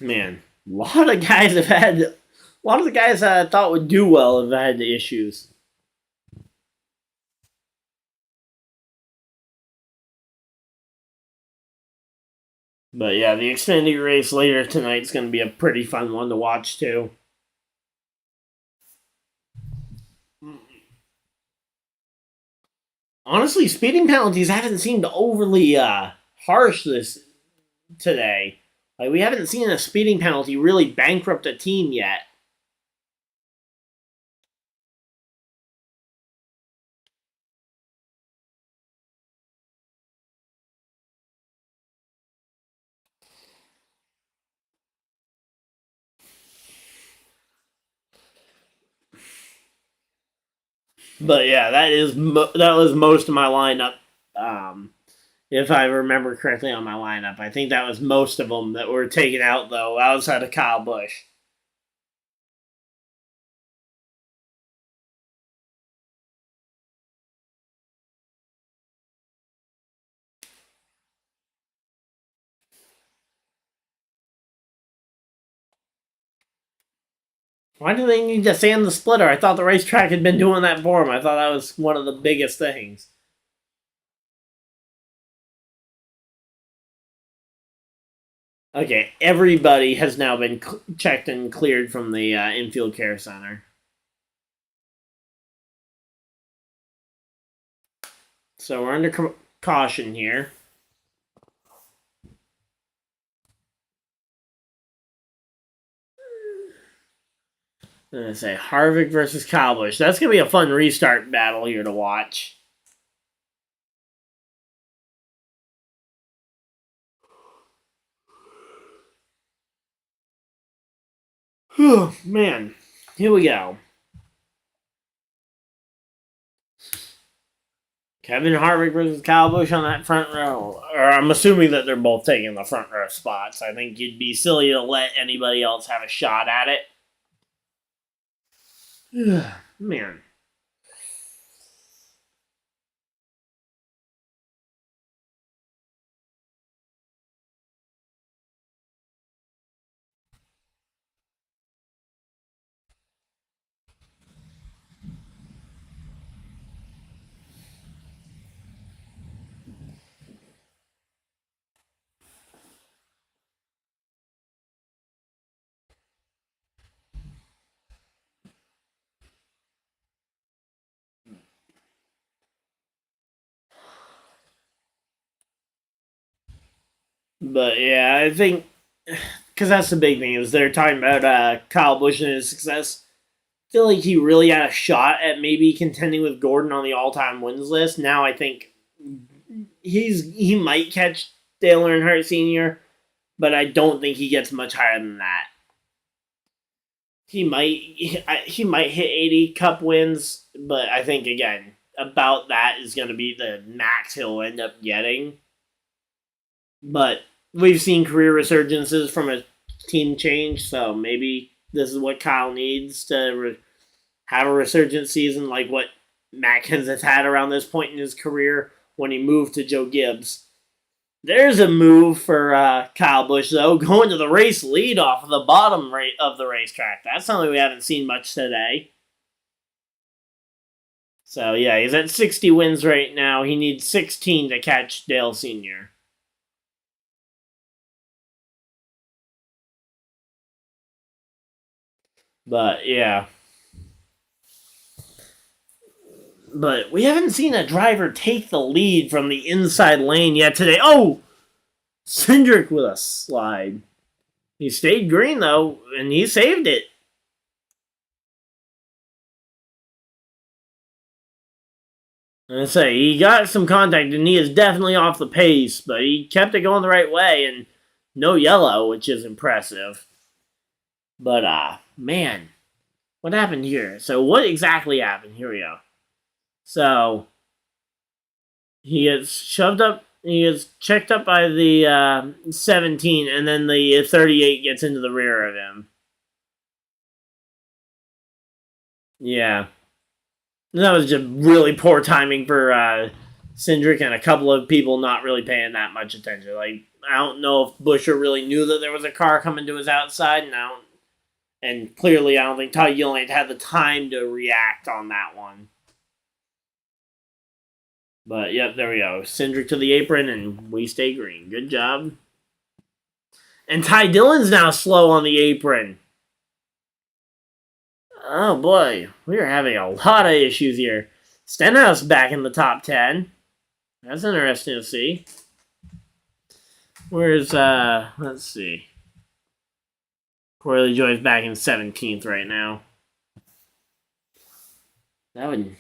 Speaker 1: Man, a lot of guys a lot of the guys I thought would do well have had the issues. But yeah, the Xfinity race later tonight is going to be a pretty fun one to watch too. Honestly, speeding penalties haven't seemed overly harsh this today. Like we haven't seen a speeding penalty really bankrupt a team yet. But yeah, that was most of my lineup. Um, if I remember correctly on my lineup, I think that was most of them that were taken out though, outside of Kyle Busch. Why do they need to sand the splitter? I thought the racetrack had been doing that for them. I thought that was one of the biggest things. Okay, everybody has now been checked and cleared from the infield care center. So we're under caution here. I'm going to say Harvick versus Kyle Busch. That's going to be a fun restart battle here to watch. Man, here we go. Kevin Harvick versus Kyle Busch on that front row. Or I'm assuming that they're both taking the front row spots. I think you'd be silly to let anybody else have a shot at it. Man. But yeah, I think because that's the big thing is they're talking about Kyle Busch and his success. I feel like he really had a shot at maybe contending with Gordon on the all-time wins list. Now I think he might catch Dale Earnhardt Sr., but I don't think he gets much higher than that. He might hit 80 Cup wins, but I think again about that is going to be the max he'll end up getting. But we've seen career resurgences from a team change, so maybe this is what Kyle needs to have a resurgent season like what Matkins has had around this point in his career when he moved to Joe Gibbs. There's a move for Kyle Busch, though, going to the race lead off of the bottom of the racetrack. That's something we haven't seen much today. So, yeah, he's at 60 wins right now. He needs 16 to catch Dale Sr. But, yeah. But we haven't seen a driver take the lead from the inside lane yet today. Oh! Cindric with a slide. He stayed green, though, and he saved it. And I say, he got some contact, and he is definitely off the pace, but he kept it going the right way, and no yellow, which is impressive. But, man, what happened here? So, what exactly happened? Here we go. So, he gets shoved up, he gets checked up by the 17, and then the 38 gets into the rear of him. Yeah. That was just really poor timing for Cindric and a couple of people not really paying that much attention. Like, I don't know if Buescher really knew that there was a car coming to his outside, and clearly I don't think Todd Gilliland had the time to react on that one. But, yep, there we go. Cindric to the apron, and we stay green. Good job. And Ty Dillon's now slow on the apron. Oh boy, we are having a lot of issues here. Stenhouse back in the top 10. That's interesting to see. Where's, let's see. Corley Joy's back in 17th right now. That would...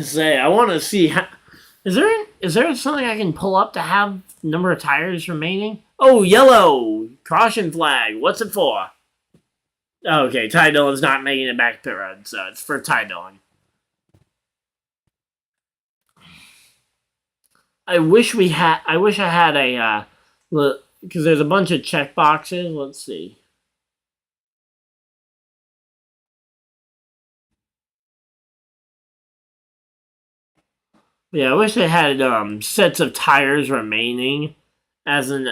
Speaker 1: say, I want to see how... Is there something I can pull up to have number of tires remaining? Oh, yellow! Caution flag. What's it for? Okay, Ty Dillon's not making it back to pit road, so it's for Ty Dillon. I wish I had a because there's a bunch of check boxes. Let's see. Yeah, I wish I had sets of tires remaining as an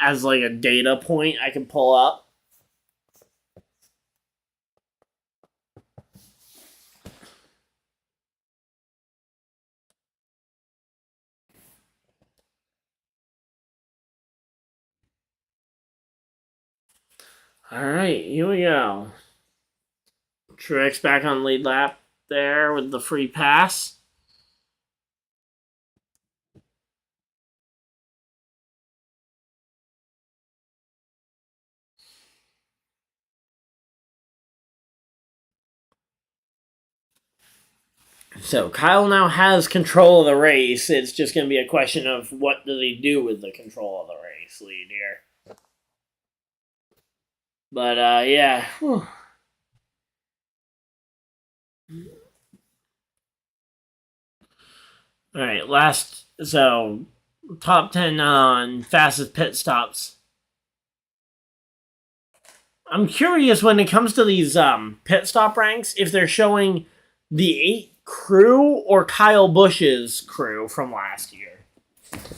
Speaker 1: as like a data point I could pull up. All right, here we go. Truex back on lead lap there with the free pass. So Kyle now has control of the race. It's just going to be a question of what does he do with the control of the race lead here. But yeah. Whew. All right, top 10 on fastest pit stops. I'm curious when it comes to these pit stop ranks if they're showing the 8 crew or Kyle Busch's crew from last year.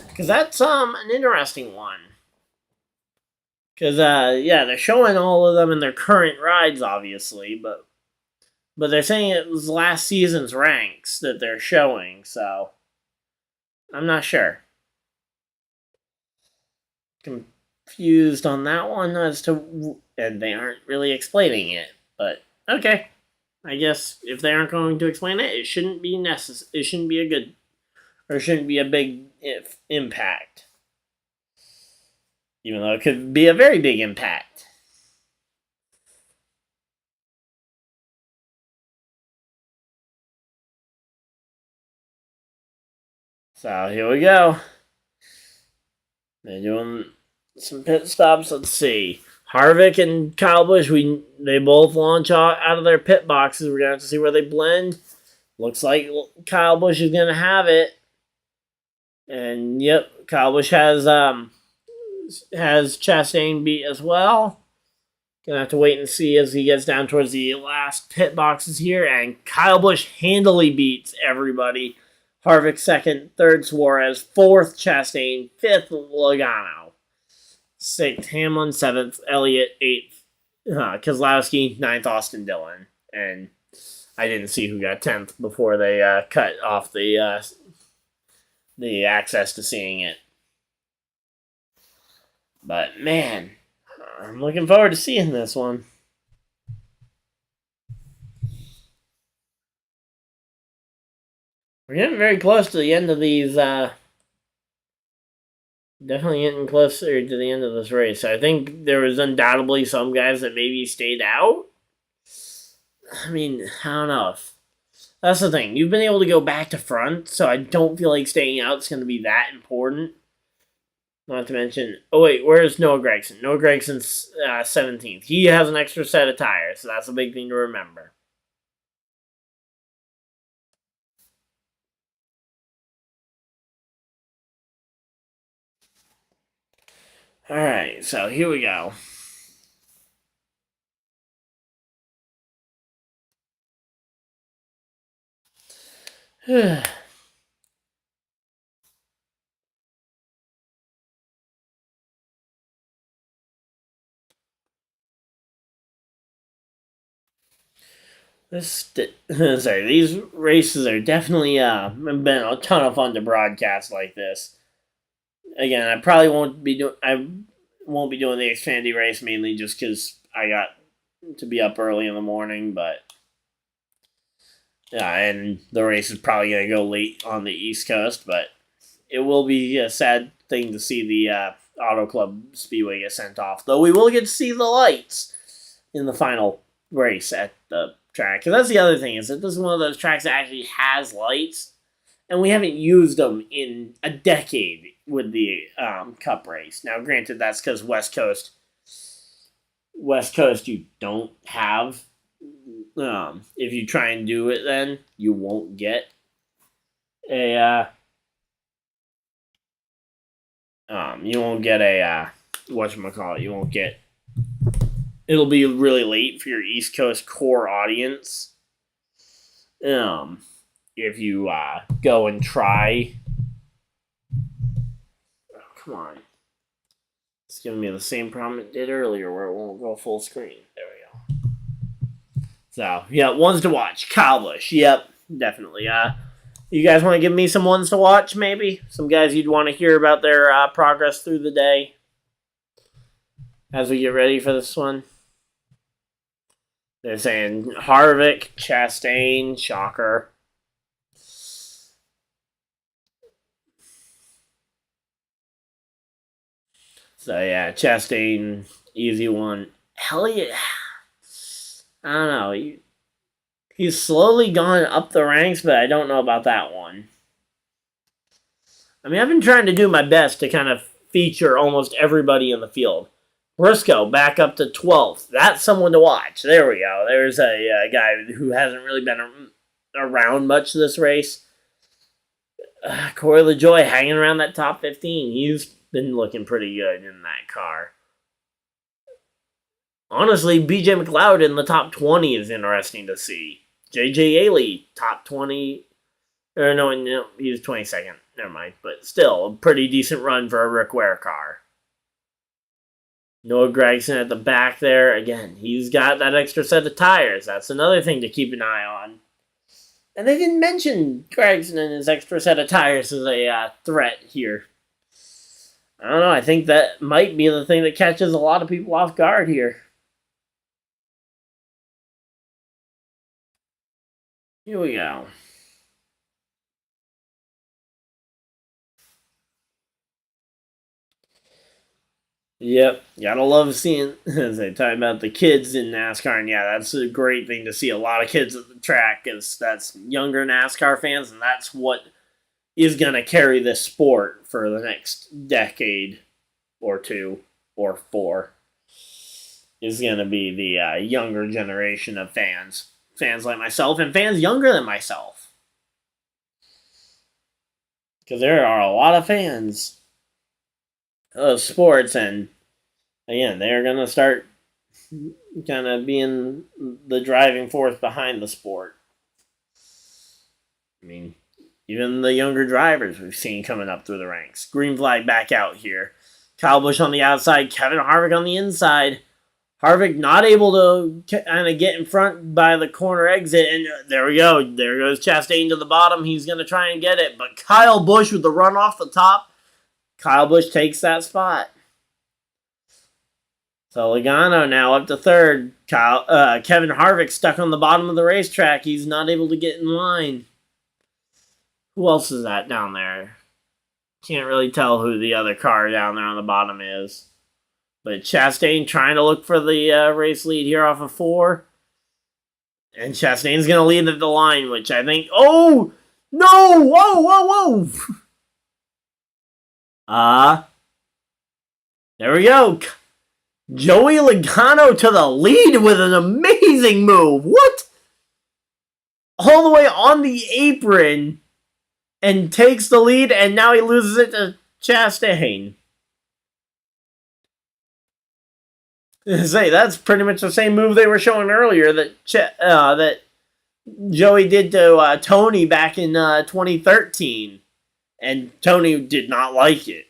Speaker 1: Because that's an interesting one. Because yeah, they're showing all of them in their current rides, obviously, but they're saying it was last season's ranks that they're showing, so I'm not sure. Confused on that one as to, and they aren't really explaining it, but okay. I guess if they aren't going to explain it, it shouldn't be necessary. It shouldn't be a good, or shouldn't be a big impact. Even though it could be a very big impact. So here we go. They're doing some pit stops. Let's see. Harvick and Kyle Busch, they both launch out of their pit boxes. We're gonna have to see where they blend. Looks like Kyle Busch is gonna have it. And yep, Kyle Busch has Chastain beat as well. Gonna have to wait and see as he gets down towards the last pit boxes here. And Kyle Busch handily beats everybody. Harvick second, third Suarez, fourth Chastain, fifth Logano, sixth Hamlin, seventh Elliott, eighth Keselowski, ninth Austin Dillon, and I didn't see who got 10th before they cut off the access to seeing it. But man, I'm looking forward to seeing this one. We're getting very close to the end of these. Definitely getting closer to the end of this race. I think there was undoubtedly some guys that maybe stayed out. I mean, I don't know. That's the thing. You've been able to go back to front, so I don't feel like staying out is going to be that important. Not to mention, oh wait, where's Noah Gragson? Noah Gregson's 17th. He has an extra set of tires, so that's a big thing to remember. Alright, so here we go. Sorry, these races are definitely been a ton of fun to broadcast like this. Again, I probably won't be doing the Xfinity race mainly just because I got to be up early in the morning, but yeah, and the race is probably gonna go late on the East Coast, but it will be a sad thing to see the Auto Club Speedway get sent off. Though we will get to see the lights in the final race at the track. Because that's the other thing, is that this is one of those tracks that actually has lights, and we haven't used them in a decade with the Cup race. Now, granted, that's because West Coast, you don't have. If you try and do it, then you won't get a. You won't get a whatchamacallit. You won't get. It'll be really late for your East Coast core audience. If you go and try. Oh, come on. It's giving me the same problem it did earlier where it won't go full screen. There we go. So, yeah, ones to watch. Kyle Busch. Yep, definitely. You guys want to give me some ones to watch, maybe? Some guys you'd want to hear about their progress through the day as we get ready for this one? They're saying Harvick, Chastain, shocker. So, yeah, Chastain, easy one. Elliott, I don't know. He's slowly gone up the ranks, but I don't know about that one. I mean, I've been trying to do my best to kind of feature almost everybody in the field. Briscoe back up to 12th. That's someone to watch. There we go. There's a guy who hasn't really been around much this race. Corey LaJoie hanging around that top 15. He's been looking pretty good in that car. Honestly, BJ McLeod in the top 20 is interesting to see. JJ Ailey, top 20. Or no, he was 22nd. Never mind. But still, a pretty decent run for a Rick Ware car. Noah Gragson at the back there. Again, he's got that extra set of tires. That's another thing to keep an eye on. And they didn't mention Gragson and his extra set of tires as a threat here. I don't know. I think that might be the thing that catches a lot of people off guard here. Here we go. Yep, gotta love seeing, as they talk about the kids in NASCAR, and yeah, that's a great thing to see a lot of kids at the track, because that's younger NASCAR fans, and that's what is going to carry this sport for the next decade or two or four, is going to be the younger generation of fans. Fans like myself and fans younger than myself. Because there are a lot of fans of sports, and again, they're going to start kind of being the driving force behind the sport. I mean, even the younger drivers we've seen coming up through the ranks. Green flag back out here. Kyle Busch on the outside, Kevin Harvick on the inside. Harvick not able to kind of get in front by the corner exit, and there we go. There goes Chastain to the bottom. He's going to try and get it, but Kyle Busch with the run off the top. Kyle Busch takes that spot. So Logano now up to third. Kevin Harvick stuck on the bottom of the racetrack. He's not able to get in line. Who else is that down there? Can't really tell who the other car down there on the bottom is. But Chastain trying to look for the race lead here off of 4. And Chastain's going to lead at the line, which I think... Oh! No! Whoa! There we go. Joey Logano to the lead with an amazing move. What? All the way on the apron and takes the lead, and now he loses it to Chastain. Say, that's pretty much the same move they were showing earlier that Joey did to Tony back in 2013. And Tony did not like it.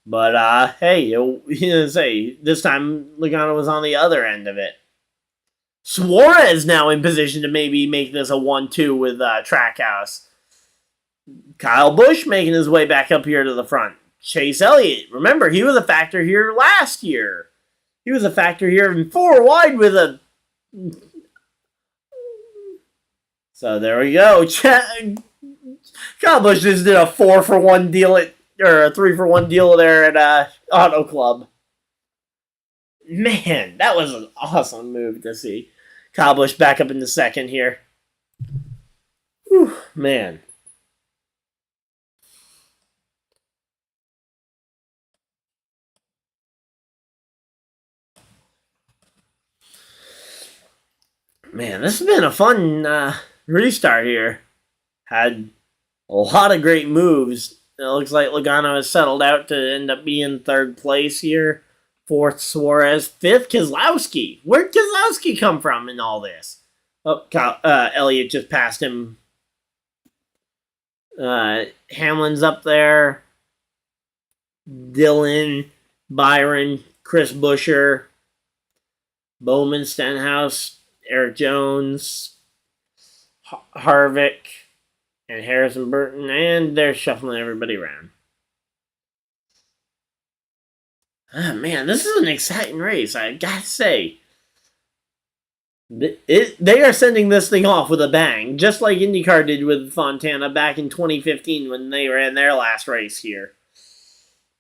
Speaker 1: But, hey, say, this time Logano was on the other end of it. Suarez now in position to maybe make this a 1-2 with Trackhouse. Kyle Busch making his way back up here to the front. Chase Elliott, remember, he was a factor here last year. He was a factor here in 4 wide with a. So there we go. Kyle Busch just did a 4-for-1 deal or a 3-for-1 deal there at Auto Club. Man, that was an awesome move to see. Kyle Busch back up in the second here. Whew, man. Man, this has been a fun restart here. Had a lot of great moves. It looks like Logano has settled out to end up being third place here. Fourth, Suarez. Fifth, Keselowski. Where'd Keselowski come from in all this? Oh, Elliott just passed him. Hamlin's up there. Dillon, Byron, Chris Buescher, Bowman, Stenhouse, Eric Jones, Harvick, and Harrison Burton, and they're shuffling everybody around. Man, this is an exciting race, I gotta say. They are sending this thing off with a bang, just like IndyCar did with Fontana back in 2015 when they ran their last race here.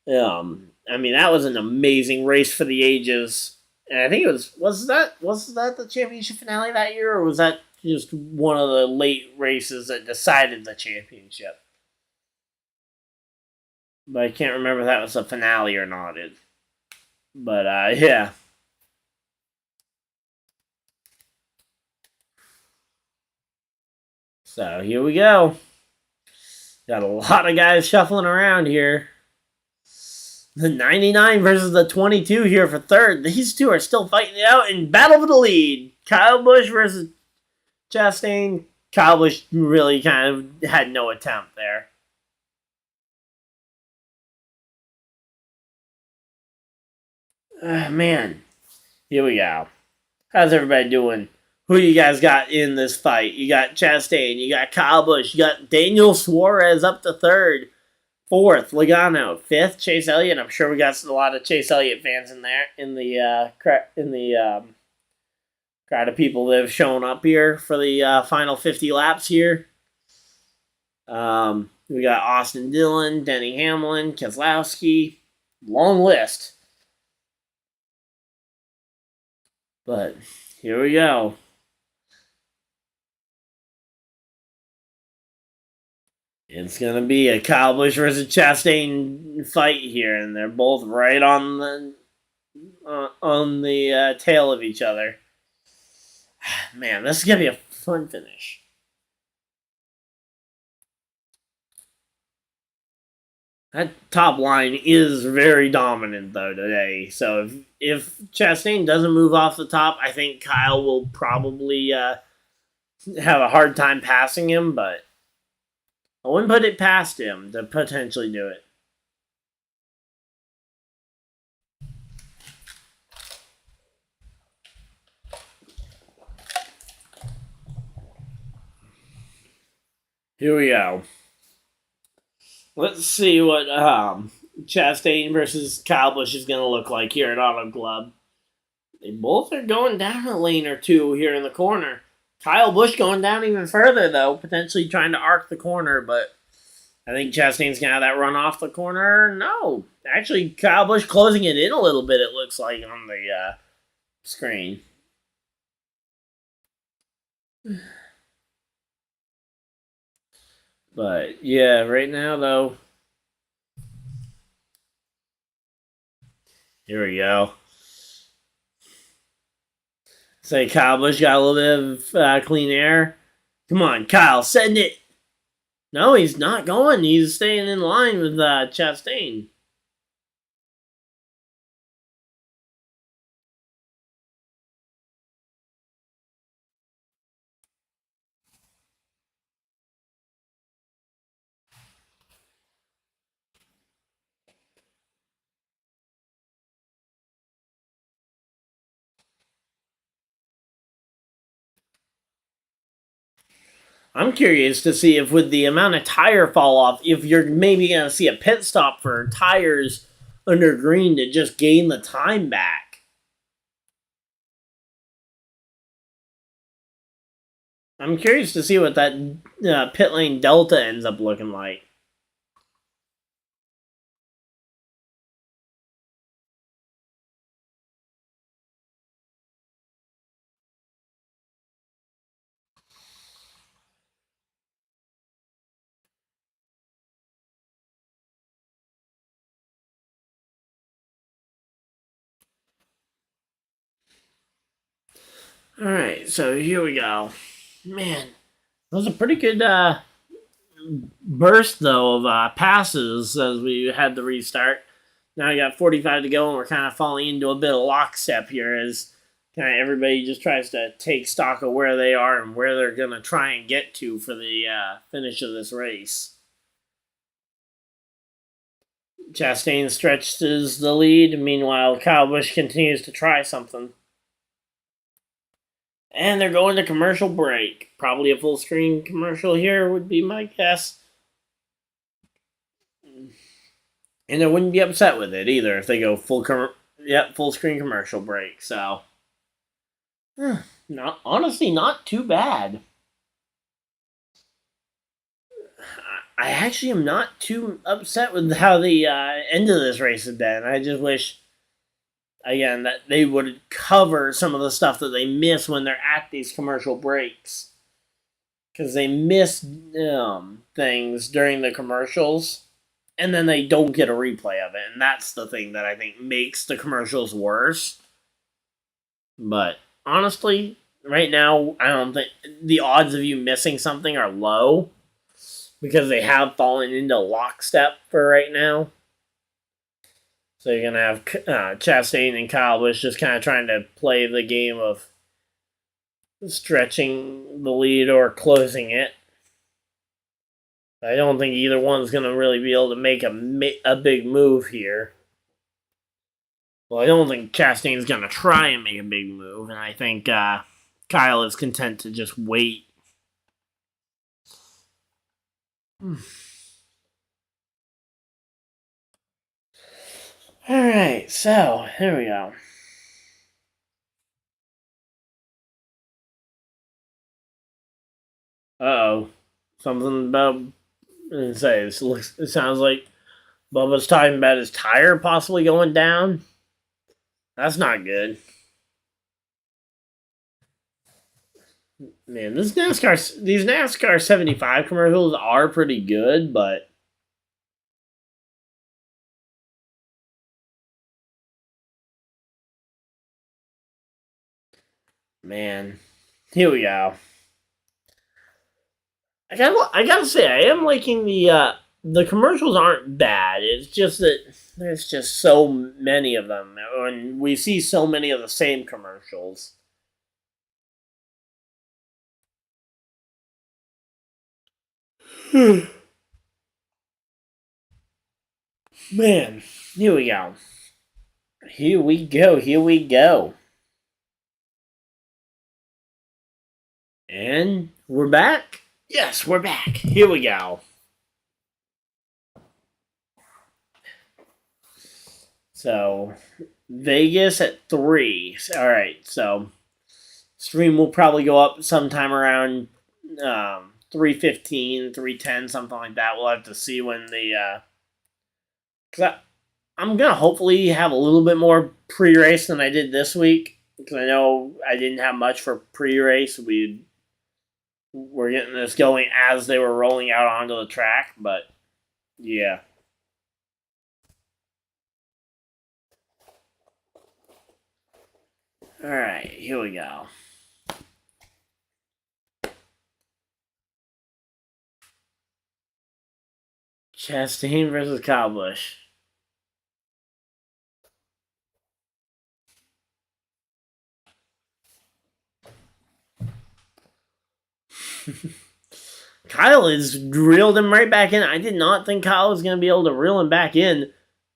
Speaker 1: I mean, that was an amazing race for the ages. And I think it was that the championship finale that year, or was that just one of the late races that decided the championship? But I can't remember if that was the finale or not. But yeah. So here we go. Got a lot of guys shuffling around here. The 99 versus the 22 here for third. These two are still fighting it out in battle for the lead. Kyle Busch versus Chastain. Kyle Busch really kind of had no attempt there. Man, here we go. How's everybody doing? Who you guys got in this fight? You got Chastain, you got Kyle Busch, you got Daniel Suarez up to third. Fourth, Logano. Fifth, Chase Elliott. I'm sure we got a lot of Chase Elliott fans in there in the crowd of people that have shown up here for the final 50 laps here. We got Austin Dillon, Denny Hamlin, Keselowski. Long list. But here we go. It's going to be a Kyle Busch versus Chastain fight here, and they're both right on the tail of each other. Man, this is going to be a fun finish. That top line is very dominant, though, today. So if Chastain doesn't move off the top, I think Kyle will probably have a hard time passing him, but I wouldn't put it past him to potentially do it. Here we go. Let's see what Chastain versus Kyle Busch is going to look like here at Auto Club. They both are going down a lane or two here in the corner. Kyle Busch going down even further, though, potentially trying to arc the corner, but I think Chastain's going to have that run off the corner. No. Actually, Kyle Busch closing it in a little bit, it looks like, on the screen. But, yeah, right now, though, here we go. Say Kyle Busch got a little bit of clean air. Come on, Kyle, send it. No, he's not going. He's staying in line with Chastain. I'm curious to see if, with the amount of tire fall off, if you're maybe going to see a pit stop for tires under green to just gain the time back. I'm curious to see what that pit lane delta ends up looking like. All right, so here we go. Man, that was a pretty good burst, though, of passes as we had the restart. Now we got 45 to go, and we're kind of falling into a bit of lockstep here as kind of everybody just tries to take stock of where they are and where they're going to try and get to for the finish of this race. Chastain stretches the lead. Meanwhile, Kyle Busch continues to try something. And they're going to commercial break. Probably a full screen commercial here would be my guess. And I wouldn't be upset with it either if they go full screen commercial break. So, not too bad. I actually am not too upset with how the end of this race has been. I just wish, again, that they would cover some of the stuff that they miss when they're at these commercial breaks. Because they miss things during the commercials, and then they don't get a replay of it. And that's the thing that I think makes the commercials worse. But honestly, right now, I don't think the odds of you missing something are low. Because they have fallen into lockstep for right now. So you're going to have Chastain and Kyle Busch just kind of trying to play the game of stretching the lead or closing it. I don't think either one's going to really be able to make a big move here. Well, I don't think Chastain's going to try and make a big move, and I think Kyle is content to just wait. Alright, so here we go. Uh-oh. Something about... it sounds like Bubba's talking about his tire possibly going down. That's not good. Man, these NASCAR 75 commercials are pretty good, but man, here we go. I gotta say, I am liking the commercials aren't bad. It's just that there's just so many of them, and we see so many of the same commercials. Man, here we go. Here we go. And we're back? Yes, we're back. Here we go. So, Vegas at 3. Alright, so stream will probably go up sometime around 3:15, 3:10, something like that. We'll have to see when the... Because I'm going to hopefully have a little bit more pre-race than I did this week. Because I know I didn't have much for pre-race. We're getting this going as they were rolling out onto the track. But, yeah. Alright, here we go. Chastain versus Kyle Busch. Kyle has reeled him right back in. I did not think Kyle was going to be able to reel him back in.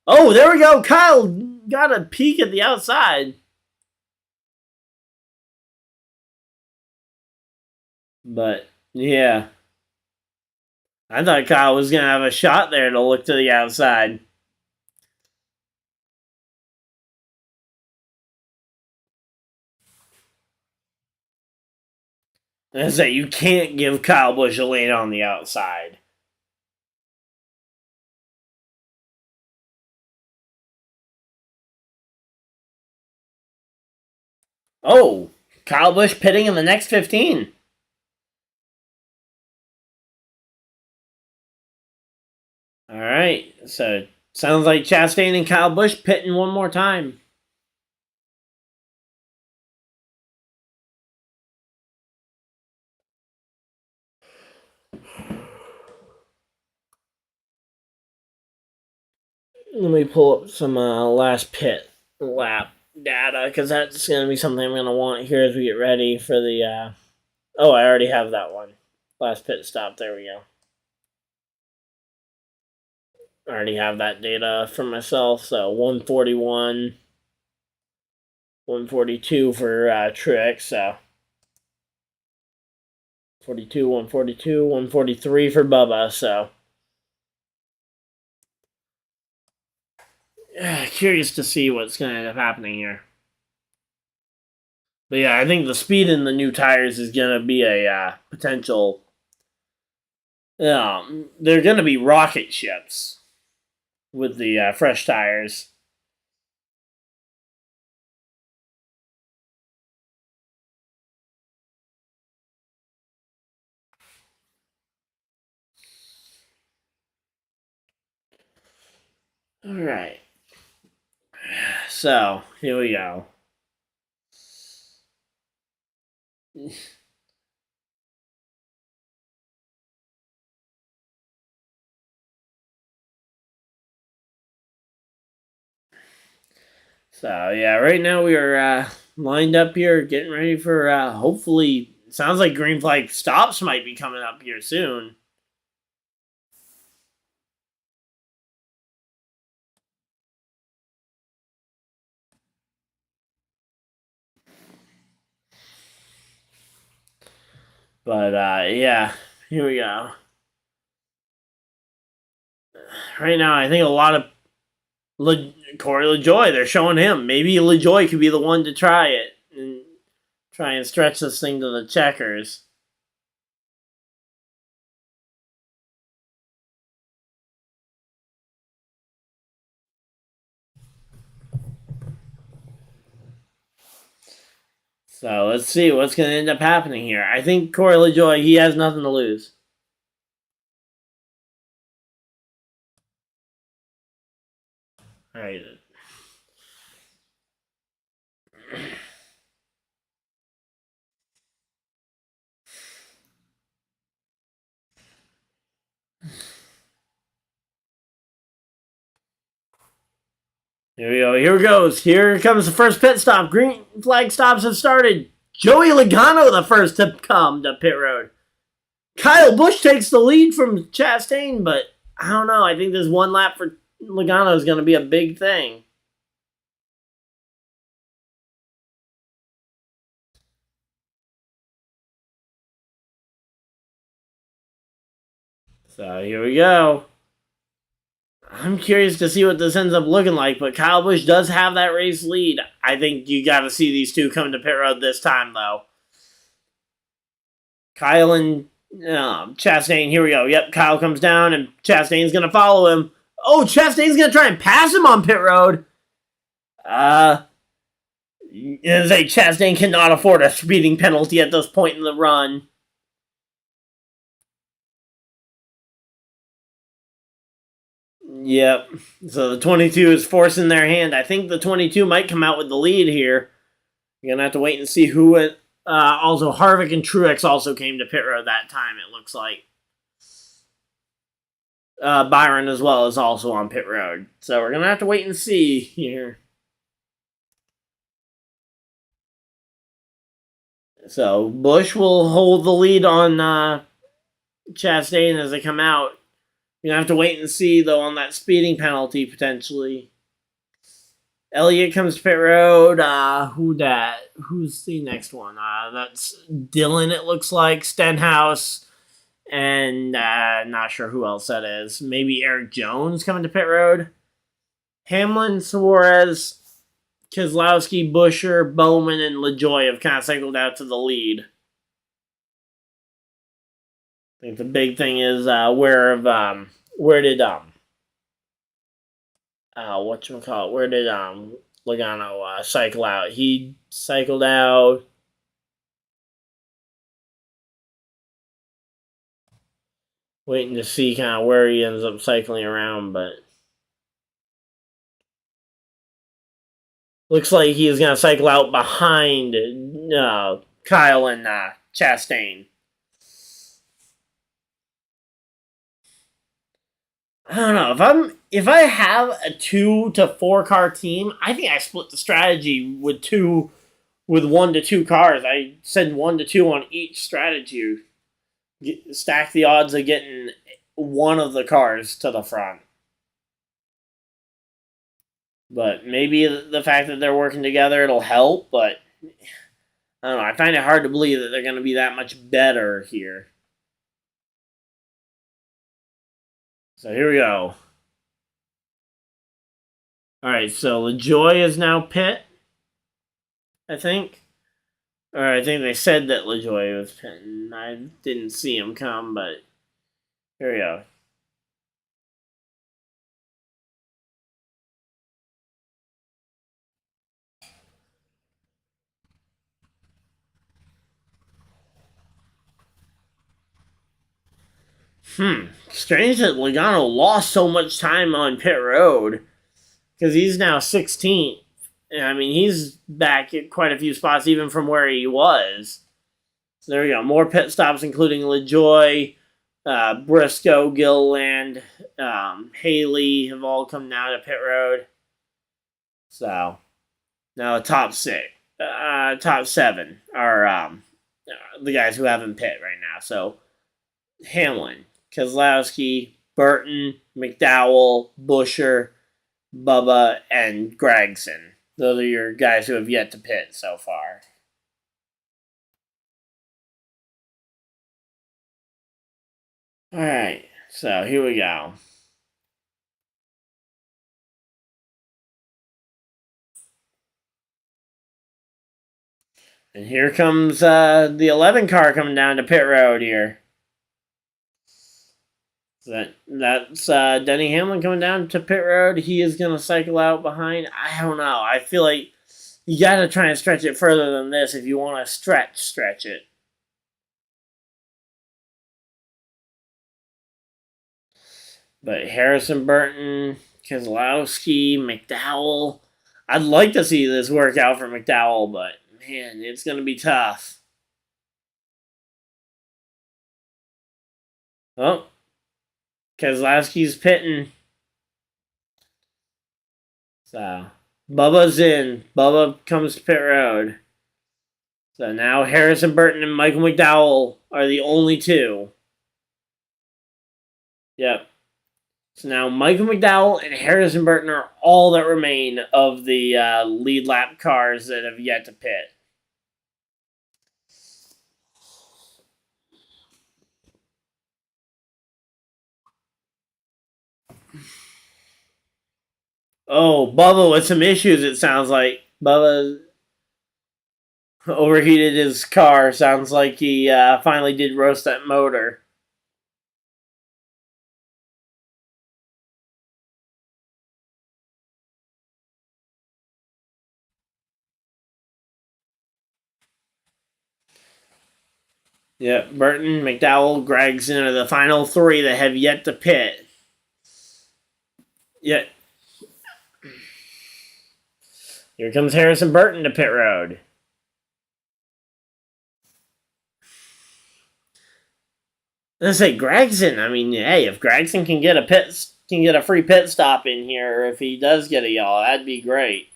Speaker 1: Oh, there we go. Kyle got a peek at the outside. But Yeah. I thought Kyle was going to have a shot there to look to the outside. I say you can't give Kyle Busch a lead on the outside. Oh, Kyle Busch pitting in the next 15. All right, so sounds like Chastain and Kyle Busch pitting one more time. Let me pull up some last pit lap data because that's going to be something I'm going to want here as we get ready for the. Oh, I already have that one. Last pit stop. There we go. I already have that data for myself. So 141, 142 for Truex. So 42, 142, 143 for Bubba. So curious to see what's going to end up happening here. But yeah, I think the speed in the new tires is going to be a potential. They're going to be rocket ships with the fresh tires. All right. So here we go. So yeah, right now we are lined up here, getting ready for hopefully. Sounds like green flag stops might be coming up here soon. But yeah, here we go. Right now, I think a lot of Corey LaJoy, they're showing him. Maybe LaJoy could be the one to try it and try and stretch this thing to the checkers. So let's see what's going to end up happening here. I think Corey LaJoy, he has nothing to lose. All right. Here we go. Here it goes. Here comes the first pit stop. Green flag stops have started. Joey Logano the first to come to pit road. Kyle Busch takes the lead from Chastain, but I don't know. I think this one lap for Logano is going to be a big thing. So here we go. I'm curious to see what this ends up looking like, but Kyle Busch does have that race lead. I think you got to see these two come to pit road this time, though. Kyle and Chastain, here we go. Yep, Kyle comes down, and Chastain's going to follow him. Oh, Chastain's going to try and pass him on pit road. Chastain cannot afford a speeding penalty at this point in the run. Yep. So the 22 is forcing their hand. I think the 22 might come out with the lead here. You're going to have to wait and see who it. Also, Harvick and Truex also came to pit road that time, it looks like. Byron as well is also on pit road. So we're going to have to wait and see here. So Busch will hold the lead on Chastain as they come out. You're going to have to wait and see, though, on that speeding penalty, potentially. Elliott comes to pit road. Who's the next one? That's Dylan, it looks like. Stenhouse. And not sure who else that is. Maybe Eric Jones coming to pit road. Hamlin, Suarez, Keselowski, Busher, Bowman, and LaJoy have kind of cycled out to the lead. I think the big thing is where did Logano cycle out? He cycled out. Waiting to see kind of where he ends up cycling around, but looks like he's going to cycle out behind Kyle and Chastain. I don't know if I have a 2 to 4 car team. I think I split the strategy with 1 to 2 cars. I send 1 to 2 on each strategy. Stack the odds of getting one of the cars to the front. But maybe the fact that they're working together, it'll help. But I don't know. I find it hard to believe that they're going to be that much better here. So here we go. All right, so LaJoy is now pit, I think. Or I think they said that LaJoy was pitting. I didn't see him come, but here we go. Strange that Logano lost so much time on pit road because he's now 16th. I mean, he's back at quite a few spots even from where he was. So there we go. More pit stops, including LaJoy, Briscoe, Gilliland, Haley have all come down to pit road. So now the top 7 are the guys who haven't pit right now. So Hamlin, Keselowski, Burton, McDowell, Busher, Bubba, and Gregson. Those are your guys who have yet to pit so far. Alright, so here we go. And here comes the 11 car coming down to pit road here. That's Denny Hamlin coming down to pit road. He is going to cycle out behind. I don't know. I feel like you got to try and stretch it further than this if you want to stretch it. But Harrison Burton, Keselowski, McDowell. I'd like to see this work out for McDowell, but man, it's going to be tough. Oh, Keselowski's pitting. So, Bubba's in. Bubba comes to pit road. So now Harrison Burton and Michael McDowell are the only 2. Yep. So now Michael McDowell and Harrison Burton are all that remain of the lead lap cars that have yet to pit. Oh, Bubba with some issues, it sounds like. Bubba overheated his car. Sounds like he finally did roast that motor. Yep, Burton, McDowell, Gregson are the final 3 that have yet to pit. Yet. Here comes Harrison Burton to pit road. Let's say Gregson. I mean, hey, if Gregson can get a free pit stop in here, if he does get a yellow, that'd be great.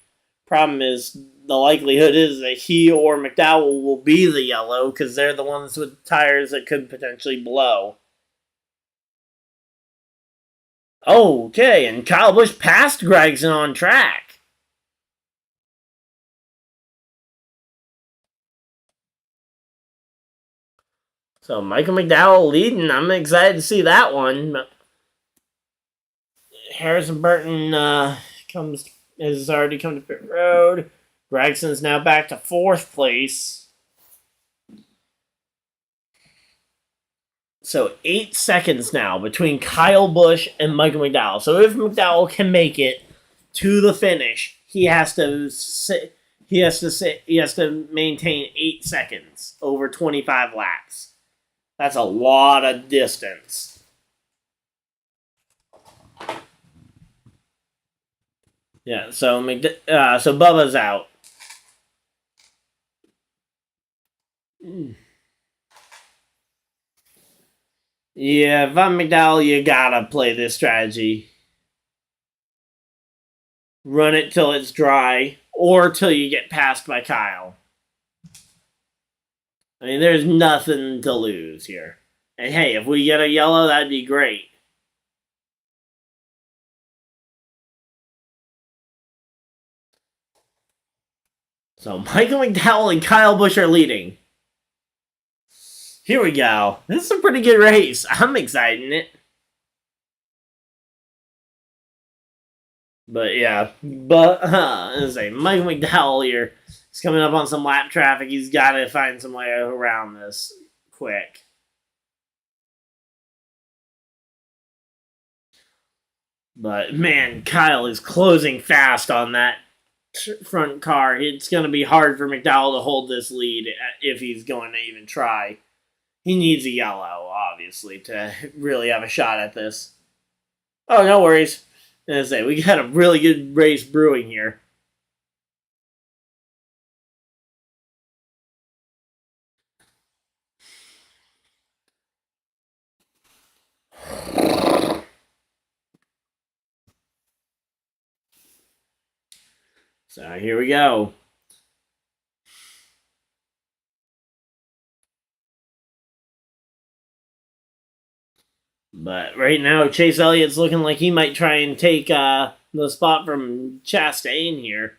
Speaker 1: Problem is, the likelihood is that he or McDowell will be the yellow because they're the ones with tires that could potentially blow. Okay, and Kyle Busch passed Gregson on track. So Michael McDowell leading. I'm excited to see that one. Harrison Burton has already come to pit road. Gregson's now back to 4th place. So 8 seconds now between Kyle Busch and Michael McDowell. So if McDowell can make it to the finish, he has to maintain 8 seconds over 25 laps. That's a lot of distance. Yeah, so so Bubba's out. Yeah, if I'm McDowell, you gotta play this strategy. Run it till it's dry, or till you get passed by Kyle. I mean, there's nothing to lose here. And hey, if we get a yellow, that'd be great. So Michael McDowell and Kyle Busch are leading. Here we go. This is a pretty good race. I'm excited in it. But yeah, Michael McDowell here is coming up on some lap traffic. He's got to find some way around this quick. But man, Kyle is closing fast on that front car. It's going to be hard for McDowell to hold this lead if he's going to even try. He needs a yellow, obviously, to really have a shot at this. Oh, no worries. As I say, we got a really good race brewing here. So here we go. But right now, Chase Elliott's looking like he might try and take the spot from Chastain here.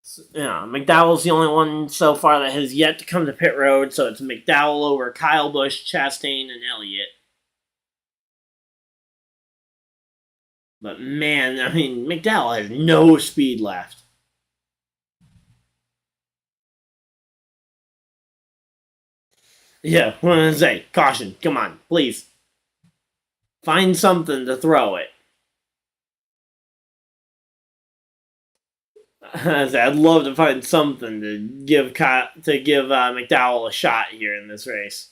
Speaker 1: So, yeah, McDowell's the only one so far that has yet to come to pit road, so it's McDowell over Kyle Busch, Chastain, and Elliott. But man, I mean, McDowell has no speed left. Yeah, what did I say? Caution, come on, please. Find something to throw it. I'd love to find something to give McDowell a shot here in this race.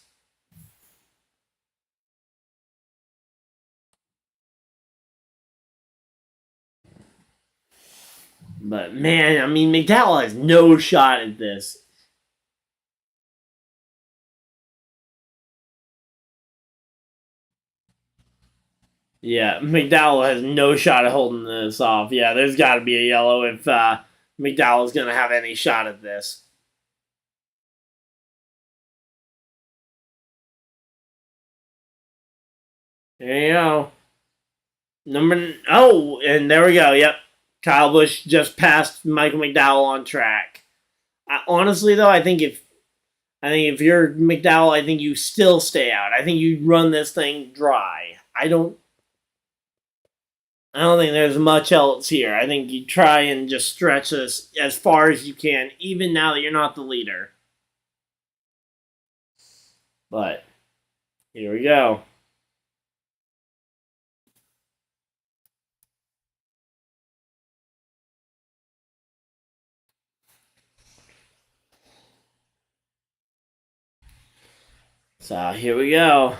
Speaker 1: But man, I mean, McDowell has no shot at this. Yeah, McDowell has no shot at holding this off. Yeah, there's got to be a yellow if McDowell's going to have any shot at this. There you go. And there we go. Yep. Kyle Busch just passed Michael McDowell on track. Honestly, though, I think if you're McDowell, I think you still stay out. I think you run this thing dry. I don't think there's much else here. I think you try and just stretch this as far as you can, even now that you're not the leader. But here we go. So here we go.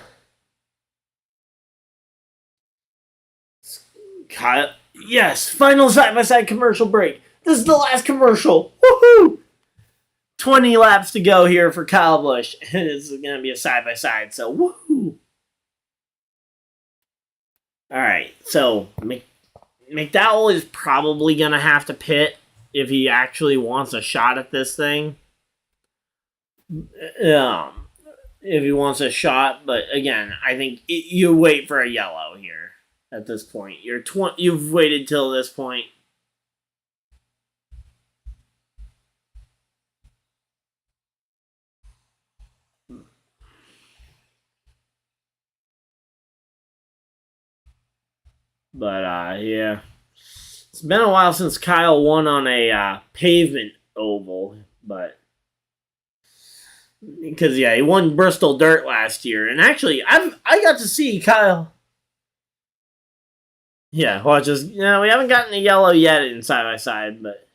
Speaker 1: Kyle, yes, final side-by-side commercial break. This is the last commercial. Woohoo! 20 laps to go here for Kyle Busch. It's going to be a side-by-side, so woohoo! Alright, so McDowell is probably going to have to pit if he actually wants a shot at this thing. If he wants a shot, but again, I think you wait for a yellow here at this point. You've waited till this point. But yeah, it's been a while since Kyle won on a pavement oval, but because yeah, he won Bristol Dirt last year, and actually, I got to see Kyle. Yeah, well, just we haven't gotten a yellow yet in side by side, but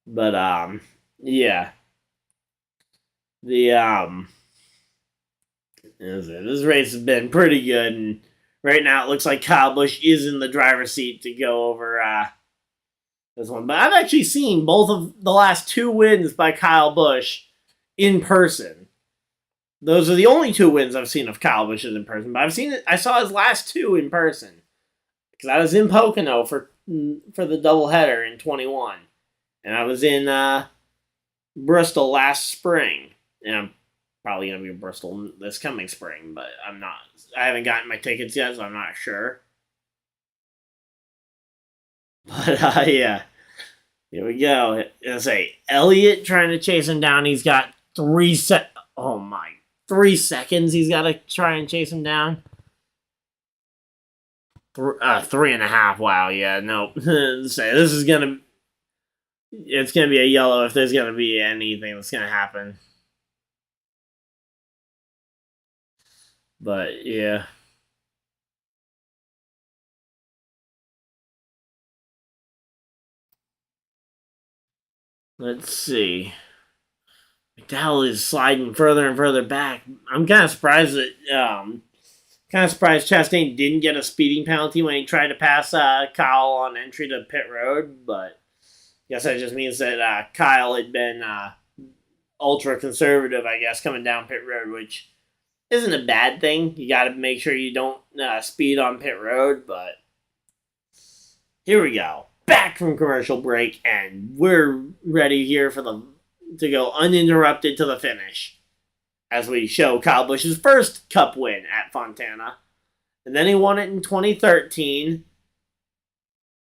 Speaker 1: but yeah, the this race has been pretty good, and right now it looks like Kyle Busch is in the driver's seat to go over this one. But I've actually seen both of the last two wins by Kyle Busch in person. Those are the only two wins I've seen of Kyle Busch's in person. But I've seen it. I saw his last two in person because I was in Pocono for the doubleheader in 21, and I was in Bristol last spring, and I'm probably gonna be in Bristol this coming spring, but I'm not. I haven't gotten my tickets yet, so I'm not sure. But yeah, here we go. I say Elliott trying to chase him down. He's got 3 Oh my, 3 seconds. He's got to try and chase him down. 3.5. Wow. Yeah. No. Say this is gonna. It's gonna be a yellow if there's gonna be anything that's gonna happen. But yeah. Let's see. McDowell is sliding further and further back. I'm kind of surprised that Chastain didn't get a speeding penalty when he tried to pass Kyle on entry to pit road, but I guess that just means that Kyle had been ultra conservative, I guess, coming down pit road, which isn't a bad thing. You got to make sure you don't speed on pit road, but here we go. Back from commercial break, and we're ready here to go uninterrupted to the finish as we show Kyle Busch's first Cup win at Fontana. And then he won it in 2013.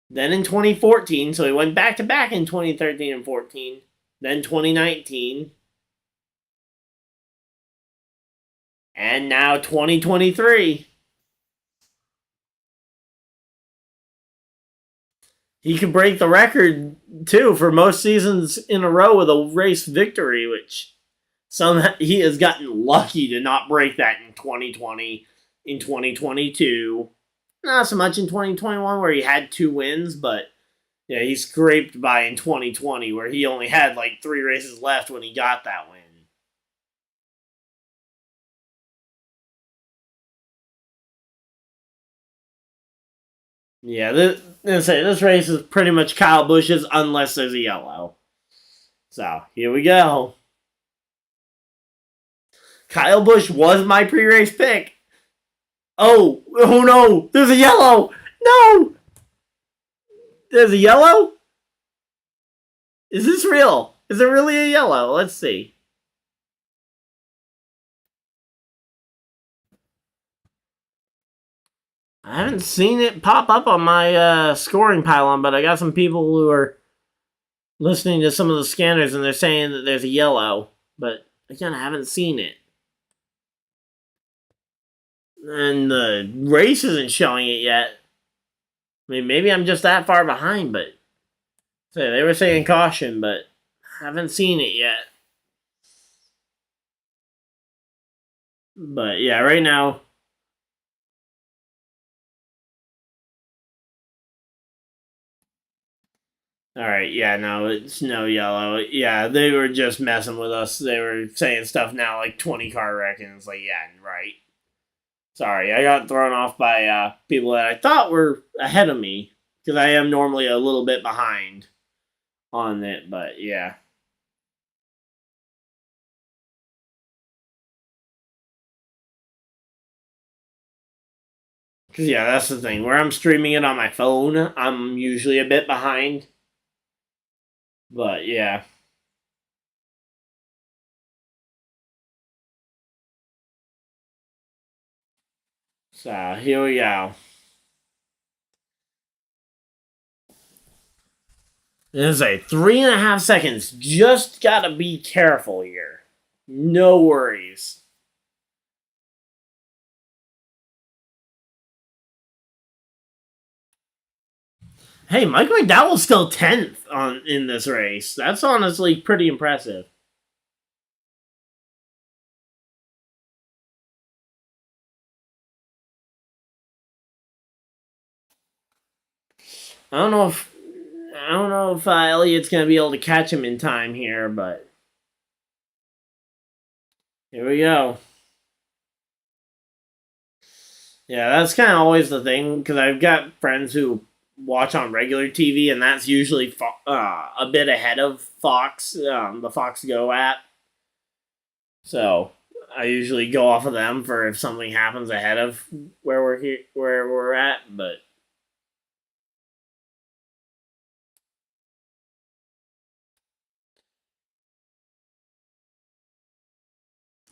Speaker 1: Then in 2014, so he went back to back in 2013 and 14. Then 2019. And now 2023. He could break the record, too, for most seasons in a row with a race victory, which he has gotten lucky to not break that in 2020, in 2022. Not so much in 2021 where he had 2 wins, but yeah, he scraped by in 2020 where he only had like 3 races left when he got that win. Yeah, this race is pretty much Kyle Busch's unless there's a yellow. So here we go. Kyle Busch was my pre-race pick. Oh no! There's a yellow. No, there's a yellow. Is this real? Is it really a yellow? Let's see. I haven't seen it pop up on my scoring pylon, but I got some people who are listening to some of the scanners and they're saying that there's a yellow. But again, I haven't seen it. And the race isn't showing it yet. I mean, maybe I'm just that far behind, but they were saying caution, but I haven't seen it yet. But yeah, right now. All right, yeah, no, it's no yellow. Yeah, they were just messing with us. They were saying stuff now like 20 car wreck, and it's like, yeah, right. Sorry, I got thrown off by people that I thought were ahead of me because I am normally a little bit behind on it, but yeah. Because yeah, that's the thing. Where I'm streaming it on my phone, I'm usually a bit behind. But yeah. So here we go. It's a 3.5 seconds. Just gotta be careful here. No worries. Hey, Mike McDowell's still 10th in this race. That's honestly pretty impressive. I don't know if Elliott's gonna be able to catch him in time here, but here we go. Yeah, that's kind of always the thing because I've got friends who watch on regular TV, and that's usually a bit ahead of Fox, the Fox Go app. So I usually go off of them for if something happens ahead of where we're at. But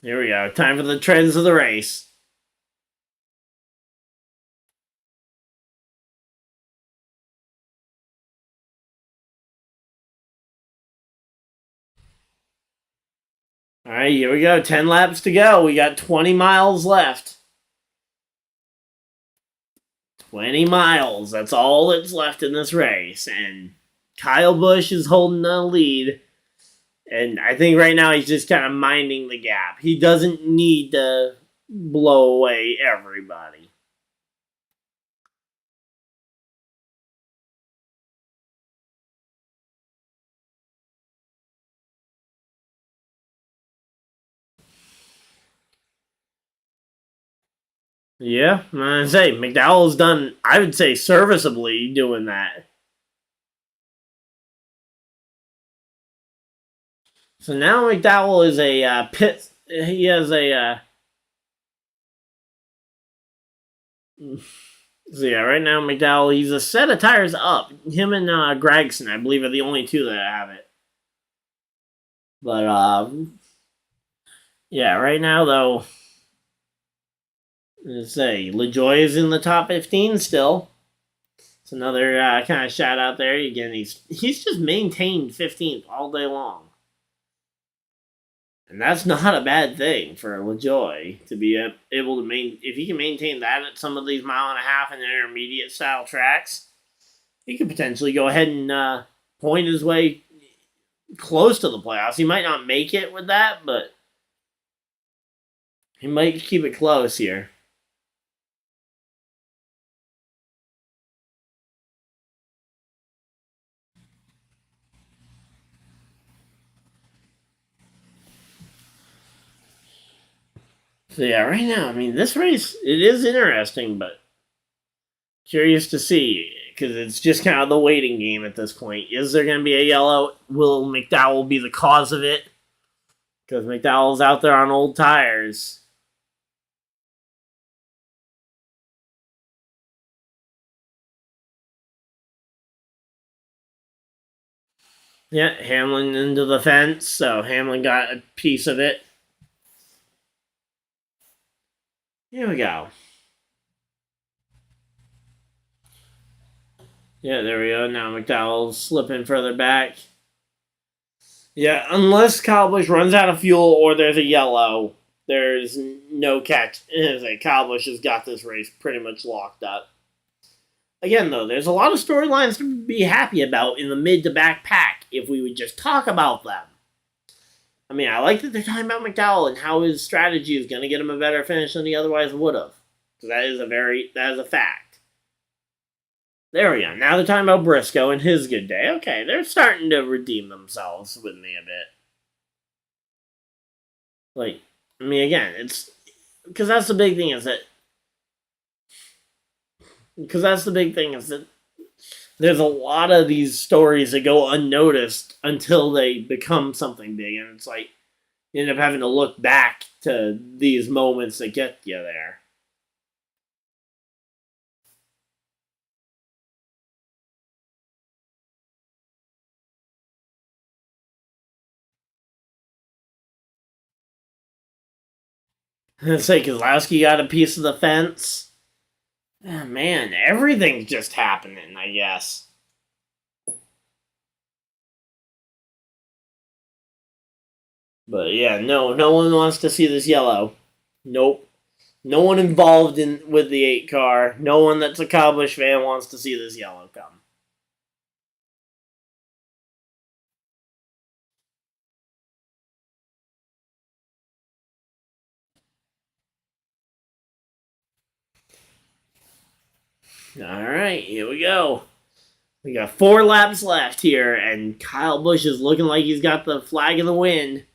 Speaker 1: here we go. Time for the trends of the race. All right, here we go. 10 laps to go. We got 20 miles left. 20 miles. That's all that's left in this race. And Kyle Busch is holding the lead. And I think right now he's just kind of minding the gap. He doesn't need to blow away everybody. Yeah, I'm gonna say McDowell's done, I would say, serviceably doing that. So now McDowell is a pit. He has a. So yeah, right now McDowell, he's a set of tires up. Him and Gregson, I believe, are the only two that have it. But yeah, right now though, let's say LaJoy is in the top 15 still. It's another kind of shout out there. Again, he's just maintained 15th all day long. And that's not a bad thing for LaJoy to be able to if he can maintain that at some of these mile-and-a-half and intermediate style tracks, he could potentially go ahead and point his way close to the playoffs. He might not make it with that, but he might keep it close here. So yeah, right now, I mean, this race, it is interesting, but curious to see because it's just kind of the waiting game at this point. Is there going to be a yellow? Will McDowell be the cause of it? Because McDowell's out there on old tires. Yeah, Hamlin into the fence, so Hamlin got a piece of it. Here we go. Yeah, there we go. Now McDowell's slipping further back. Yeah, unless Kyle Busch runs out of fuel or there's a yellow, there's no catch. Kyle Busch has got this race pretty much locked up. Again, though, there's a lot of storylines to be happy about in the mid to back pack if we would just talk about them. I mean, I like that they're talking about McDowell and how his strategy is going to get him a better finish than he otherwise would have. Because that is a fact. There we go. Now they're talking about Briscoe and his good day. Okay, they're starting to redeem themselves with me a bit. Like, I mean, again, it's because that's the big thing is that there's a lot of these stories that go unnoticed until they become something big, and it's like you end up having to look back to these moments that get you there. It's like Kozlowski got a piece of the fence. Oh, man, everything's just happening, I guess. But yeah, no one wants to see this yellow. Nope. No one involved in with the 8 car. No one that's a Kyle Busch fan wants to see this yellow come. All right, here we go. We got 4 laps left here, and Kyle Busch is looking like he's got the flag in the wind.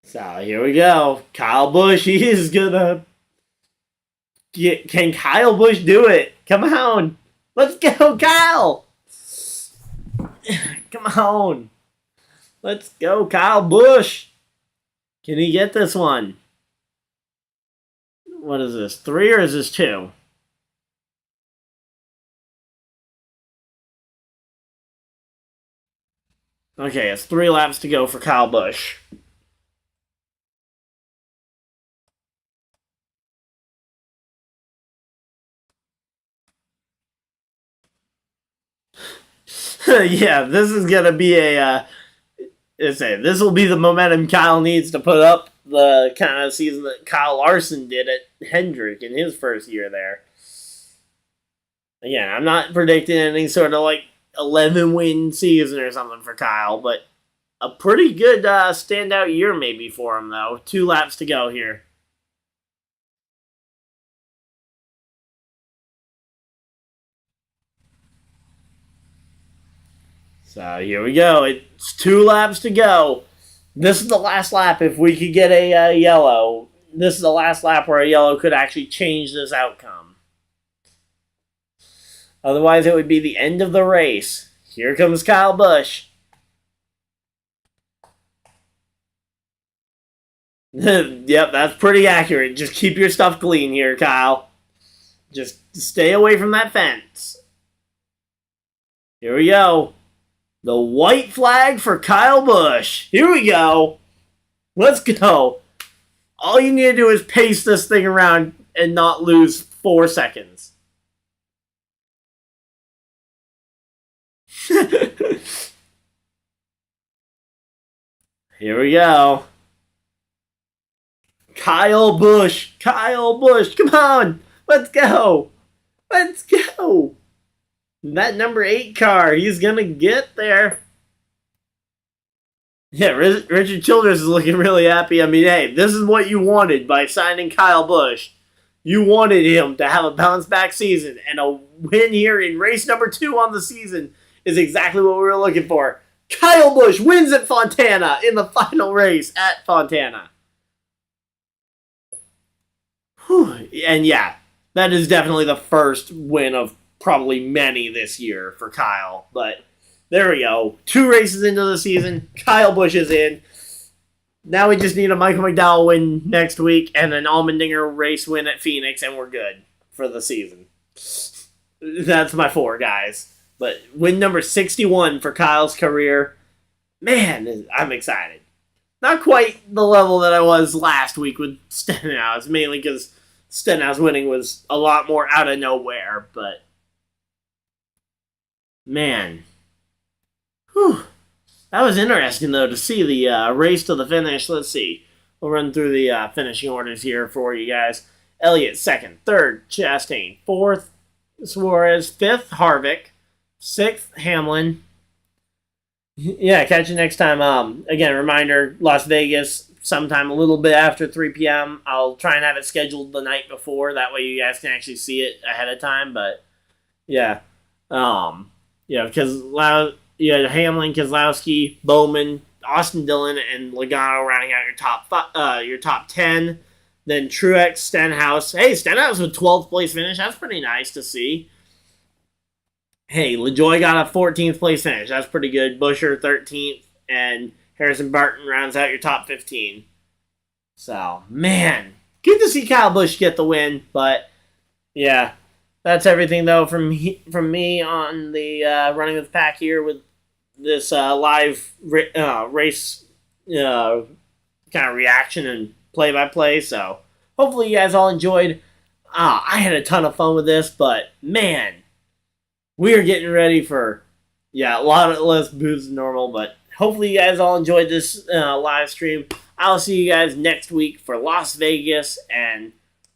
Speaker 1: So here we go. Kyle Busch, he is gonna get. Can Kyle Busch do it? Come on, let's go, Kyle. Come on, let's go, Kyle Busch. Can he get this one? What is this? 3 or is this 2? Okay, it's 3 laps to go for Kyle Busch. Yeah, this is gonna be this will be the momentum Kyle needs to put up the kind of season that Kyle Larson did at Hendrick in his first year there. Again, I'm not predicting any sort of like 11 win season or something for Kyle, but a pretty good standout year maybe for him though. 2 laps to go here. So here we go. It's 2 laps to go. This is the last lap. If we could get a yellow, this is the last lap where a yellow could actually change this outcome. Otherwise, it would be the end of the race. Here comes Kyle Busch. Yep, that's pretty accurate. Just keep your stuff clean here, Kyle. Just stay away from that fence. Here we go. The white flag for Kyle Busch. Here we go. Let's go. All you need to do is pace this thing around and not lose 4 seconds. Here we go. Kyle Busch. Kyle Busch. Come on. Let's go. Let's go. That number 8 car, he's going to get there. Yeah, Richard Childress is looking really happy. I mean, hey, this is what you wanted by signing Kyle Busch. You wanted him to have a bounce back season, and a win here in race number 2 on the season is exactly what we were looking for. Kyle Busch wins at Fontana in the final race at Fontana. Whew. And yeah, that is definitely the first win of probably many this year for Kyle. But there we go. 2 races into the season. Kyle Busch is in. Now we just need a Michael McDowell win next week and an Allmendinger race win at Phoenix, and we're good for the season. That's my 4 guys. But win number 61 for Kyle's career. Man, I'm excited. Not quite the level that I was last week with Stenhouse, mainly because Stenhouse winning was a lot more out of nowhere, but man. Whew. That was interesting, though, to see the race to the finish. Let's see. We'll run through the finishing orders here for you guys. Elliott, 2nd. 3rd, Chastain. 4th, Suarez. 5th, Harvick. 6th, Hamlin. Yeah, catch you next time. Again, reminder, Las Vegas, sometime a little bit after 3 p.m. I'll try and have it scheduled the night before. That way you guys can actually see it ahead of time. But, yeah. Because you had Hamlin, Keselowski, Bowman, Austin Dillon, and Logano rounding out your top 10. Then Truex, Stenhouse. Hey, Stenhouse with 12th place finish. That's pretty nice to see. Hey, LaJoy got a 14th place finish. That's pretty good. Buescher, 13th. And Harrison Barton rounds out your top 15. So, man. Good to see Kyle Busch get the win. But, yeah. That's everything, though, from me on the Running with the Pack here with this live race kind of reaction and play-by-play. So, hopefully you guys all enjoyed. I had a ton of fun with this, but man, we are getting ready for, a lot of less booze than normal, but hopefully you guys all enjoyed this live stream. I'll see you guys next week for Las Vegas, and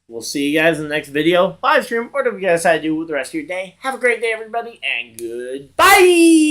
Speaker 1: we'll see you guys in the next video, live stream, whatever you guys decide to do with the rest of your day. Have a great day, everybody, and goodbye!